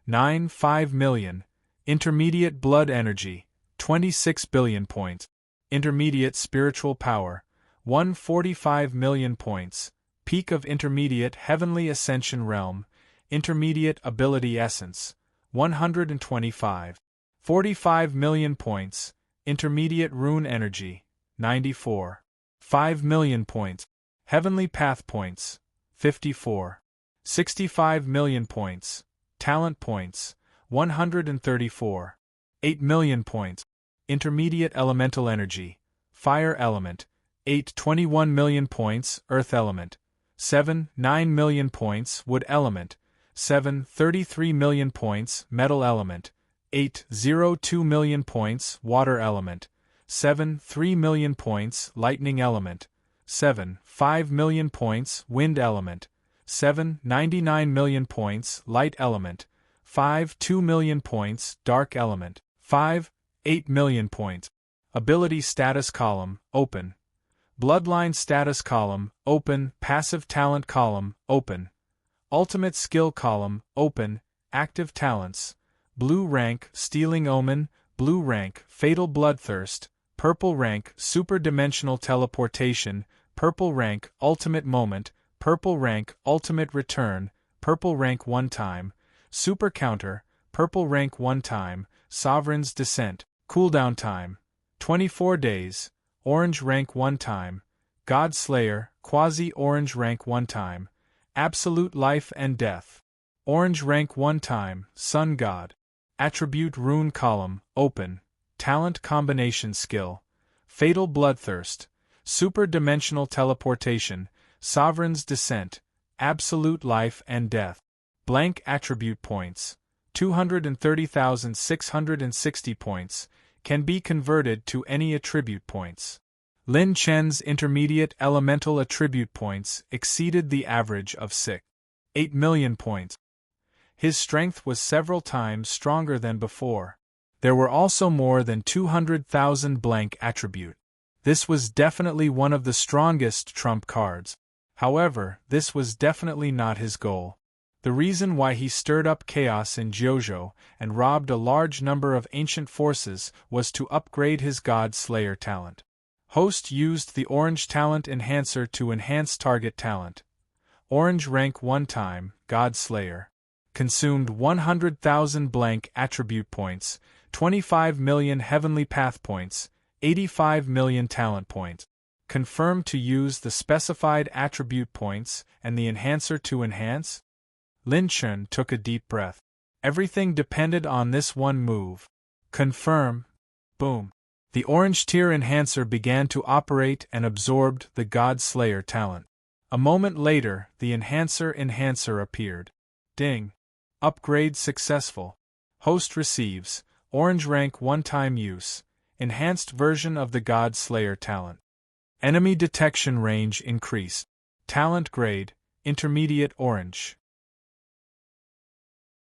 5 million. Intermediate Blood Energy. 26 billion points. Intermediate Spiritual Power. 145 million points. Peak of Intermediate Heavenly Ascension Realm. Intermediate Ability Essence. 125. 45 million points. Intermediate Rune Energy. 94. 5 million points. Heavenly Path Points. 54. 65 million points. Talent Points. 134. 8 million points. Intermediate Elemental Energy. Fire Element. 21 million points. Earth Element. 9 million points. Wood Element. 33 million points. Metal Element. 2 million points. Water Element. 3 million points. Lightning Element. 5 million points. Wind Element. 99 million points. Light Element. 2 million points. Dark Element. 8 million points. Ability Status Column, Open. Bloodline Status Column, Open. Passive Talent Column, Open. Ultimate Skill Column, Open. Active Talents. Blue rank, Stealing Omen. Blue rank, Fatal Bloodthirst. Purple rank, Super-Dimensional Teleportation. Purple rank, Ultimate Moment. Purple rank, Ultimate Return. Purple rank 1 time. Super Counter. Purple rank 1 time. Sovereign's Descent. Cooldown time. 24 days. Orange rank 1 time. God Slayer. Quasi-Orange rank 1 time. Absolute Life and Death. Orange rank 1 time. Sun God. Attribute Rune Column, Open. Talent Combination Skill. Fatal Bloodthirst. Super-Dimensional Teleportation. Sovereign's Descent. Absolute Life and Death. Blank Attribute Points. 230,660 points. Can be converted to any attribute points. Lin Chen's intermediate elemental attribute points exceeded the average of 8 million points. His strength was several times stronger than before. There were also more than 200,000 blank attribute. This was definitely one of the strongest trump cards. However, this was definitely not his goal. The reason why he stirred up chaos in Jiuzhou and robbed a large number of ancient forces was to upgrade his God Slayer talent. Host used the Orange Talent Enhancer to enhance target talent. Orange rank 1 time, God Slayer. Consumed 100,000 blank attribute points, 25 million heavenly path points, 85 million talent points. Confirmed to use the specified attribute points and the enhancer to enhance? Lin Chun took a deep breath. Everything depended on this one move. Confirm. Boom. The Orange Tier Enhancer began to operate and absorbed the God Slayer talent. A moment later, the Enhancer appeared. Ding. Upgrade successful. Host receives, Orange rank 1 time use, enhanced version of the God Slayer talent. Enemy detection range increased. Talent grade, intermediate orange.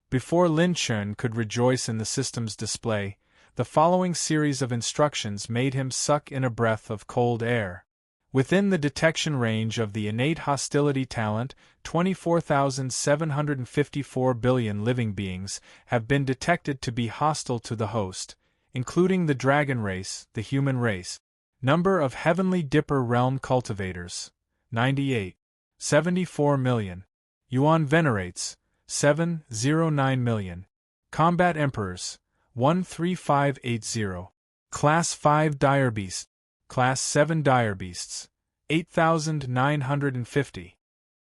Before Lin Chun could rejoice in the system's display, the following series of instructions made him suck in a breath of cold air. Within the detection range of the innate hostility talent, 24,754 billion living beings have been detected to be hostile to the host, including the dragon race, the human race. Number of Heavenly Dipper Realm cultivators, 98. 74 million. Yuan Venerates, 709 million. Combat Emperors, 13580. Class 5 Dire Beast. Class 7 Dire Beasts, 8,950.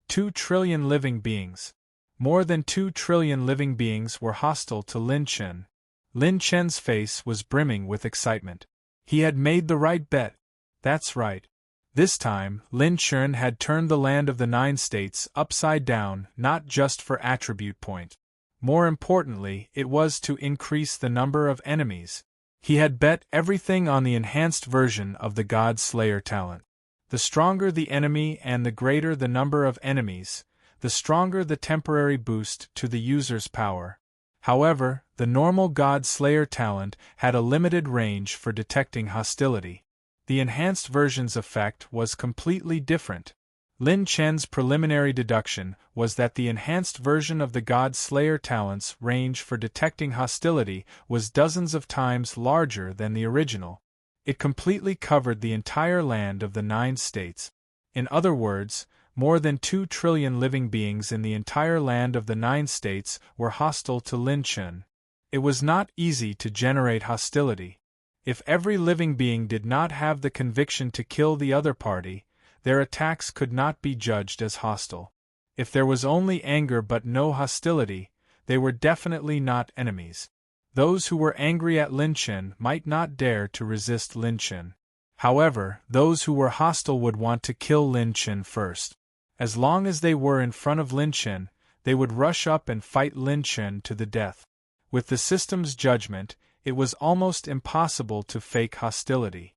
2 trillion living beings. More than 2 trillion living beings were hostile to Lin Chun. Lin Chen's face was brimming with excitement. He had made the right bet. That's right. This time, Lin Chun had turned the land of the 9 states upside down, not just for attribute point. More importantly, it was to increase the number of enemies. He had bet everything on the enhanced version of the God Slayer talent. The stronger the enemy and the greater the number of enemies, the stronger the temporary boost to the user's power. However, the normal God Slayer talent had a limited range for detecting hostility. The enhanced version's effect was completely different. Lin Chen's preliminary deduction was that the enhanced version of the God Slayer talent's range for detecting hostility was dozens of times larger than the original. It completely covered the entire land of the 9 states. In other words, more than 2 trillion living beings in the entire land of the 9 states were hostile to Lin Chun. It was not easy to generate hostility. If every living being did not have the conviction to kill the other party, their attacks could not be judged as hostile. If there was only anger but no hostility, they were definitely not enemies. Those who were angry at Lin Chun might not dare to resist Lin Chun. However, those who were hostile would want to kill Lin Chun first. As long as they were in front of Lin Chun, they would rush up and fight Lin Chun to the death. With the system's judgment, it was almost impossible to fake hostility.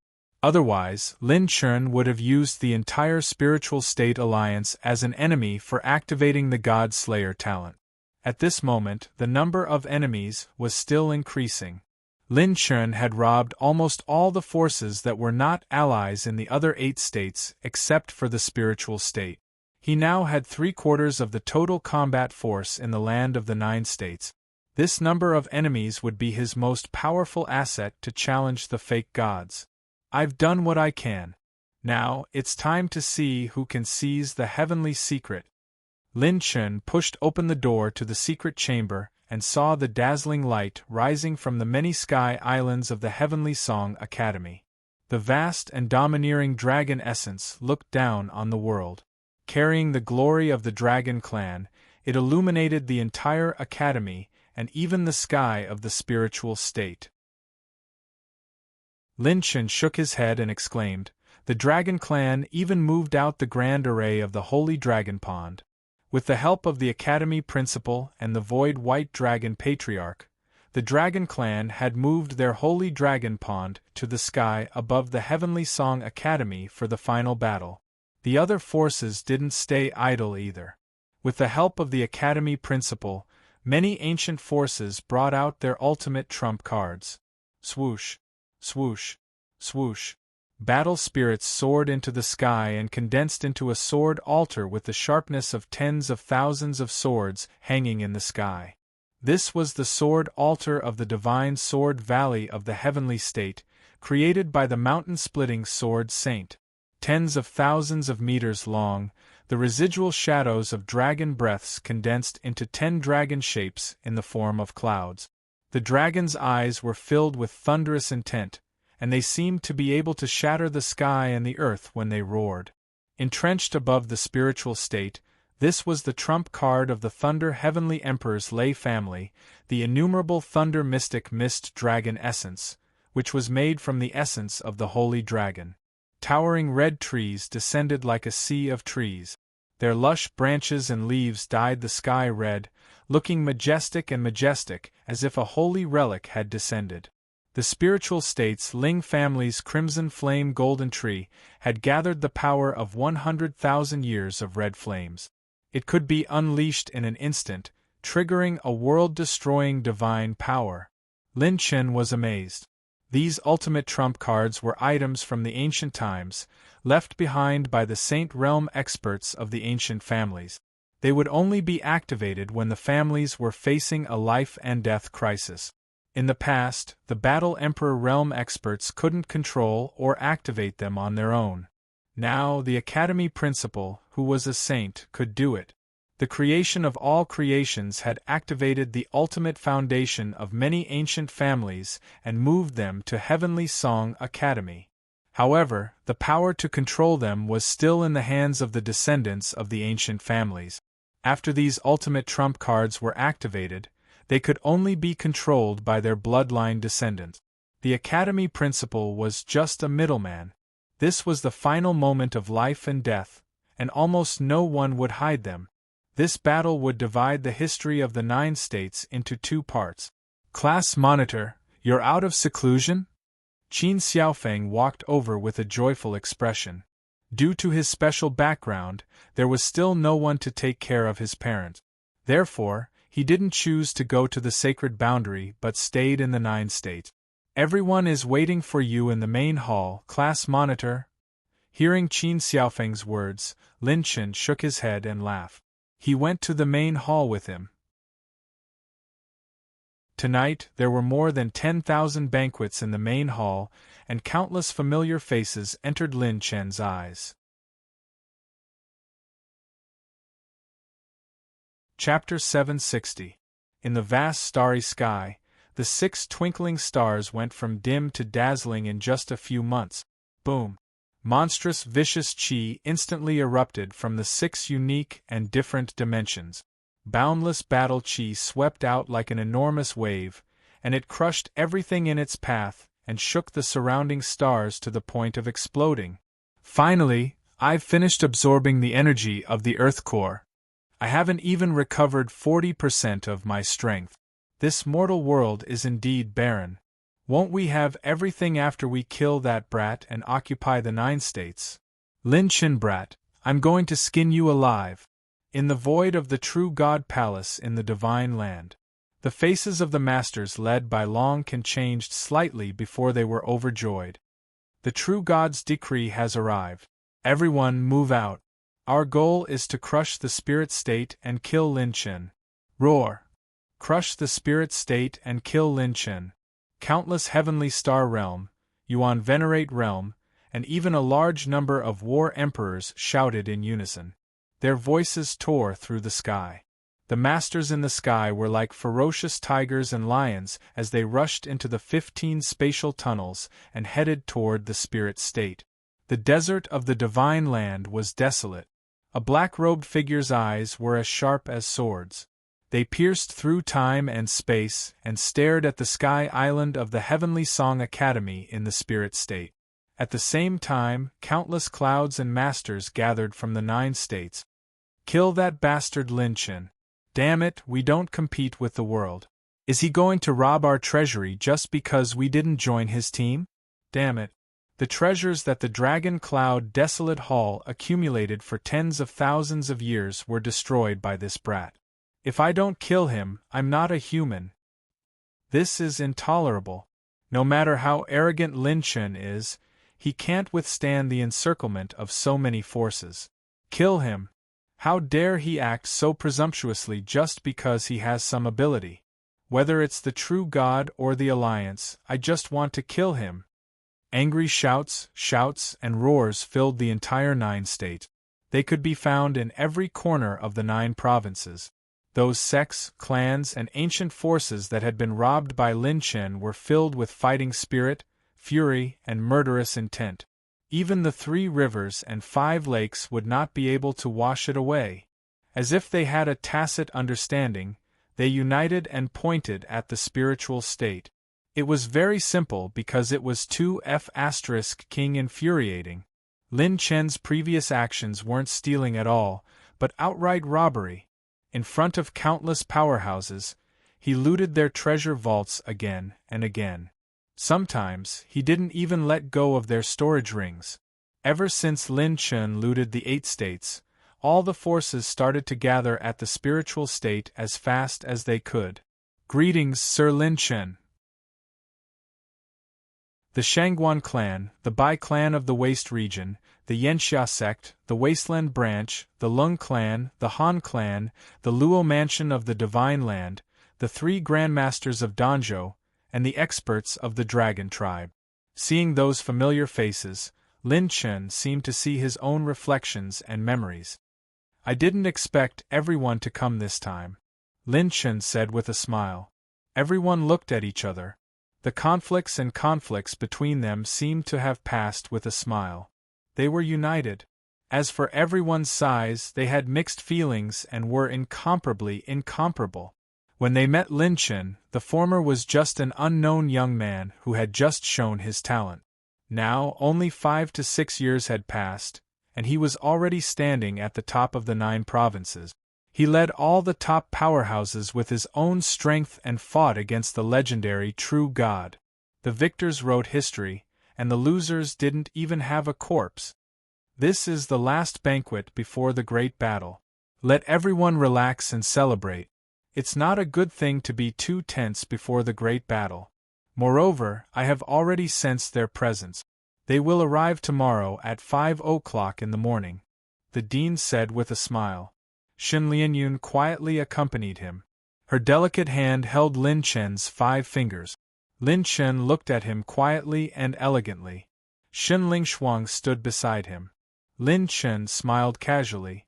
Otherwise, Lin Chun would have used the entire Spiritual State Alliance as an enemy for activating the God Slayer talent. At this moment, the number of enemies was still increasing. Lin Chun had robbed almost all the forces that were not allies in the other 8 states except for the Spiritual State. He now had 3/4 of the total combat force in the land of the 9 states. This number of enemies would be his most powerful asset to challenge the fake gods. I've done what I can. Now, it's time to see who can seize the heavenly secret. Lin Chun pushed open the door to the secret chamber and saw the dazzling light rising from the many sky islands of the Heavenly Song Academy. The vast and domineering dragon essence looked down on the world. Carrying the glory of the dragon clan, it illuminated the entire academy and even the sky of the spiritual state. Lin Chun shook his head and exclaimed, "The Dragon Clan even moved out the grand array of the Holy Dragon Pond. With the help of the Academy Principal and the Void White Dragon Patriarch, the Dragon Clan had moved their Holy Dragon Pond to the sky above the Heavenly Song Academy for the final battle. The other forces didn't stay idle either. With the help of the Academy Principal, many ancient forces brought out their ultimate trump cards. Swoosh! Swoosh! Swoosh! Battle spirits soared into the sky and condensed into a sword altar with the sharpness of tens of thousands of swords hanging in the sky. This was the sword altar of the divine sword valley of the heavenly state, created by the mountain-splitting sword saint. Tens of thousands of meters long, the residual shadows of dragon breaths condensed into 10 dragon shapes in the form of clouds. The dragon's eyes were filled with thunderous intent, and they seemed to be able to shatter the sky and the earth when they roared. Entrenched above the spiritual state, this was the trump card of the Thunder Heavenly Emperor's lay family, the innumerable Thunder Mystic Mist Dragon essence, which was made from the essence of the Holy Dragon. Towering red trees descended like a sea of trees. Their lush branches and leaves dyed the sky red, looking majestic as if a holy relic had descended. The spiritual state's Ling family's crimson flame golden tree had gathered the power of 100,000 years of red flames. It could be unleashed in an instant, triggering a world-destroying divine power. Lin Chen was amazed. These ultimate trump cards were items from the ancient times, left behind by the Saint Realm experts of the ancient families. They would only be activated when the families were facing a life-and-death crisis. In the past, the Battle Emperor Realm experts couldn't control or activate them on their own. Now the Academy Principal, who was a saint, could do it. The creation of all creations had activated the ultimate foundation of many ancient families and moved them to Heavenly Song Academy. However, the power to control them was still in the hands of the descendants of the ancient families. After these ultimate trump cards were activated, they could only be controlled by their bloodline descendants. The Academy Principal was just a middleman. This was the final moment of life and death, and almost no one would hide them. This battle would divide the history of the 9 states into 2 parts. Class Monitor, you're out of seclusion? Qin Xiaofeng walked over with a joyful expression. Due to his special background, there was still no one to take care of his parent. Therefore, he didn't choose to go to the sacred boundary but stayed in the 9 states. Everyone is waiting for you in the main hall, Class Monitor. Hearing Qin Xiaofeng's words, Lin Chen shook his head and laughed. He went to the main hall with him. Tonight, there were more than 10,000 banquets in the main hall, and countless familiar faces entered Lin Chen's eyes. Chapter 760. In the vast starry sky, the 6 twinkling stars went from dim to dazzling in just a few months. Boom! Monstrous vicious chi instantly erupted from the 6 unique and different dimensions. Boundless battle chi swept out like an enormous wave, and it crushed everything in its path and shook the surrounding stars to the point of exploding. Finally, I've finished absorbing the energy of the Earth core. I haven't even recovered 40% of my strength. This mortal world is indeed barren. Won't we have everything after we kill that brat and occupy the 9 states? Lin Chen brat, I'm going to skin you alive. In the void of the true God Palace in the Divine Land. The faces of the masters led by Long Can changed slightly before they were overjoyed. The true God's decree has arrived. Everyone move out. Our goal is to crush the spirit state and kill Lin Chen. Roar! Crush the spirit state and kill Lin Chen. Countless heavenly star realm, Yuan venerate realm, and even a large number of war emperors shouted in unison. Their voices tore through the sky. The masters in the sky were like ferocious tigers and lions as they rushed into the 15 spatial tunnels and headed toward the spirit state. The desert of the Divine Land was desolate. A black-robed figure's eyes were as sharp as swords. They pierced through time and space and stared at the sky island of the Heavenly Song Academy in the spirit state. At the same time, countless clouds and masters gathered from the 9 states. Kill that bastard Lin Chen. Damn it, we don't compete with the world. Is he going to rob our treasury just because we didn't join his team? Damn it. The treasures that the Dragon Cloud Desolate Hall accumulated for tens of thousands of years were destroyed by this brat. If I don't kill him, I'm not a human. This is intolerable. No matter how arrogant Lin Chen is, He can't withstand the encirclement of so many forces. Kill him! How dare he act so presumptuously just because he has some ability? Whether it's the true God or the Alliance, I just want to kill him. Angry shouts, and roars filled the entire 9 state. They could be found in every corner of the 9 provinces. Those sects, clans, and ancient forces that had been robbed by Lin Chen were filled with fighting spirit, fury, and murderous intent. Even the 3 rivers and 5 lakes would not be able to wash it away. As if they had a tacit understanding, they united and pointed at the spiritual state. It was very simple because it was 2F** king infuriating. Lin Chen's previous actions weren't stealing at all, but outright robbery. In front of countless powerhouses, he looted their treasure vaults again and again. Sometimes, he didn't even let go of their storage rings. Ever since Lin Chen looted the 8 states, all the forces started to gather at the spiritual state as fast as they could. Greetings, Sir Lin Chen. The Shangguan clan, the Bai clan of the Waste region, the Yanxia sect, the Wasteland branch, the Lung clan, the Han clan, the Luo mansion of the Divine Land, the 3 grandmasters of Danzhou, and the experts of the Dragon tribe. Seeing those familiar faces, Lin Chen seemed to see his own reflections and memories. I didn't expect everyone to come this time, Lin Chen said with a smile. Everyone looked at each other. The conflicts between them seemed to have passed with a smile. They were united. As for everyone's size, they had mixed feelings and were incomparably incomparable. When they met Lin Chen, the former was just an unknown young man who had just shown his talent. Now, only 5 to 6 years had passed, and he was already standing at the top of the 9 provinces. He led all the top powerhouses with his own strength and fought against the legendary True God. The victors wrote history, and the losers didn't even have a corpse. This is the last banquet before the great battle. Let everyone relax and celebrate. It's not a good thing to be too tense before the great battle. Moreover, I have already sensed their presence. They will arrive tomorrow at 5 o'clock in the morning, the dean said with a smile. Shen Lianyun quietly accompanied him. Her delicate hand held Lin Chen's 5 fingers. Lin Chen looked at him quietly and elegantly. Shen Lingshuang stood beside him. Lin Chen smiled casually.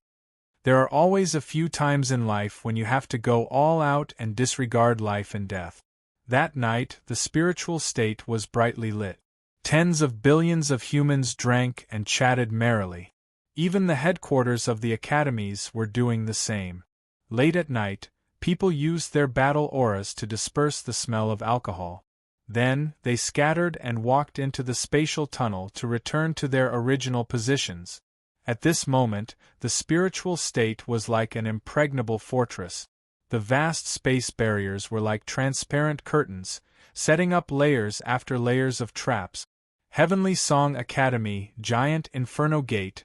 There are always a few times in life when you have to go all out and disregard life and death. That night, the spiritual state was brightly lit. Tens of billions of humans drank and chatted merrily. Even the headquarters of the academies were doing the same. Late at night, people used their battle auras to disperse the smell of alcohol. Then, they scattered and walked into the spatial tunnel to return to their original positions. At this moment, the spiritual state was like an impregnable fortress. The vast space barriers were like transparent curtains, setting up layers after layers of traps. Heavenly Song Academy, Giant Inferno Gate.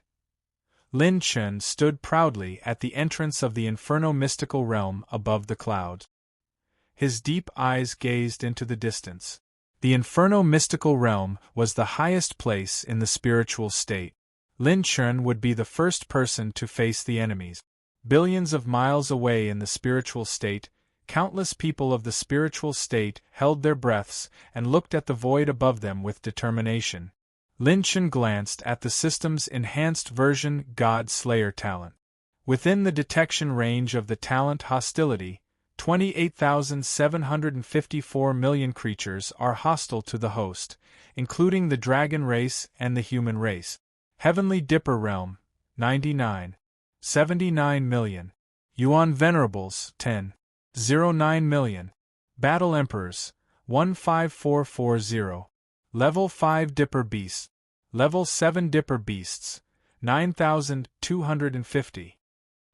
Lin Chen stood proudly at the entrance of the Inferno mystical realm above the clouds. His deep eyes gazed into the distance. The Inferno mystical realm was the highest place in the spiritual state. Lin Chen would be the first person to face the enemies. Billions of miles away in the spiritual state, countless people of the spiritual state held their breaths and looked at the void above them with determination. Lin Chen glanced at the system's enhanced version God Slayer talent. Within the detection range of the talent hostility, 28,754 million creatures are hostile to the host, including the dragon race and the human race. Heavenly Dipper Realm, 99. 79 million. Yuan Venerables, 10.09 million. Battle Emperors, 15440. Level 5 Dipper Beasts. Level 7 Dipper Beasts, 9,250.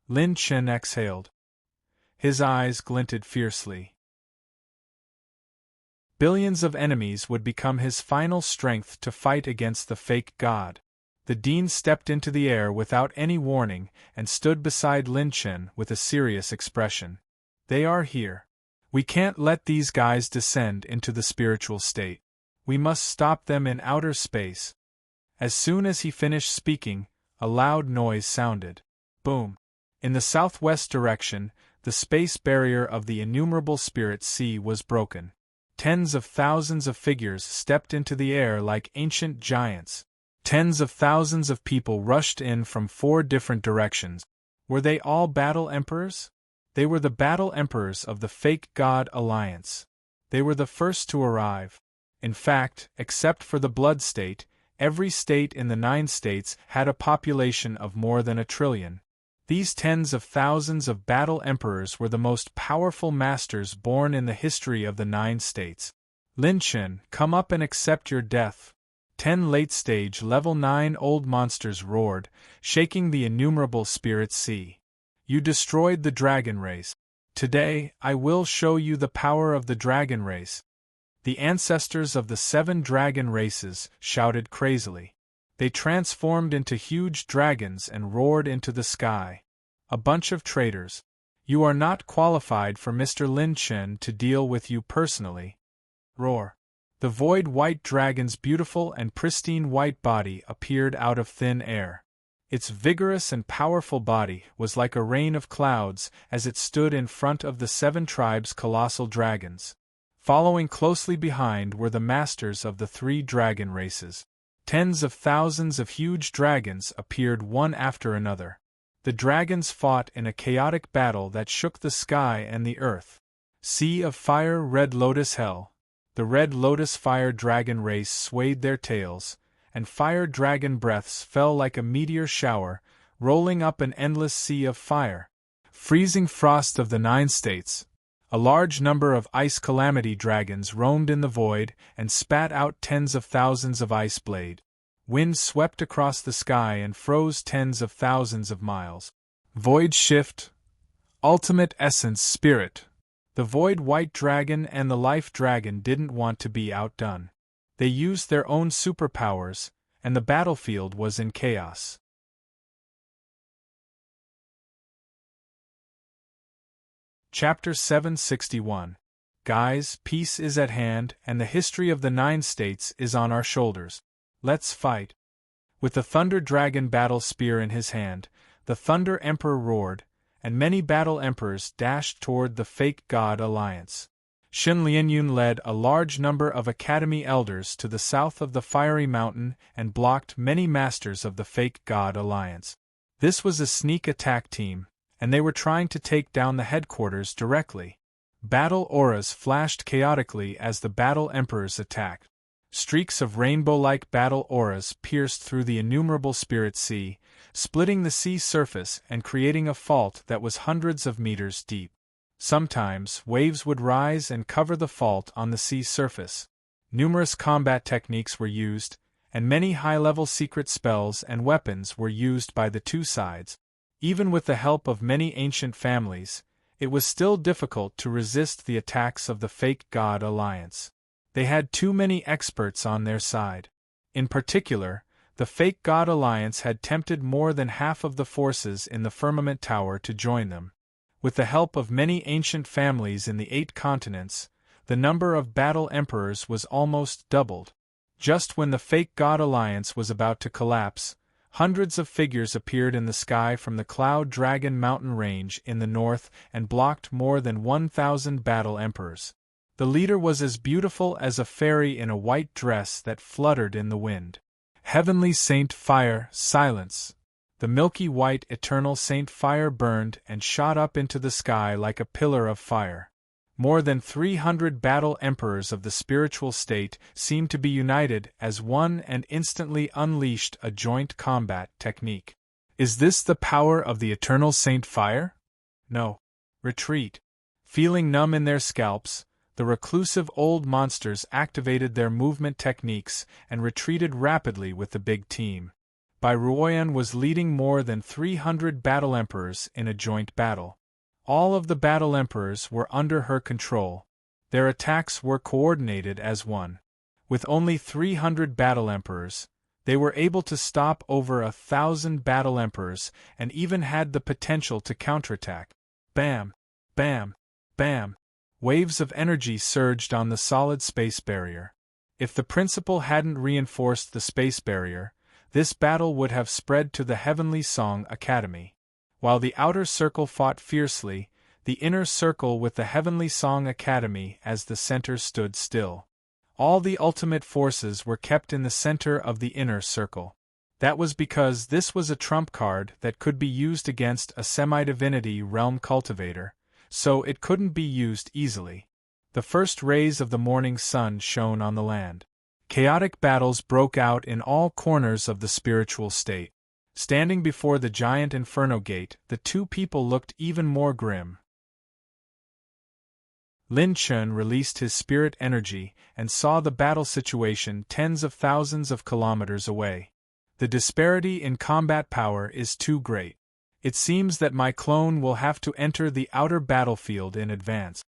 Lin Chen exhaled. His eyes glinted fiercely. Billions of enemies would become his final strength to fight against the fake god. The dean stepped into the air without any warning and stood beside Lin Chen with a serious expression. They are here. We can't let these guys descend into the spiritual state. We must stop them in outer space. As soon as he finished speaking, a loud noise sounded. Boom! In the southwest direction, the space barrier of the innumerable spirit sea was broken. Tens of thousands of figures stepped into the air like ancient giants. Tens of thousands of people rushed in from 4 different directions. Were they all battle emperors? They were the battle emperors of the fake god alliance. They were the first to arrive. In fact, except for the blood state, every state in the 9 states had a population of more than 1 trillion. These tens of thousands of battle emperors were the most powerful masters born in the history of the 9 states. Lin Chen, come up and accept your death. 10 late-stage level 9 old monsters roared, shaking the innumerable spirit sea. You destroyed the dragon race. Today, I will show you the power of the dragon race. The ancestors of the 7 dragon races shouted crazily. They transformed into huge dragons and roared into the sky. A bunch of traitors. You are not qualified for Mr. Lin Chen to deal with you personally. Roar. The void white dragon's beautiful and pristine white body appeared out of thin air. Its vigorous and powerful body was like a rain of clouds as it stood in front of the 7 tribes' colossal dragons. Following closely behind were the masters of the 3 dragon races. Tens of thousands of huge dragons appeared one after another. The dragons fought in a chaotic battle that shook the sky and the earth. Sea of Fire, Red Lotus Hell. The Red Lotus Fire Dragon race swayed their tails, and fire dragon breaths fell like a meteor shower, rolling up an endless sea of fire. Freezing Frost of the 9 states. A large number of ice calamity dragons roamed in the void and spat out tens of thousands of ice blade. Wind swept across the sky and froze tens of thousands of miles. Void Shift. Ultimate Essence Spirit. The Void White Dragon and the Life Dragon didn't want to be outdone. They used their own superpowers, and the battlefield was in chaos. Chapter 761. Guys, peace is at hand, and the history of the 9 states is on our shoulders. Let's fight. With the Thunder Dragon battle spear in his hand, the Thunder Emperor roared, and many battle emperors dashed toward the fake god alliance. Shen Lianyun led a large number of academy elders to the south of the fiery mountain and blocked many masters of the fake god alliance. This was a sneak attack team, and they were trying to take down the headquarters directly. Battle auras flashed chaotically as the battle emperors attacked. Streaks of rainbow-like battle auras pierced through the innumerable spirit sea, splitting the sea surface and creating a fault that was hundreds of meters deep. Sometimes, waves would rise and cover the fault on the sea surface. Numerous combat techniques were used, and many high-level secret spells and weapons were used by the 2 sides. Even with the help of many ancient families, it was still difficult to resist the attacks of the fake god alliance. They had too many experts on their side. In particular, the fake god alliance had tempted more than half of the forces in the Firmament Tower to join them. With the help of many ancient families in the 8 continents, the number of battle emperors was almost doubled. Just when the fake god alliance was about to collapse, hundreds of figures appeared in the sky from the Cloud Dragon mountain range in the north and blocked more than 1,000 battle emperors. The leader was as beautiful as a fairy in a white dress that fluttered in the wind. Heavenly Saint Fire, silence! The milky white eternal Saint Fire burned and shot up into the sky like a pillar of fire. More than 300 battle emperors of the spiritual state seemed to be united as one and instantly unleashed a joint combat technique. Is this the power of the eternal Saint Fire? No. Retreat. Feeling numb in their scalps, the reclusive old monsters activated their movement techniques and retreated rapidly with the big team. Bai Ruoyan was leading more than 300 battle emperors in a joint battle. All of the battle emperors were under her control. Their attacks were coordinated as one. With only 300 battle emperors, they were able to stop over 1,000 battle emperors and even had the potential to counterattack. Bam! Bam! Bam! Waves of energy surged on the solid space barrier. If the principal hadn't reinforced the space barrier, this battle would have spread to the Heavenly Song Academy. While the outer circle fought fiercely, the inner circle with the Heavenly Song Academy as the center stood still. All the ultimate forces were kept in the center of the inner circle. That was because this was a trump card that could be used against a semi-divinity realm cultivator, so it couldn't be used easily. The first rays of the morning sun shone on the land. Chaotic battles broke out in all corners of the spiritual state. Standing before the giant inferno gate, the two people looked even more grim. Lin Chen released his spirit energy and saw the battle situation tens of thousands of kilometers away. The disparity in combat power is too great. It seems that my clone will have to enter the outer battlefield in advance.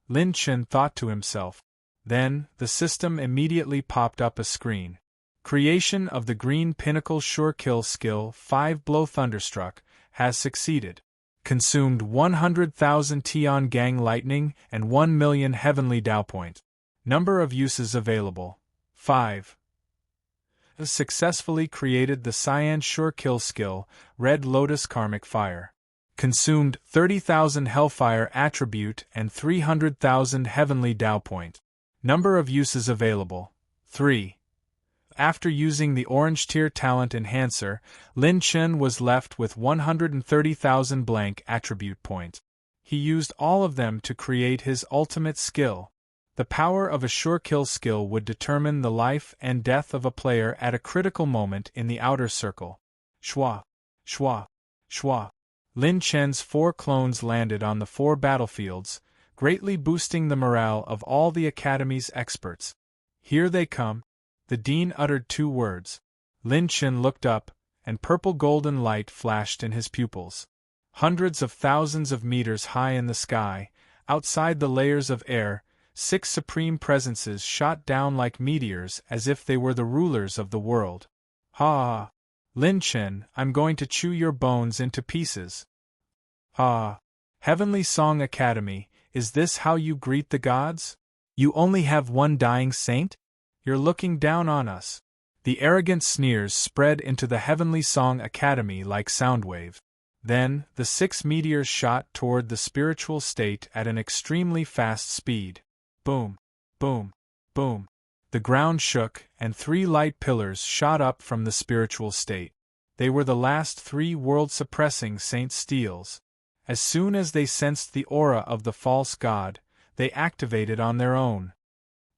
Lin Chen thought to himself. Then, the system immediately popped up a screen. Creation of the Green Pinnacle Sure Kill skill 5 Blow Thunderstruck has succeeded. Consumed 100,000 Tian Gang Lightning and 1 million Heavenly Dao Points. Number of uses available: 5. Successfully created the Cyan Sure Kill skill, Red Lotus Karmic Fire. Consumed 30,000 Hellfire Attribute and 300,000 Heavenly Dao Points. Number of uses available: 3. After using the Orange Tier Talent Enhancer, Lin Chen was left with 130,000 blank attribute points. He used all of them to create his ultimate skill. The power of a sure kill skill would determine the life and death of a player at a critical moment in the outer circle. Shwa, shwa, shwa. Lin Chen's 4 clones landed on the 4 battlefields, greatly boosting the morale of all the Academy's experts. Here they come. The Dean uttered 2 words. Lin Chen looked up, and purple-golden light flashed in his pupils. Hundreds of thousands of meters high in the sky, outside the layers of air, 6 supreme presences shot down like meteors as if they were the rulers of the world. Ha! Lin Chen, I'm going to chew your bones into pieces. Ha! Heavenly Song Academy, is this how you greet the gods? You only have one dying saint? You're looking down on us. The arrogant sneers spread into the Heavenly Song Academy like sound waves. Then, the 6 meteors shot toward the spiritual state at an extremely fast speed. Boom, boom, boom. The ground shook, and 3 light pillars shot up from the spiritual state. They were the last 3 world-suppressing Saint Steels. As soon as they sensed the aura of the false god, they activated on their own.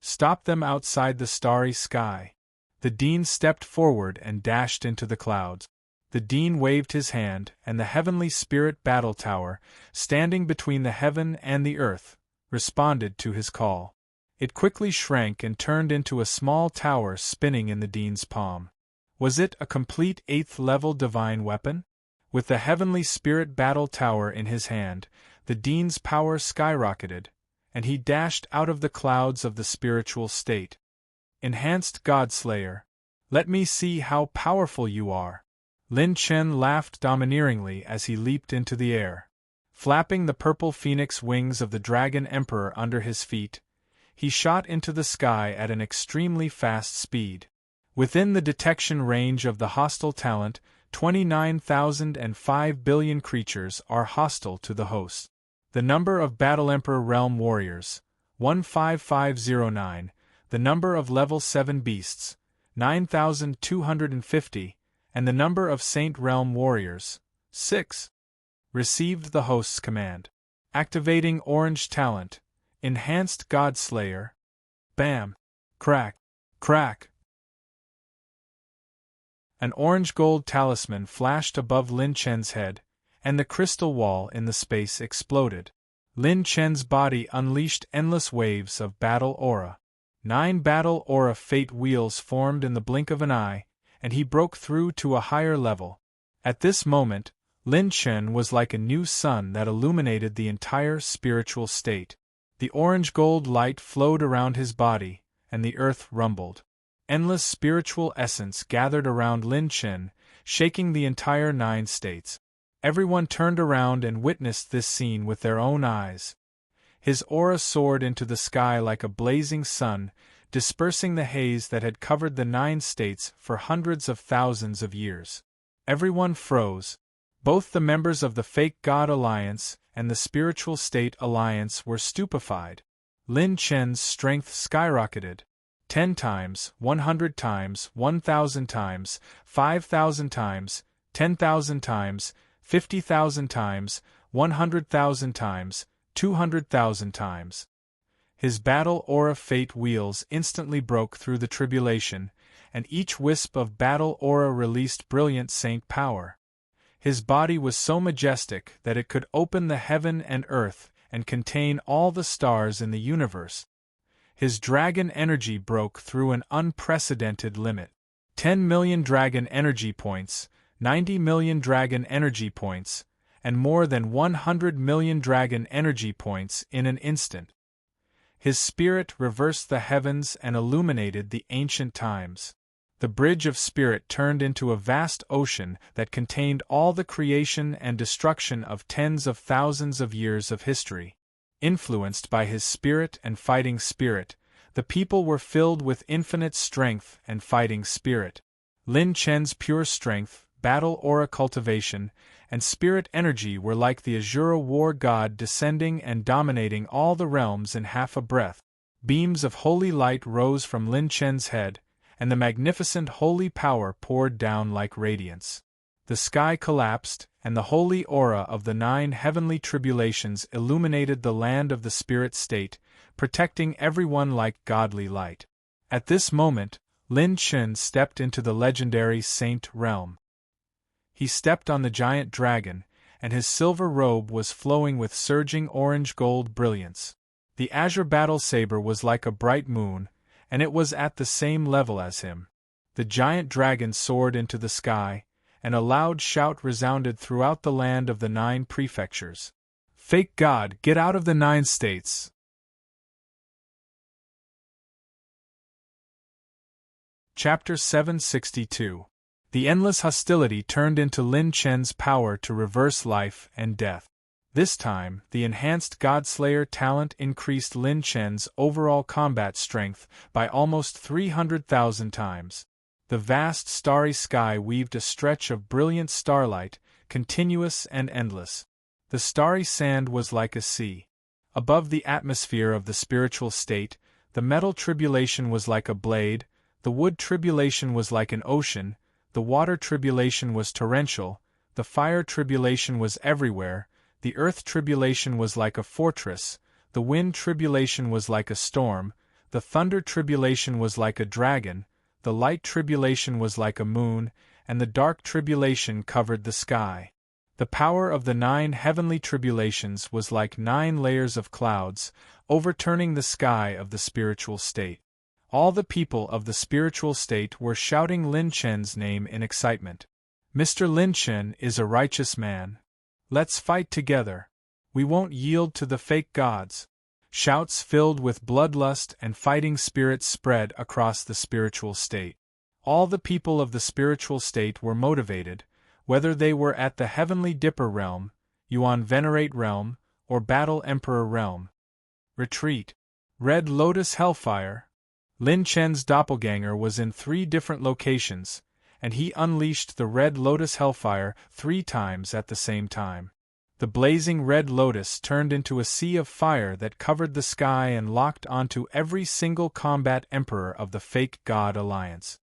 Stop them outside the starry sky. The Dean stepped forward and dashed into the clouds. The Dean waved his hand, and the Heavenly Spirit Battle Tower, standing between the heaven and the earth, responded to his call. It quickly shrank and turned into a small tower spinning in the Dean's palm. Was it a complete 8th-level divine weapon? With the Heavenly Spirit Battle Tower in his hand, the Dean's power skyrocketed, and he dashed out of the clouds of the spiritual state. Enhanced Godslayer, let me see how powerful you are. Lin Chen laughed domineeringly as he leaped into the air. Flapping the purple phoenix wings of the Dragon Emperor under his feet, he shot into the sky at an extremely fast speed. Within the detection range of the hostile talent, 29,005 billion creatures are hostile to the host. The number of Battle Emperor Realm Warriors, 15509, the number of Level 7 Beasts, 9,250, and the number of Saint Realm Warriors, 6. Received the host's command. Activating Orange Talent, Enhanced Godslayer. Bam! Crack! Crack! An orange-gold talisman flashed above Lin Chen's head, and the crystal wall in the space exploded. Lin Chen's body unleashed endless waves of battle aura. 9 battle aura fate wheels formed in the blink of an eye, and he broke through to a higher level. At this moment, Lin Chen was like a new sun that illuminated the entire spiritual state. The orange-gold light flowed around his body, and the earth rumbled. Endless spiritual essence gathered around Lin Chen, shaking the entire 9 states. Everyone turned around and witnessed this scene with their own eyes. His aura soared into the sky like a blazing sun, dispersing the haze that had covered the 9 states for hundreds of thousands of years. Everyone froze. Both the members of the Fake God Alliance and the Spiritual State Alliance were stupefied. Lin Chen's strength skyrocketed. 10 times, 100 times, 1,000 times, 5,000 times, 10,000 times, 50,000 times, 100,000 times, 200,000 times. His battle aura fate wheels instantly broke through the tribulation, and each wisp of battle aura released brilliant saint power. His body was so majestic that it could open the heaven and earth and contain all the stars in the universe. His dragon energy broke through an unprecedented limit. 10 million dragon energy points, 90 million dragon energy points, and more than 100 million dragon energy points in an instant. His spirit reversed the heavens and illuminated the ancient times. The bridge of spirit turned into a vast ocean that contained all the creation and destruction of tens of thousands of years of history. Influenced by his spirit and fighting spirit, the people were filled with infinite strength and fighting spirit. Lin Chen's pure strength, battle aura cultivation, and spirit energy were like the Azura war god descending and dominating all the realms in half a breath. Beams of holy light rose from Lin Chen's head, and the magnificent holy power poured down like radiance. The sky collapsed, and the holy aura of the 9 heavenly tribulations illuminated the land of the spirit state, protecting everyone like godly light. At this moment, Lin Chen stepped into the legendary saint realm. He stepped on the giant dragon, and his silver robe was flowing with surging orange-gold brilliance. The azure battle saber was like a bright moon, and it was at the same level as him. The giant dragon soared into the sky, and a loud shout resounded throughout the land of the 9 prefectures. Fake God, get out of the 9 states! Chapter 762. The endless hostility turned into Lin Chen's power to reverse life and death. This time, the enhanced Godslayer talent increased Lin Chen's overall combat strength by almost 300,000 times. The vast starry sky weaved a stretch of brilliant starlight, continuous and endless. The starry sand was like a sea. Above the atmosphere of the spiritual state, the metal tribulation was like a blade, the wood tribulation was like an ocean, the water tribulation was torrential, the fire tribulation was everywhere, the earth tribulation was like a fortress, the wind tribulation was like a storm, the thunder tribulation was like a dragon, the light tribulation was like a moon, and the dark tribulation covered the sky. The power of the 9 heavenly tribulations was like 9 layers of clouds, overturning the sky of the spiritual state. All the people of the spiritual state were shouting Lin Chen's name in excitement. Mr. Lin Chen is a righteous man. Let's fight together. We won't yield to the fake gods. Shouts filled with bloodlust and fighting spirits spread across the spiritual state. All the people of the spiritual state were motivated, whether they were at the Heavenly Dipper realm, Yuan Venerate realm, or Battle Emperor realm. Retreat. Red Lotus Hellfire. Lin Chen's doppelganger was in 3 different locations, and he unleashed the Red Lotus Hellfire 3 times at the same time. The blazing Red Lotus turned into a sea of fire that covered the sky and locked onto every single combat emperor of the Fake God Alliance.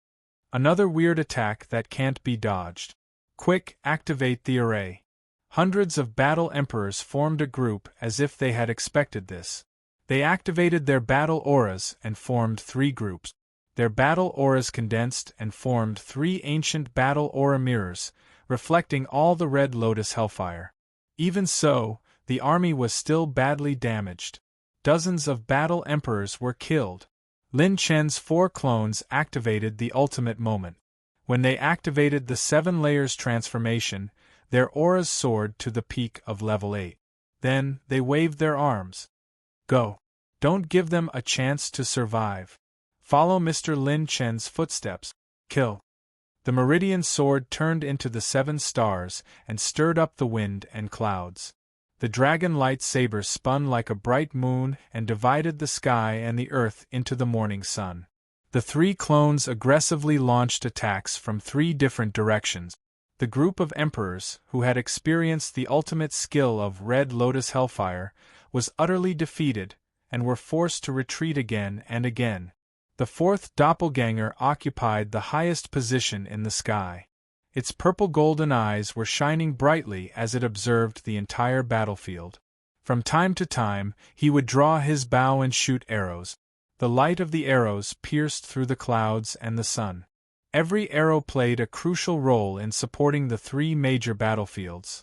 Another weird attack that can't be dodged. Quick, activate the array. Hundreds of battle emperors formed a group as if they had expected this. They activated their battle auras and formed 3 groups. Their battle auras condensed and formed 3 ancient battle aura mirrors, reflecting all the Red Lotus Hellfire. Even so, the army was still badly damaged. Dozens of battle emperors were killed. Lin Chen's 4 clones activated the ultimate moment. When they activated the 7 layers transformation, their auras soared to the peak of level 8. Then, they waved their arms. Go. Don't give them a chance to survive. Follow Mr. Lin Chen's footsteps. Kill. The meridian sword turned into the 7 stars and stirred up the wind and clouds. The dragon lightsaber spun like a bright moon and divided the sky and the earth into the morning sun. The three clones aggressively launched attacks from three different directions. The group of emperors, who had experienced the ultimate skill of Red Lotus Hellfire, was utterly defeated, and were forced to retreat again and again. The fourth doppelganger occupied the highest position in the sky. Its purple-golden eyes were shining brightly as it observed the entire battlefield. From time to time, he would draw his bow and shoot arrows. The light of the arrows pierced through the clouds and the sun. Every arrow played a crucial role in supporting the three major battlefields.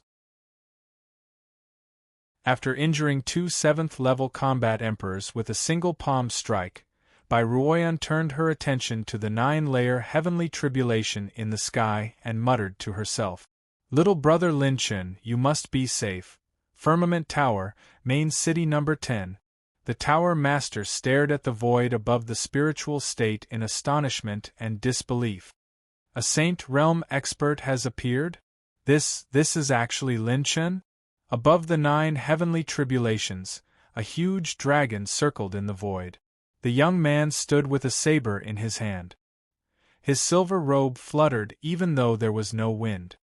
After injuring two 7th-level combat emperors with a single palm strike, Bai Ruoyan turned her attention to the 9-layer heavenly tribulation in the sky and muttered to herself, "Little brother Lin Chen, you must be safe. Firmament Tower, Main City Number 10. The Tower Master stared at the void above the spiritual state in astonishment and disbelief. A Saint Realm expert has appeared? This is actually Lin Chen? Above the 9 heavenly tribulations, a huge dragon circled in the void. The young man stood with a saber in his hand. His silver robe fluttered even though there was no wind.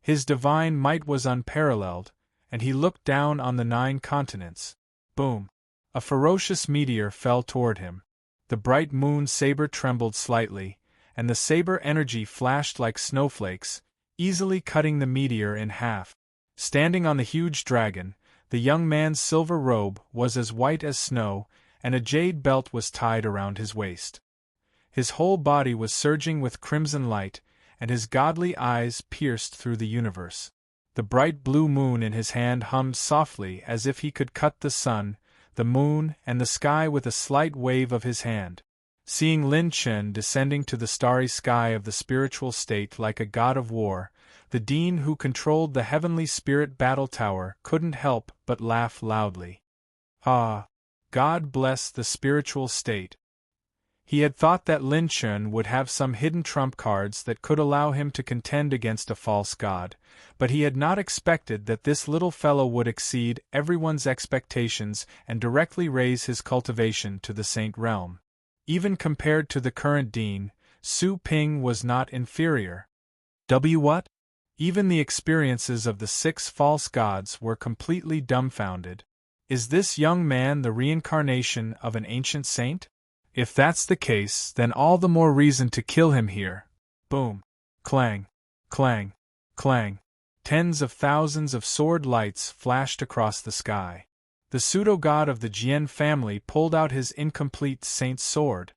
His divine might was unparalleled, and he looked down on the 9 continents. Boom! A ferocious meteor fell toward him. The bright moon saber trembled slightly, and the saber energy flashed like snowflakes, easily cutting the meteor in half. Standing on the huge dragon, the young man's silver robe was as white as snow, and a jade belt was tied around his waist. His whole body was surging with crimson light, and his godly eyes pierced through the universe. The bright blue moon in his hand hummed softly as if he could cut the sun, the moon, and the sky with a slight wave of his hand. Seeing Lin Chen descending to the starry sky of the spiritual state like a god of war, the dean who controlled the heavenly spirit battle tower couldn't help but laugh loudly. Ah! God bless the spiritual state. He had thought that Lin Chen would have some hidden trump cards that could allow him to contend against a false god, but he had not expected that this little fellow would exceed everyone's expectations and directly raise his cultivation to the saint realm. Even compared to the current dean, Su Ping was not inferior. What? Even the experiences of the 6 false gods were completely dumbfounded. Is this young man the reincarnation of an ancient saint? If that's the case, then all the more reason to kill him here. Boom! Clang! Clang! Clang! Tens of thousands of sword lights flashed across the sky. The pseudo-god of the Jian family pulled out his incomplete saint's sword.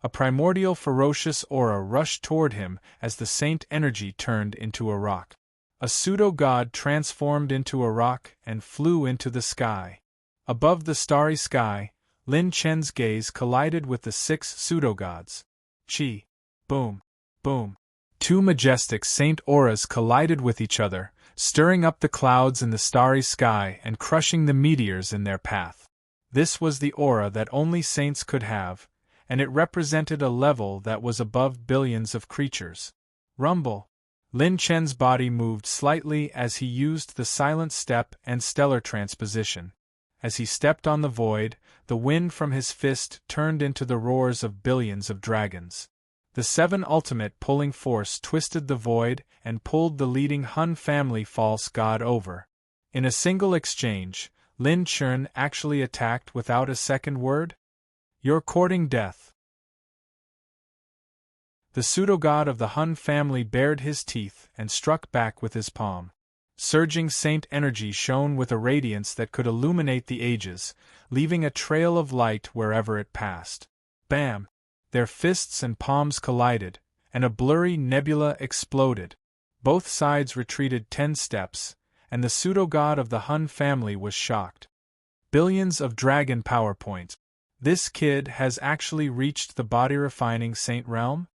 A primordial ferocious aura rushed toward him as the saint energy turned into a rock. A pseudo-god transformed into a rock and flew into the sky. Above the starry sky, Lin Chen's gaze collided with the 6 pseudo-gods. Chi! Boom! Boom! 2 majestic saint auras collided with each other, stirring up the clouds in the starry sky and crushing the meteors in their path. This was the aura that only saints could have, and it represented a level that was above billions of creatures. Rumble! Lin Chen's body moved slightly as he used the silent step and stellar transposition. As he stepped on the void, the wind from his fist turned into the roars of billions of dragons. The 7 ultimate pulling force twisted the void and pulled the leading Hun family false god over. In a single exchange, Lin Chen actually attacked without a second word? You're courting death. The pseudo-god of the Hun family bared his teeth and struck back with his palm. Surging saint energy shone with a radiance that could illuminate the ages, leaving a trail of light wherever it passed. Bam! Their fists and palms collided, and a blurry nebula exploded. Both sides retreated 10 steps, and the pseudo-god of the Hun family was shocked. Billions of dragon power points. This kid has actually reached the body-refining saint realm?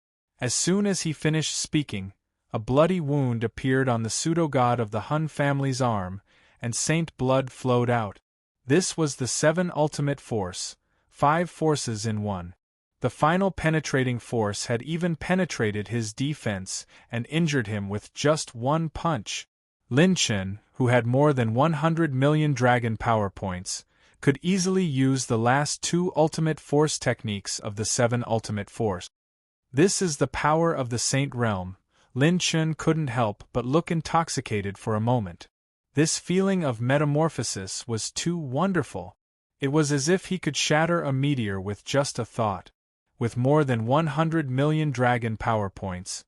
As soon as he finished speaking, a bloody wound appeared on the pseudo-god of the Hun family's arm, and saint blood flowed out. This was the 7 ultimate force, 5 forces in one. The final penetrating force had even penetrated his defense and injured him with just 1 punch. Lin Chen, who had more than 100 million dragon power points, could easily use the last two ultimate force techniques of the 7 ultimate force. This is the power of the Saint Realm. Lin Chen couldn't help but look intoxicated for a moment. This feeling of metamorphosis was too wonderful. It was as if he could shatter a meteor with just a thought. With more than 100 million dragon power points,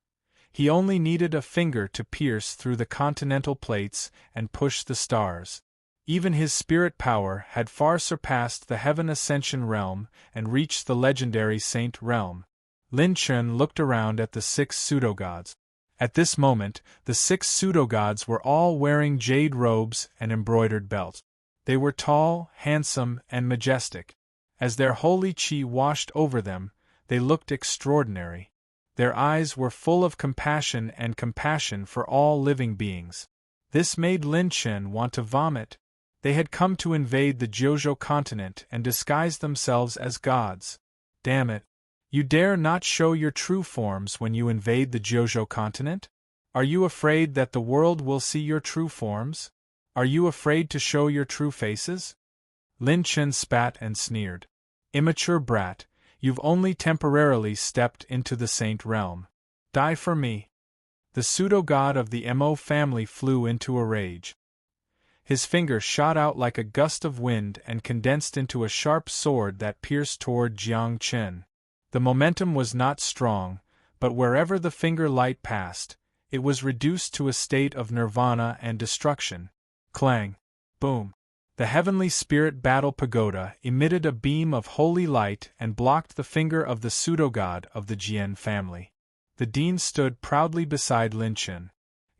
he only needed a finger to pierce through the continental plates and push the stars. Even his spirit power had far surpassed the Heaven Ascension realm and reached the legendary Saint Realm. Lin Chen looked around at the 6 pseudo-gods. At this moment, the 6 pseudo-gods were all wearing jade robes and embroidered belts. They were tall, handsome, and majestic. As their holy qi washed over them, they looked extraordinary. Their eyes were full of compassion and compassion for all living beings. This made Lin Chen want to vomit. They had come to invade the Jiuzhou continent and disguise themselves as gods. Damn it. You dare not show your true forms when you invade the Jiuzhou continent? Are you afraid that the world will see your true forms? Are you afraid to show your true faces? Lin Chen spat and sneered. Immature brat, you've only temporarily stepped into the Saint Realm. Die for me. The pseudo-god of the Mo family flew into a rage. His finger shot out like a gust of wind and condensed into a sharp sword that pierced toward Jiang Chen. The momentum was not strong, but wherever the finger light passed, it was reduced to a state of nirvana and destruction. Clang! Boom! The heavenly spirit battle pagoda emitted a beam of holy light and blocked the finger of the pseudo-god of the Jian family. The dean stood proudly beside Lin Chen.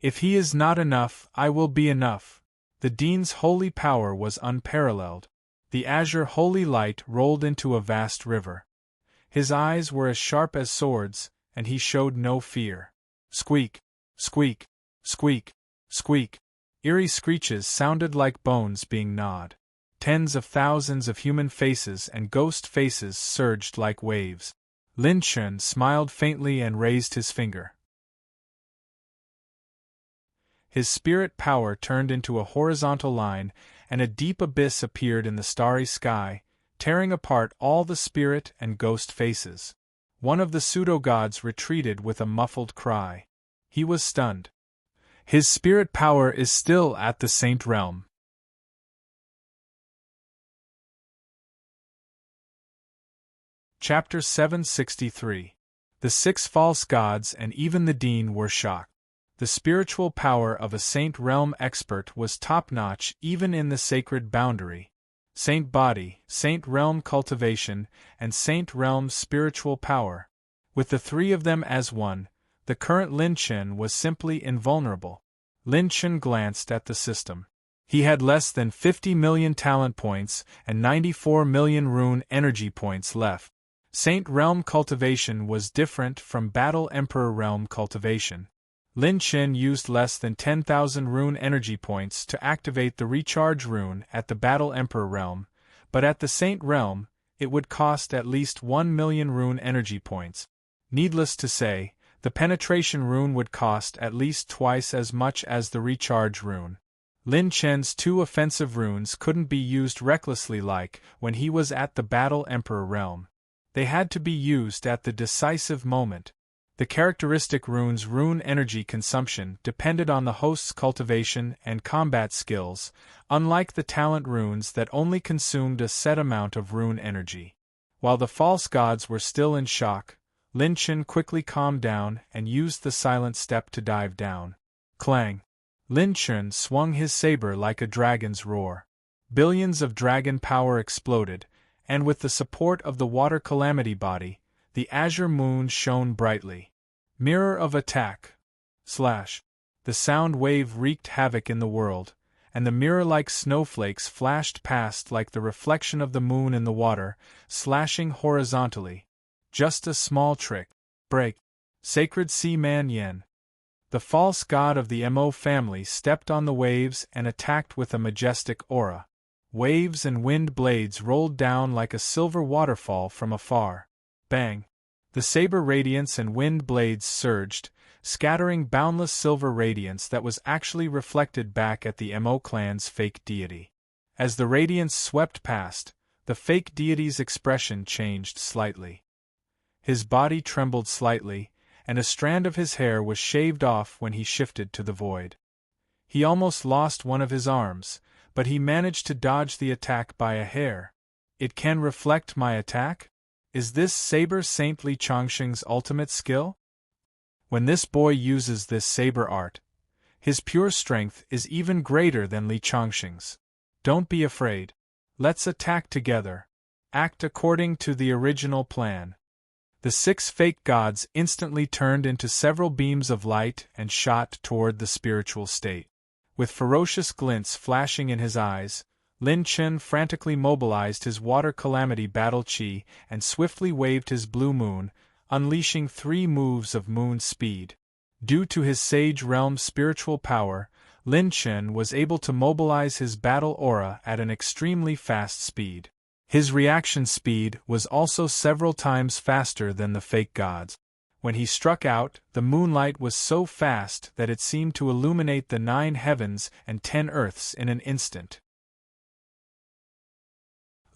If he is not enough, I will be enough. The dean's holy power was unparalleled. The azure holy light rolled into a vast river. His eyes were as sharp as swords, and he showed no fear. Squeak! Squeak! Squeak! Squeak! Eerie screeches sounded like bones being gnawed. Tens of thousands of human faces and ghost faces surged like waves. Lin Chen smiled faintly and raised his finger. His spirit power turned into a horizontal line, and a deep abyss appeared in the starry sky, tearing apart all the spirit and ghost faces. One of the pseudo-gods retreated with a muffled cry. He was stunned. His spirit power is still at the Saint Realm. Chapter 763. The 6 false gods and even the dean were shocked. The spiritual power of a Saint Realm expert was top-notch even in the sacred boundary. Saint Body, Saint Realm cultivation, and Saint Realm spiritual power. With the 3 of them as one, the current Lin Chen was simply invulnerable. Lin Chen glanced at the system. He had less than 50 million talent points and 94 million rune energy points left. Saint Realm cultivation was different from Battle Emperor Realm cultivation. Lin Chen used less than 10,000 rune energy points to activate the recharge rune at the Battle Emperor Realm, but at the Saint Realm, it would cost at least 1 million rune energy points. Needless to say, the penetration rune would cost at least twice as much as the recharge rune. Lin Chen's 2 offensive runes couldn't be used recklessly like when he was at the Battle Emperor Realm. They had to be used at the decisive moment. The characteristic rune's rune energy consumption depended on the host's cultivation and combat skills, unlike the talent runes that only consumed a set amount of rune energy. While the false gods were still in shock, Lin Chen quickly calmed down and used the silent step to dive down. Clang! Lin Chen swung his saber like a dragon's roar. Billions of dragon power exploded, and with the support of the water calamity body, the azure moon shone brightly. Mirror of attack! Slash! The sound wave wreaked havoc in the world, and the mirror-like snowflakes flashed past like the reflection of the moon in the water, slashing horizontally. Just a small trick. Break! Sacred Sea Man Yen. The false god of the Mo family stepped on the waves and attacked with a majestic aura. Waves and wind blades rolled down like a silver waterfall from afar. Bang! The saber radiance and wind blades surged, scattering boundless silver radiance that was actually reflected back at the Mo clan's fake deity. As the radiance swept past, the fake deity's expression changed slightly. His body trembled slightly, and a strand of his hair was shaved off when he shifted to the void. He almost lost one of his arms, but he managed to dodge the attack by a hair. It can reflect my attack? Is this saber Saint Li Chongqing's ultimate skill? When this boy uses this saber art, his pure strength is even greater than Li Chongqing's. Don't be afraid. Let's attack together. Act according to the original plan. The 6 fake gods instantly turned into several beams of light and shot toward the spiritual state. With ferocious glints flashing in his eyes, Lin Chen frantically mobilized his water calamity battle chi and swiftly waved his blue moon, unleashing 3 moves of moon speed. Due to his Sage Realm spiritual power, Lin Chen was able to mobilize his battle aura at an extremely fast speed. His reaction speed was also several times faster than the fake gods. When he struck out, the moonlight was so fast that it seemed to illuminate the 9 heavens and 10 earths in an instant.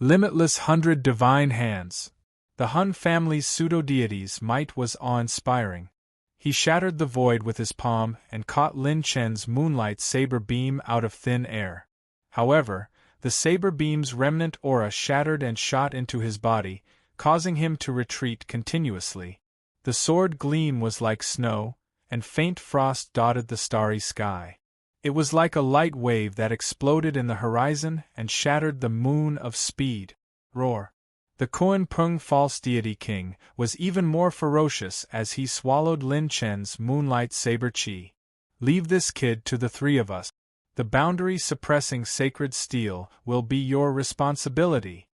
Limitless 100 divine hands. The Hun family's pseudo-deity's might was awe-inspiring. He shattered the void with his palm and caught Lin Chen's moonlight saber beam out of thin air. However, the saber beam's remnant aura shattered and shot into his body, causing him to retreat continuously. The sword gleam was like snow, and faint frost dotted the starry sky. It was like a light wave that exploded in the horizon and shattered the moon of speed. Roar. The Kuan Peng false deity king was even more ferocious as he swallowed Lin Chen's moonlight saber chi. Leave this kid to the 3 of us. The boundary-suppressing sacred steel will be your responsibility.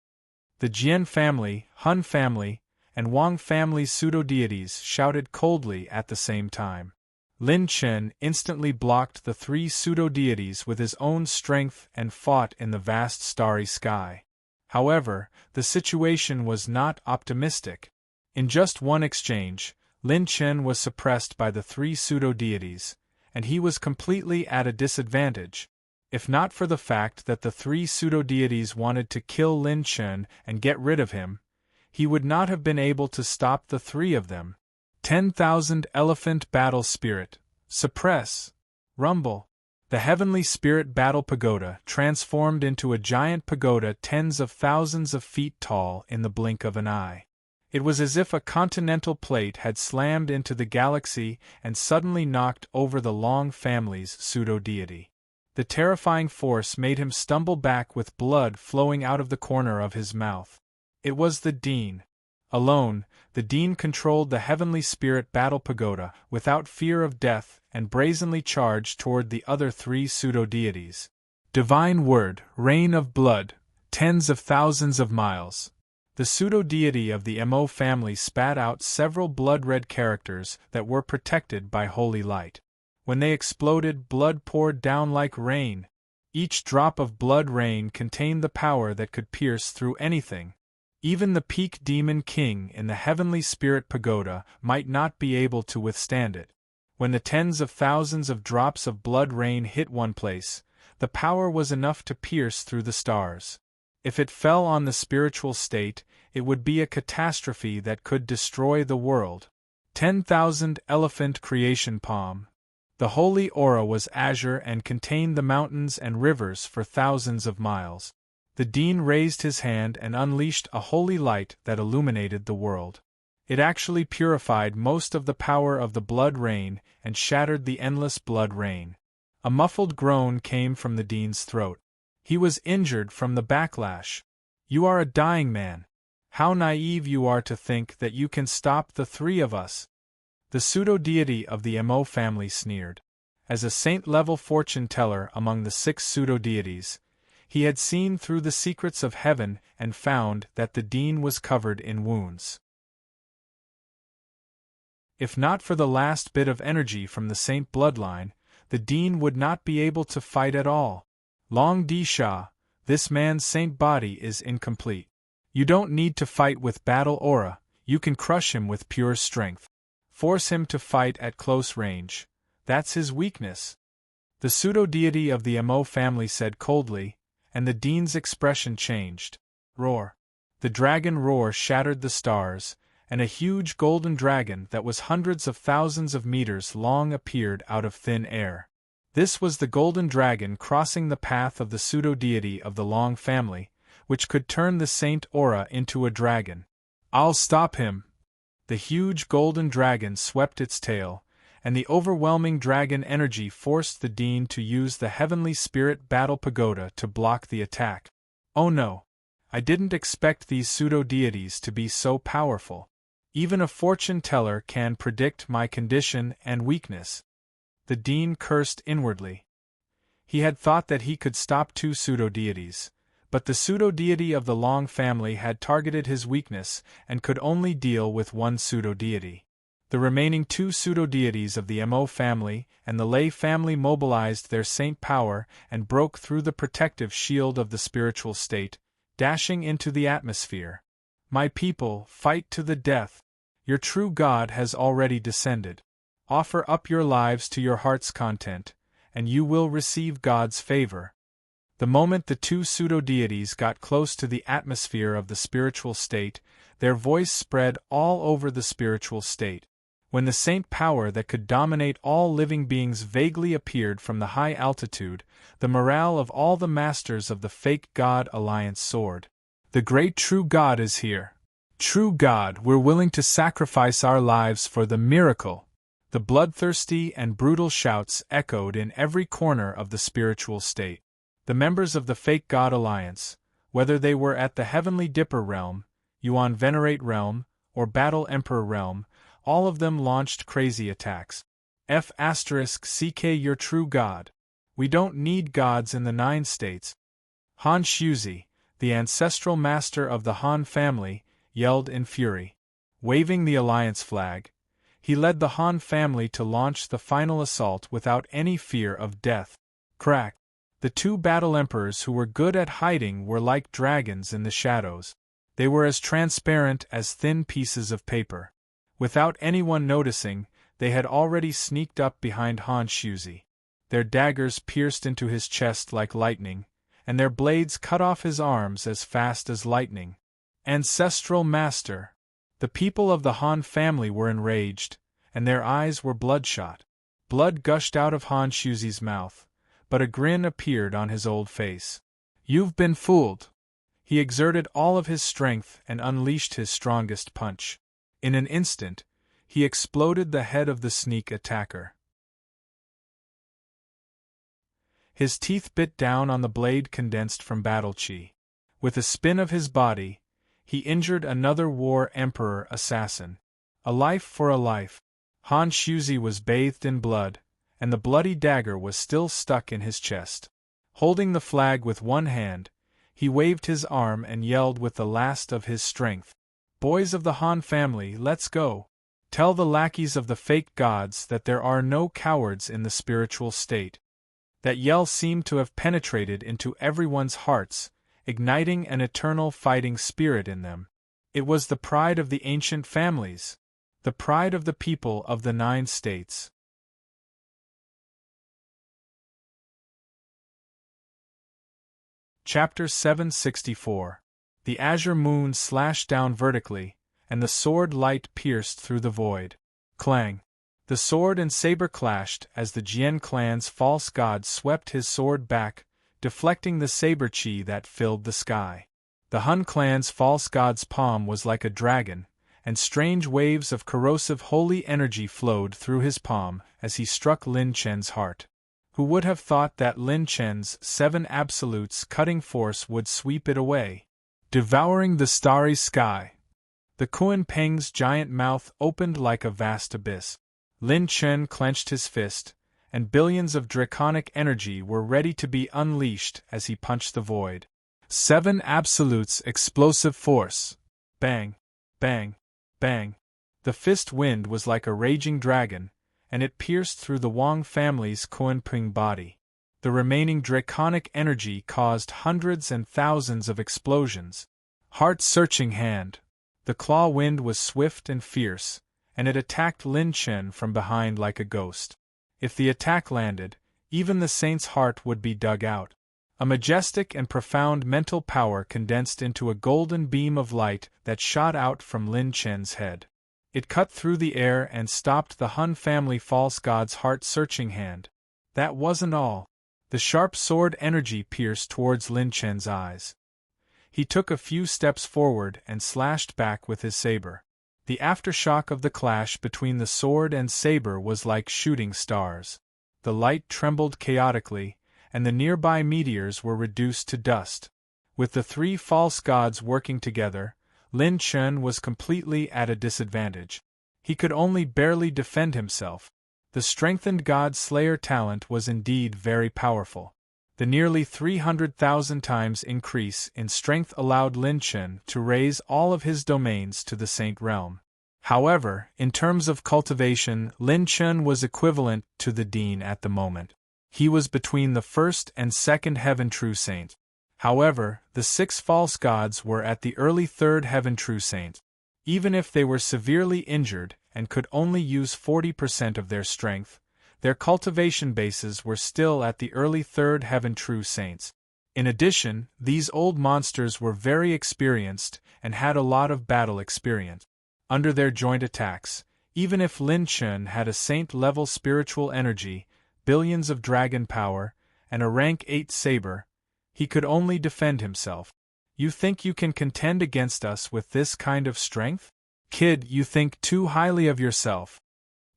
The Jian family, Hun family, and Wang family's pseudo-deities shouted coldly at the same time. Lin Chen instantly blocked the 3 pseudo-deities with his own strength and fought in the vast starry sky. However, the situation was not optimistic. In just one exchange, Lin Chen was suppressed by the 3 pseudo-deities, and he was completely at a disadvantage. If not for the fact that the 3 pseudo-deities wanted to kill Lin Chen and get rid of him, he would not have been able to stop the 3 of them. 10,000 Elephant Battle Spirit. Suppress. Rumble. The Heavenly Spirit Battle Pagoda transformed into a giant pagoda tens of thousands of feet tall in the blink of an eye. It was as if a continental plate had slammed into the galaxy and suddenly knocked over the Long family's pseudo-deity. The terrifying force made him stumble back with blood flowing out of the corner of his mouth. It was the Dean. Alone, the Dean controlled the Heavenly Spirit Battle Pagoda without fear of death and brazenly charged toward the other 3 pseudo-deities. Divine Word, Rain of Blood, tens of thousands of miles. The pseudo-deity of the Mo family spat out several blood-red characters that were protected by holy light. When they exploded, blood poured down like rain. Each drop of blood rain contained the power that could pierce through anything. Even the Peak Demon King in the Heavenly Spirit Pagoda might not be able to withstand it. When the tens of thousands of drops of blood rain hit one place, the power was enough to pierce through the stars. If it fell on the spiritual state, it would be a catastrophe that could destroy the world. 10,000 Elephant Creation Palm. The holy aura was azure and contained the mountains and rivers for thousands of miles. The Dean raised his hand and unleashed a holy light that illuminated the world. It actually purified most of the power of the blood rain and shattered the endless blood rain. A muffled groan came from the Dean's throat. He was injured from the backlash. You are a dying man. How naive you are to think that you can stop the 3 of us. The pseudo-deity of the Mo family sneered. As a saint-level fortune-teller among the 6 pseudo-deities, he had seen through the secrets of heaven and found that the Dean was covered in wounds. If not for the last bit of energy from the saint bloodline, the Dean would not be able to fight at all. Long Di Sha, this man's saint body is incomplete. You don't need to fight with battle aura, you can crush him with pure strength. Force him to fight at close range. That's his weakness. The pseudo-deity of the Mo family said coldly, and the dean's expression changed. Roar. The dragon roar shattered the stars, and a huge golden dragon that was hundreds of thousands of meters long appeared out of thin air. This was the golden dragon crossing the path of the pseudo-deity of the Long family, which could turn the Saint Aura into a dragon. I'll stop him! The huge golden dragon swept its tail, and the overwhelming dragon energy forced the dean to use the heavenly spirit battle pagoda to block the attack. Oh no! I didn't expect these pseudo-deities to be so powerful. Even a fortune-teller can predict my condition and weakness. The dean cursed inwardly. He had thought that he could stop two pseudo-deities, but the pseudo-deity of the Long family had targeted his weakness and could only deal with one pseudo-deity. The remaining two pseudo-deities of the Mo family and the Lei family mobilized their saint power and broke through the protective shield of the spiritual state, dashing into the atmosphere. My people, fight to the death. Your true God has already descended. Offer up your lives to your heart's content, and you will receive God's favor. The moment the two pseudo-deities got close to the atmosphere of the spiritual state, their voice spread all over the spiritual state. When the saint power that could dominate all living beings vaguely appeared from the high altitude, the morale of all the masters of the fake God alliance soared. The great true God is here. True God, we're willing to sacrifice our lives for the miracle. The bloodthirsty and brutal shouts echoed in every corner of the spiritual state. The members of the fake God alliance, whether they were at the Heavenly Dipper realm, Yuan Venerate realm, or Battle Emperor realm, all of them launched crazy attacks. *CK your true God. We don't need gods in the 9 states. Han Shuzi, the ancestral master of the Han family, yelled in fury. Waving the alliance flag, he led the Han family to launch the final assault without any fear of death. Crack! The two battle emperors who were good at hiding were like dragons in the shadows. They were as transparent as thin pieces of paper. Without anyone noticing, they had already sneaked up behind Han Shuzi. Their daggers pierced into his chest like lightning, and their blades cut off his arms as fast as lightning. Ancestral Master! The people of the Han family were enraged, and their eyes were bloodshot. Blood gushed out of Han Shuzi's mouth, but a grin appeared on his old face. You've been fooled! He exerted all of his strength and unleashed his strongest punch. In an instant, he exploded the head of the sneak attacker. His teeth bit down on the blade condensed from battle chi. With a spin of his body, he injured another war emperor assassin. A life for a life. Han Shuzi was bathed in blood, and the bloody dagger was still stuck in his chest. Holding the flag with one hand, he waved his arm and yelled with the last of his strength. Boys of the Han family, let's go! Tell the lackeys of the fake gods that there are no cowards in the spiritual state. That yell seemed to have penetrated into everyone's hearts, igniting an eternal fighting spirit in them. It was the pride of the ancient families, the pride of the people of the 9 states. Chapter 764. The azure moon slashed down vertically, and the sword light pierced through the void. Clang! The sword and saber clashed as the Jian clan's false god swept his sword back, deflecting the saber chi that filled the sky. The Hun clan's false god's palm was like a dragon, and strange waves of corrosive holy energy flowed through his palm as he struck Lin Chen's heart. Who would have thought that Lin Chen's 7 absolutes cutting force would sweep it away? Devouring the starry sky. The Kuan Peng's giant mouth opened like a vast abyss. Lin Chen clenched his fist, and billions of draconic energy were ready to be unleashed as he punched the void. 7 absolutes explosive force. Bang! Bang! Bang! The fist wind was like a raging dragon, and it pierced through the Wang family's Kuan Peng body. The remaining draconic energy caused hundreds and thousands of explosions. Heart-searching hand. The claw wind was swift and fierce, and it attacked Lin Chen from behind like a ghost. If the attack landed, even the saint's heart would be dug out. A majestic and profound mental power condensed into a golden beam of light that shot out from Lin Chen's head. It cut through the air and stopped the Han family false god's heart-searching hand. That wasn't all. The sharp sword energy pierced towards Lin Chen's eyes. He took a few steps forward and slashed back with his saber. The aftershock of the clash between the sword and saber was like shooting stars. The light trembled chaotically, and the nearby meteors were reduced to dust. With the three false gods working together, Lin Chen was completely at a disadvantage. He could only barely defend himself. The strengthened God Slayer talent was indeed very powerful. The nearly 300,000 times increase in strength allowed Lin Chen to raise all of his domains to the Saint Realm. However, in terms of cultivation, Lin Chen was equivalent to the Dean at the moment. He was between the first and second Heaven True Saint. However, the 6 false gods were at the early third Heaven True Saint. Even if they were severely injured and could only use 40% of their strength, their cultivation bases were still at the early third Heaven True Saints. In addition, these old monsters were very experienced and had a lot of battle experience. Under their joint attacks, even if Lin Chen had a saint-level spiritual energy, billions of dragon power, and a rank 8 saber, he could only defend himself. You think you can contend against us with this kind of strength? Kid, you think too highly of yourself.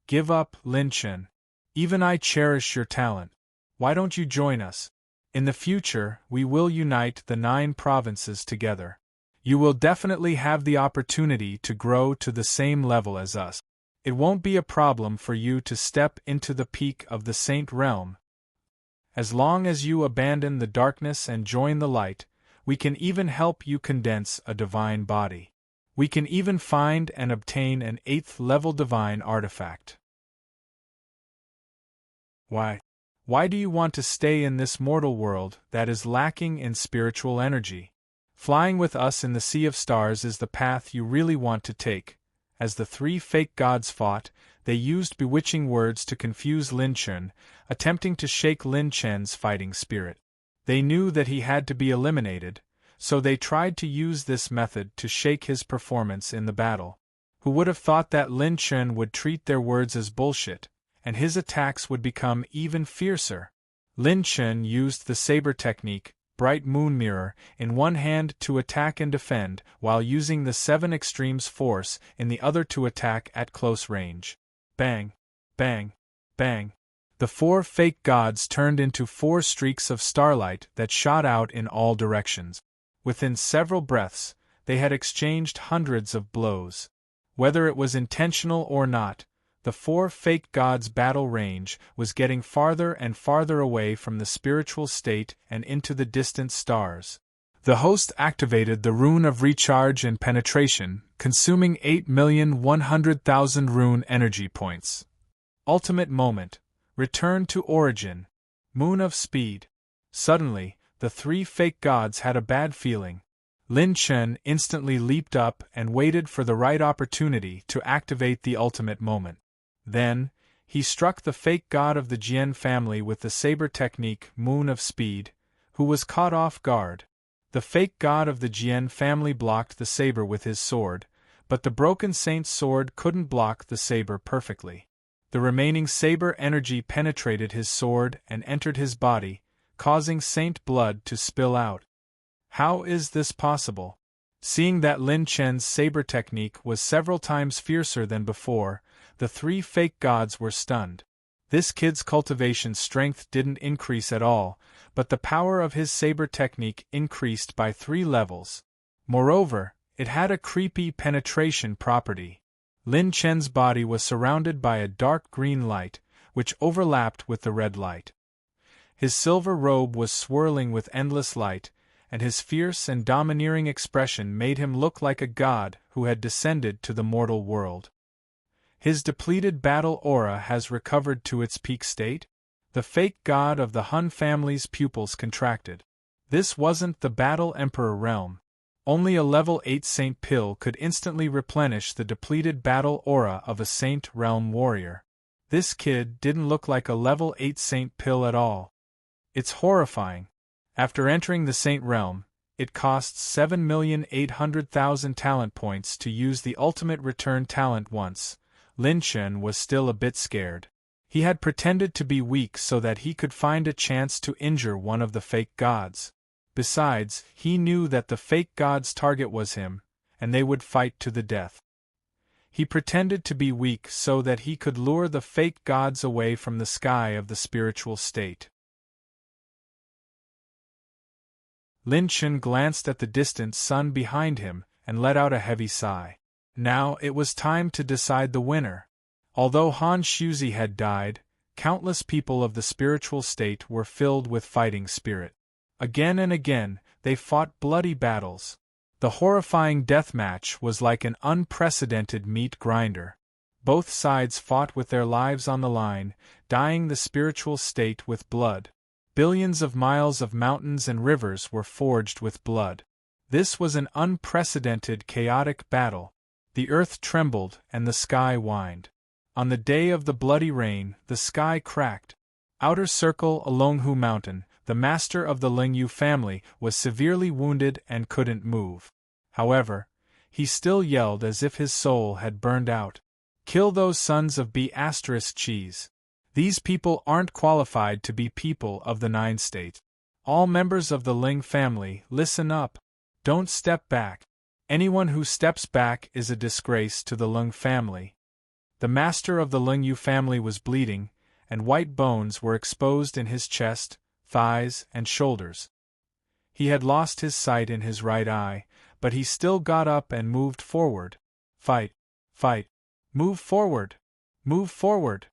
Give up, Lin Chen. Even I cherish your talent. Why don't you join us? In the future, we will unite the 9 provinces together. You will definitely have the opportunity to grow to the same level as us. It won't be a problem for you to step into the peak of the Saint Realm. As long as you abandon the darkness and join the light, we can even help you condense a divine body. We can even find and obtain an 8th-level divine artifact. Why? Why do you want to stay in this mortal world that is lacking in spiritual energy? Flying with us in the sea of stars is the path you really want to take. As the 3 fake gods fought, they used bewitching words to confuse Lin Chen, attempting to shake Lin Chen's fighting spirit. They knew that he had to be eliminated, so they tried to use this method to shake his performance in the battle. Who would have thought that Lin Chen would treat their words as bullshit, and his attacks would become even fiercer? Lin Chen used the saber technique, Bright Moon Mirror, in one hand to attack and defend, while using the 7 extremes force in the other to attack at close range. Bang! Bang! Bang! The 4 fake gods turned into 4 streaks of starlight that shot out in all directions. Within several breaths, they had exchanged hundreds of blows. Whether it was intentional or not, the 4 fake gods' battle range was getting farther and farther away from the spiritual state and into the distant stars. The host activated the rune of recharge and penetration, consuming 8,100,000 rune energy points. Ultimate moment. Return to origin. Moon of speed. Suddenly, the 3 fake gods had a bad feeling. Lin Chen instantly leaped up and waited for the right opportunity to activate the ultimate moment. Then, he struck the fake god of the Jian family with the saber technique Moon of Speed, who was caught off guard. The fake god of the Jian family blocked the saber with his sword, but the broken saint's sword couldn't block the saber perfectly. The remaining saber energy penetrated his sword and entered his body, causing saint blood to spill out. How is this possible? Seeing that Lin Chen's saber technique was several times fiercer than before, the 3 fake gods were stunned. This kid's cultivation strength didn't increase at all, but the power of his saber technique increased by 3 levels. Moreover, it had a creepy penetration property. Lin Chen's body was surrounded by a dark green light, which overlapped with the red light. His silver robe was swirling with endless light, and his fierce and domineering expression made him look like a god who had descended to the mortal world. His depleted battle aura has recovered to its peak state? The fake god of the Han family's pupils contracted. This wasn't the Battle Emperor realm. Only a level 8 Saint pill could instantly replenish the depleted battle aura of a Saint Realm warrior. This kid didn't look like a level 8 Saint pill at all. It's horrifying. After entering the Saint Realm, it costs 7,800,000 talent points to use the ultimate return talent once. Lin Chen was still a bit scared. He had pretended to be weak so that he could find a chance to injure one of the fake gods. Besides, he knew that the fake god's target was him, and they would fight to the death. He pretended to be weak so that he could lure the fake gods away from the sky of the spiritual state. Lin Chen glanced at the distant sun behind him and let out a heavy sigh. Now it was time to decide the winner. Although Han Shuzi had died, countless people of the spiritual state were filled with fighting spirit. Again and again, they fought bloody battles. The horrifying death match was like an unprecedented meat grinder. Both sides fought with their lives on the line, dyeing the spiritual state with blood. Billions of miles of mountains and rivers were forged with blood. This was an unprecedented chaotic battle. The earth trembled and the sky whined. On the day of the bloody rain, the sky cracked. Outer Circle Alonghu Mountain, the master of the Lingyu family, was severely wounded and couldn't move. However, he still yelled as if his soul had burned out. Kill those sons of B** cheese. These people aren't qualified to be people of the Nine State. All members of the Ling family, listen up. Don't step back. Anyone who steps back is a disgrace to the Lung family. The master of the Lingyu family was bleeding, and white bones were exposed in his chest, thighs, and shoulders. He had lost his sight in his right eye, but he still got up and moved forward. Fight! Fight! Move forward! Move forward!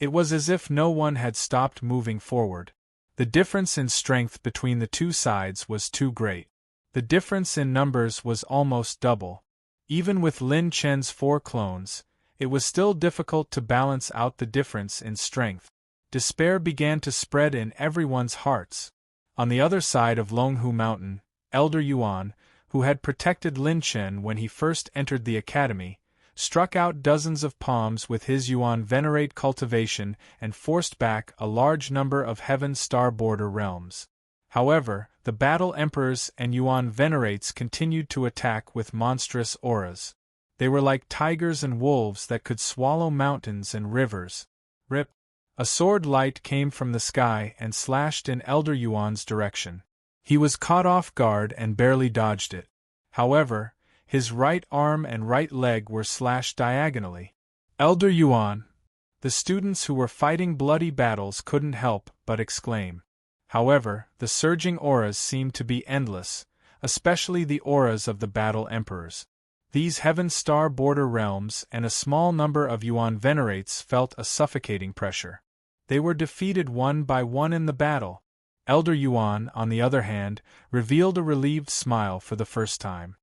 It was as if no one had stopped moving forward. The difference in strength between the two sides was too great. The difference in numbers was almost double. Even with Lin Chen's 4 clones, it was still difficult to balance out the difference in strength. Despair began to spread in everyone's hearts. On the other side of Longhu Mountain, Elder Yuan, who had protected Lin Chen when he first entered the academy, struck out dozens of palms with his Yuan Venerate cultivation and forced back a large number of Heaven Star border realms. However, the Battle Emperors and Yuan Venerates continued to attack with monstrous auras. They were like tigers and wolves that could swallow mountains and rivers. Rip! A sword light came from the sky and slashed in Elder Yuan's direction. He was caught off guard and barely dodged it. However, his right arm and right leg were slashed diagonally. Elder Yuan! The students who were fighting bloody battles couldn't help but exclaim. However, the surging auras seemed to be endless, especially the auras of the Battle Emperors. These Heaven Star border realms and a small number of Yuan Venerates felt a suffocating pressure. They were defeated one by one in the battle. Elder Yuan, on the other hand, revealed a relieved smile for the first time.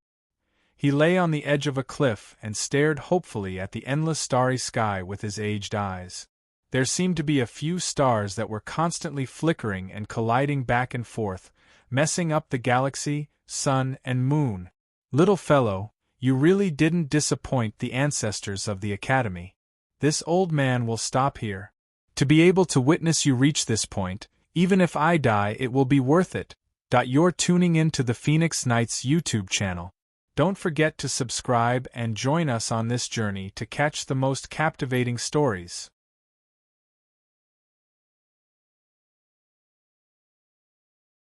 He lay on the edge of a cliff and stared hopefully at the endless starry sky with his aged eyes. There seemed to be a few stars that were constantly flickering and colliding back and forth, messing up the galaxy, sun, and moon. Little fellow, you really didn't disappoint the ancestors of the Academy. This old man will stop here. To be able to witness you reach this point, even if I die, it will be worth it. You're tuning in to the Phoenix Knights YouTube channel. Don't forget to subscribe and join us on this journey to catch the most captivating stories.